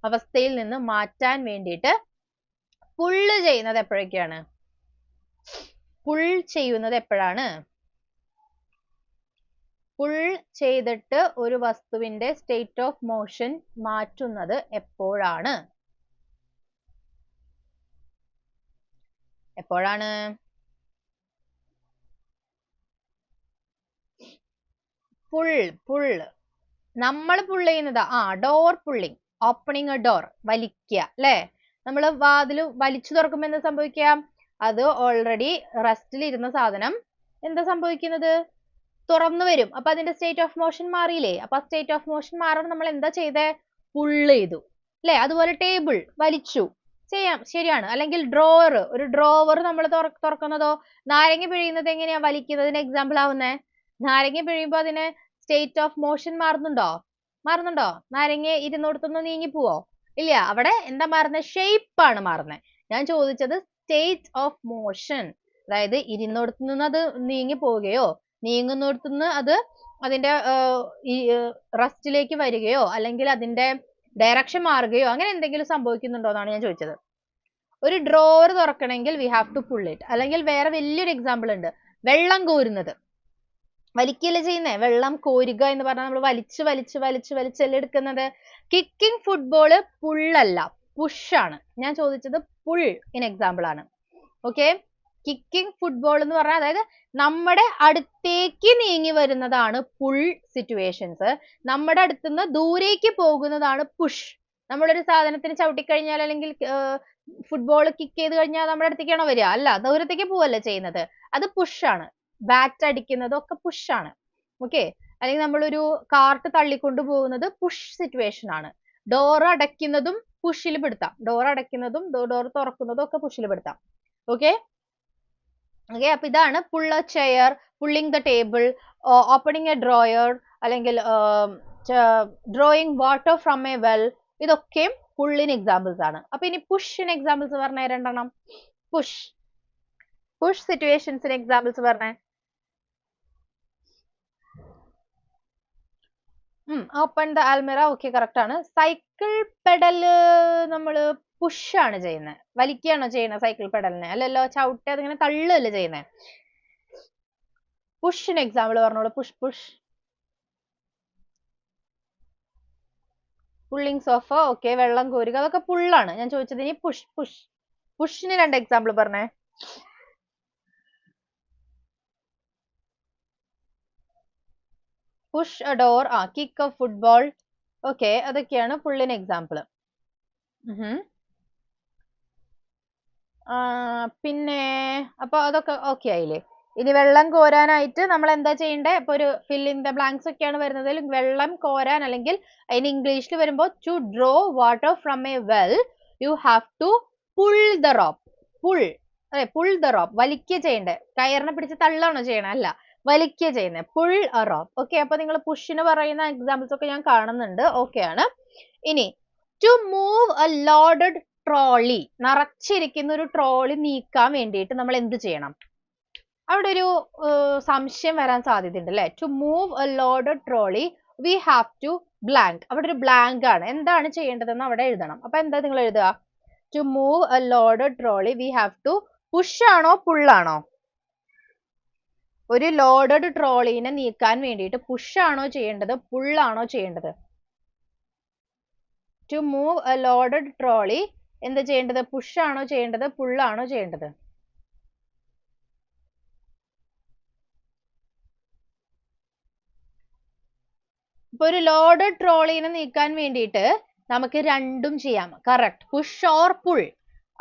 അവസ്ഥയിൽ നിന്ന് മാറ്റാൻ വേണ്ടിയിട്ട് പുള്ള് ചെയ്യുന്നത് എപ്പോഴൊക്കെയാണ്? പുൾ ചെയ്യുന്നത് എപ്പോഴാണ്? പുൾ ചെയ്തിട്ട് ഒരു വസ്തുവിന്റെ സ്റ്റേറ്റ് ഓഫ് മോഷൻ മാറ്റുന്നത് എപ്പോഴാണ്? പുൾ നമ്മൾ പുൾ ചെയ്യുന്നത് door pulling, opening A door, വലിക്കുക അല്ലെ? നമ്മൾ വാതിൽ വലിച്ചു തുറക്കുമ്പോൾ എന്താ സംഭവിക്കാം? അത് ഓൾറെഡി റെസ്റ്റിൽ ഇരുന്ന സാധനം എന്താ സംഭവിക്കുന്നത്? തുറന്നു വരും. അപ്പൊ അതിന്റെ സ്റ്റേറ്റ് ഓഫ് മോഷൻ മാറിയില്ലേ? അപ്പൊ സ്റ്റേറ്റ് ഓഫ് മോഷൻ മാറാൻ നമ്മൾ എന്താ ചെയ്തേ? പുള്ള് ചെയ്തു അല്ലെ. അതുപോലെ ടേബിൾ വലിച്ചു ചെയ്യാം, ശരിയാണ്. അല്ലെങ്കിൽ ഡ്രോവർ, ഒരു ഡ്രോവർ നമ്മൾ തുറക്കുന്നതോ, നാരങ്ങ പിഴിയുന്നത് എങ്ങനെയാ വലിക്കുന്നതിന് എക്സാമ്പിൾ ആവുന്നേ? നാരങ്ങ പിഴിയുമ്പോ അതിന് സ്റ്റേറ്റ് ഓഫ് മോഷൻ മാറുന്നുണ്ടോ? നാരങ്ങ ഇരുന്നോടത്തുനിന്ന് നീങ്ങി പോവോ? ഇല്ല. അവിടെ എന്താ മാറുന്നത്? ഷേപ്പ് ആണ് മാറുന്നത്. ഞാൻ ചോദിച്ചത് സ്റ്റേറ്റ് ഓഫ് മോഷൻ, അതായത് ഇരുന്നോടത്തു നിന്ന് അത് നീങ്ങി പോവുകയോ നീങ്ങുന്നിടത്തുനിന്ന് അത് അതിന്റെ റെസ്റ്റിലേക്ക് വരികയോ അല്ലെങ്കിൽ അതിന്റെ ഡയറക്ഷൻ മാറുകയോ അങ്ങനെ എന്തെങ്കിലും സംഭവിക്കുന്നുണ്ടോ എന്നാണ് ഞാൻ ചോദിച്ചത്. ഒരു ഡ്രോവർ തുറക്കണമെങ്കിൽ we have to pull it. അല്ലെങ്കിൽ വേറെ വലിയൊരു എക്സാമ്പിൾ ഉണ്ട്, വെള്ളം കോരുന്നത്. വലിക്കല്ലേ ചെയ്യുന്നേ? വെള്ളം കോരുക എന്ന് പറഞ്ഞാൽ നമ്മൾ വലിച്ച് വലിച്ച് വലിച്ച് വലിച്ചല്ലേ എടുക്കുന്നത്. കിക്കിംഗ് ഫുട്ബോള് പുള്ളല്ല, പുഷ് ആണ്. ഞാൻ ചോദിച്ചത് പുൾ ഇൻ എക്സാമ്പിൾ ആണ്. ഓക്കെ, കിക്കിംഗ് ഫുട്ബോൾ എന്ന് പറഞ്ഞാൽ അതായത് നമ്മുടെ അടുത്തേക്ക് നീങ്ങി വരുന്നതാണ് പുൾ സിറ്റുവേഷൻസ്. നമ്മുടെ അടുത്തുനിന്ന് ദൂരേക്ക് പോകുന്നതാണ് പുഷ്. നമ്മളൊരു സാധനത്തിന് ചവിട്ടിക്കഴിഞ്ഞാൽ അല്ലെങ്കിൽ ഫുട്ബോൾ കിക്ക് ചെയ്ത് കഴിഞ്ഞാൽ നമ്മുടെ അടുത്തേക്കാണോ വരിക? അല്ല, ദൂരത്തേക്ക് പോവല്ലേ ചെയ്യുന്നത്. അത് പുഷ് ആണ്. ബാറ്റ് അടിക്കുന്നതും ഒക്കെ പുഷ് ആണ്. ഓക്കെ, അല്ലെങ്കിൽ നമ്മളൊരു കാർട്ട് തള്ളിക്കൊണ്ടു പോകുന്നത് പുഷ് സിറ്റുവേഷൻ ആണ്. ഡോർ അടയ്ക്കുന്നതും പുഷിൽ പെടുത്താം. ഡോർ അടയ്ക്കുന്നതും ഡോർ തുറക്കുന്നതും ഒക്കെ പുഷിൽ പെടുത്താം. ഓക്കെ, അപ്പൊ ഇതാണ് pull a chair, pulling the table, opening a drawer, അല്ലെങ്കിൽ drawing water from a well. ഇതൊക്കെയും പുള്ളിന് എക്സാമ്പിൾസ് ആണ്. അപ്പൊ ഇനി പുഷിന് എക്സാമ്പിൾസ് പറഞ്ഞ രണ്ടെണ്ണം. പുഷ് സിറ്റുവേഷൻസിന് എക്സാമ്പിൾസ് പറഞ്ഞേ. ഓപ്പൺ ദ ആൽമിറ, ഓക്കെ, കറക്റ്റ് ആണ്. സൈക്കിൾ പെഡല് നമ്മള് പുഷ് ആണ് ചെയ്യുന്നത്, വലിക്കുകയാണോ ചെയ്യുന്നത് സൈക്കിൾ പെഡലിനെ? അല്ലല്ലോ, ചവിട്ടി അതിങ്ങനെ തള്ളുകയല്ലേ ചെയ്യുന്നത്. പുഷിന് എക്സാമ്പിൾ പറഞ്ഞോളൂ. പുഷ്. Pulling sofa, okay. വെള്ളം കോരുക, അതൊക്കെ പുള്ളാണ്. ഞാൻ ചോദിച്ചത് ഇനി പുഷിന് രണ്ട് എക്സാമ്പിൾ പറഞ്ഞേ. Push A door, kick A football, okay, അതൊക്കെയാണ് പുള്ളിന് എക്സാമ്പിൾ. പിന്നെ അപ്പൊ അതൊക്കെ ഓക്കെ ആയില്ലേ? ഇനി വെള്ളം കോരാനായിട്ട് നമ്മൾ എന്താ ചെയ്യണ്ടേ? ഇപ്പൊ ഒരു ഫിൽ ഇൻ ദ ബ്ലാങ്ക്സ് ഒക്കെയാണ് വരുന്നതിൽ വെള്ളം കോരാൻ, അല്ലെങ്കിൽ അതിന് ഇംഗ്ലീഷിൽ വരുമ്പോ to draw water from a well you have to pull the rope. Pull the rope, വലിക്കുക ചെയ്യണ്ടേ. കയറിനെ പിടിച്ച് തള്ളാണോ ചെയ്യണേ? അല്ല, വലിക്കുക ചെയ്യുന്നത്. Pull A rope. ഓക്കെ, അപ്പൊ നിങ്ങൾ പുഷിന് പറയുന്ന എക്സാമ്പിൾസ് ഒക്കെ ഞാൻ കാണുന്നുണ്ട്. ഓക്കെ ആണ്. ഇനി to move a loaded trolley, നിറച്ചിരിക്കുന്ന ഒരു ട്രോളി നീക്കാൻ വേണ്ടിയിട്ട് നമ്മൾ എന്ത് ചെയ്യണം? അവിടെ ഒരു സംശയം വരാൻ സാധ്യതയുണ്ട് അല്ലെ. To move a loaded trolley we have to blank. അവിടെ ഒരു ബ്ലാങ്ക് ആണ്. എന്താണ് ചെയ്യേണ്ടതെന്ന് അവിടെ എഴുതണം. അപ്പൊ എന്താ നിങ്ങൾ എഴുതുക? To move a loaded trolley we have to push ആണോ പുള്ളാണോ? ഒരു ലോഡഡ് ട്രോളിനെ നീക്കാൻ വേണ്ടിയിട്ട് പുഷ് ആണോ ചെയ്യേണ്ടത് പുള്ളാണോ ചെയ്യേണ്ടത്? To move a loaded trolley എന്താ ചെയ്യേണ്ടത്? പുഷ് ആണോ ചെയ്യേണ്ടത് പുള്ളാണോ ചെയ്യേണ്ടത്? ഇപ്പൊ ഒരു ലോഡഡ് ട്രോളിനെ നീക്കാൻ വേണ്ടിയിട്ട് നമുക്ക് രണ്ടും ചെയ്യാം. Correct, push or pull.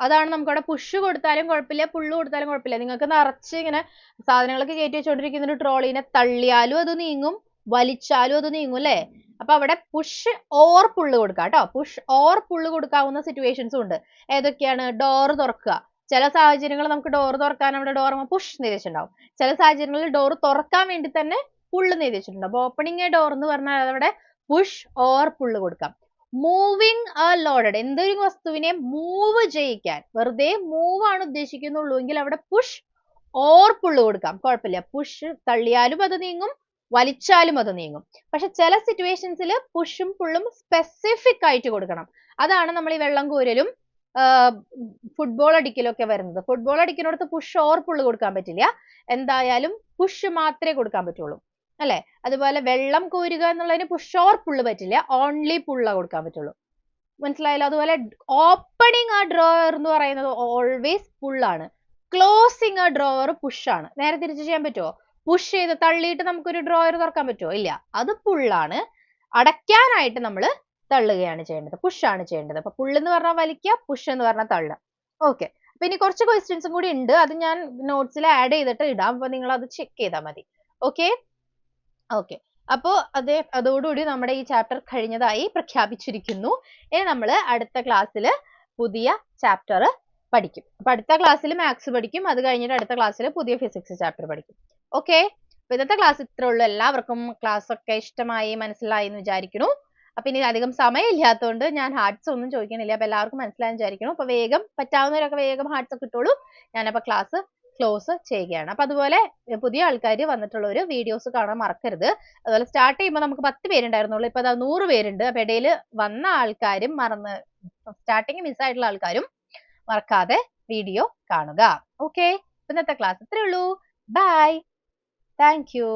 അതാണ് നമുക്ക് അവിടെ പുഷ് കൊടുത്താലും കുഴപ്പമില്ല, പുള്ള് കൊടുത്താലും കുഴപ്പമില്ല. നിങ്ങൾക്ക് നിറച്ച് ഇങ്ങനെ സാധനങ്ങളൊക്കെ കയറ്റി വെച്ചോണ്ടിരിക്കുന്ന ഒരു ട്രോളിനെ തള്ളിയാലും അത് നീങ്ങും, വലിച്ചാലും അത് നീങ്ങും അല്ലേ. അപ്പൊ അവിടെ പുഷ് ഓർ പുള്ള് കൊടുക്കാം കേട്ടോ. പുഷ് ഓർ പുള്ള് കൊടുക്കാവുന്ന സിറ്റുവേഷൻസും ഉണ്ട്. ഏതൊക്കെയാണ്? ഡോർ തുറക്കുക. ചില സാഹചര്യങ്ങളിൽ നമുക്ക് ഡോർ തുറക്കാൻ അവിടെ ഡോർ പുഷ് ചെയ്തിട്ടുണ്ടാവും. ചില സാഹചര്യങ്ങളിൽ ഡോർ തുറക്കാൻ വേണ്ടി തന്നെ പുള്ള് ചെയ്തിട്ടുണ്ട്. അപ്പൊ ഓപ്പണിംഗ് എ ഡോർ എന്ന് പറഞ്ഞാൽ അവിടെ പുഷ് ഓർ പുള്ള് കൊടുക്കാം. മൂവിങ് എ ലോഡഡ്, എന്തൊരു വസ്തുവിനെ മൂവ് ചെയ്യിക്കാൻ, വെറുതെ മൂവ് ആണ് ഉദ്ദേശിക്കുന്നുള്ളൂ എങ്കിൽ അവിടെ പുഷ് ഓർ പുള്ള് കൊടുക്കാം, കുഴപ്പമില്ല. പുഷ് തള്ളിയാലും അത് നീങ്ങും, വലിച്ചാലും അത് നീങ്ങും. പക്ഷെ ചില സിറ്റുവേഷൻസിൽ പുഷും പുള്ളും സ്പെസിഫിക് ആയിട്ട് കൊടുക്കണം. അതാണ് നമ്മൾ ഈ വെള്ളം കോരലും ഫുട്ബോൾ അടിക്കലും ഒക്കെ വരുന്നത്. ഫുട്ബോൾ അടിക്കുന്നിടത്ത് പുഷ് ഓർ പുള്ള് കൊടുക്കാൻ പറ്റില്ല, എന്തായാലും പുഷ് മാത്രമേ കൊടുക്കാൻ പറ്റുള്ളൂ അല്ലെ. അതുപോലെ വെള്ളം കോരുക എന്നുള്ളതിന് പുഷ് ഓർ പുള്ള് പറ്റില്ല, ഓൺലി പുള്ള കൊടുക്കാൻ പറ്റുള്ളൂ. മനസ്സിലായല്ലോ? അതുപോലെ ഓപ്പണിംഗ് ആ ഡ്രോവർ എന്ന് പറയുന്നത് ഓൾവേസ് പുള്ളാണ്. ക്ലോസിംഗ് ആ ഡ്രോവർ പുഷ് ആണ്. നേരെ തിരിച്ച് ചെയ്യാൻ പറ്റുമോ? പുഷ് ചെയ്ത് തള്ളിയിട്ട് നമുക്കൊരു ഡ്രോവർ തുറക്കാൻ പറ്റുമോ? ഇല്ല, അത് പുള്ളാണ്. അടയ്ക്കാനായിട്ട് നമ്മൾ തള്ളുകയാണ് ചെയ്യേണ്ടത്, പുഷ് ആണ് ചെയ്യേണ്ടത്. അപ്പൊ പുള്ള് എന്ന് പറഞ്ഞാൽ വലിക്കുക, പുഷ് എന്ന് പറഞ്ഞാൽ തള്ളുക. ഓക്കെ, അപ്പൊ ഇനി കുറച്ച് ക്വസ്റ്റ്യൻസും കൂടി ഉണ്ട്, അത് ഞാൻ നോട്ട്സിൽ ആഡ് ചെയ്തിട്ട് ഇടാം. അപ്പൊ നിങ്ങൾ അത് ചെക്ക് ചെയ്താൽ മതി. ഓക്കെ. അപ്പോൾ അതോടുകൂടി നമ്മുടെ ഈ ചാപ്റ്റർ കഴിഞ്ഞതായി പ്രഖ്യാപിച്ചിരിക്കുന്നു. ഇനി നമ്മൾ അടുത്ത ക്ലാസ്സിൽ പുതിയ ചാപ്റ്റർ പഠിക്കും. അപ്പൊ അടുത്ത ക്ലാസ്സിൽ മാത്സ് പഠിക്കും. അത് കഴിഞ്ഞിട്ട് അടുത്ത ക്ലാസ്സിൽ പുതിയ ഫിസിക്സ് ചാപ്റ്റർ പഠിക്കും. ഓക്കെ, അപ്പൊ ഇന്നത്തെ ക്ലാസ് ഇത്രേ ഉള്ളൂ. എല്ലാവർക്കും ക്ലാസ് ഒക്കെ ഇഷ്ടമായി മനസ്സിലായി എന്ന് വിചാരിക്കുന്നു. അപ്പൊ ഇനി അധികം സമയമില്ലാത്തതുകൊണ്ട് ഞാൻ ഹാർട്സ് ഒന്നും ചോദിക്കണില്ല. അപ്പൊ എല്ലാവർക്കും മനസ്സിലായി വിചാരിക്കുന്നു. അപ്പൊ വേഗം പറ്റാവുന്നവരൊക്കെ വേഗം ഹാർട്സ് ഒക്കെ ഇട്ടോളൂ. ഞാനപ്പോ ക്ലാസ് ക്ലോസ് ചെയ്യുകയാണ്. അപ്പൊ അതുപോലെ പുതിയ ആൾക്കാർ വന്നിട്ടുള്ളവർ വീഡിയോസ് കാണാൻ മറക്കരുത്. അതുപോലെ സ്റ്റാർട്ട് ചെയ്യുമ്പോൾ നമുക്ക് 10 പേരുണ്ടായിരുന്നുള്ളൂ. ഇപ്പൊ 100 പേരുണ്ട്. അപ്പൊ ഇടയിൽ വന്ന ആൾക്കാരും സ്റ്റാർട്ടിങ് മിസ്സായിട്ടുള്ള ആൾക്കാരും മറക്കാതെ വീഡിയോ കാണുക. ഓക്കെ, ഇന്നത്തെ ക്ലാസ് ഇത്രേ ഉള്ളൂ. ബൈ. Thank you.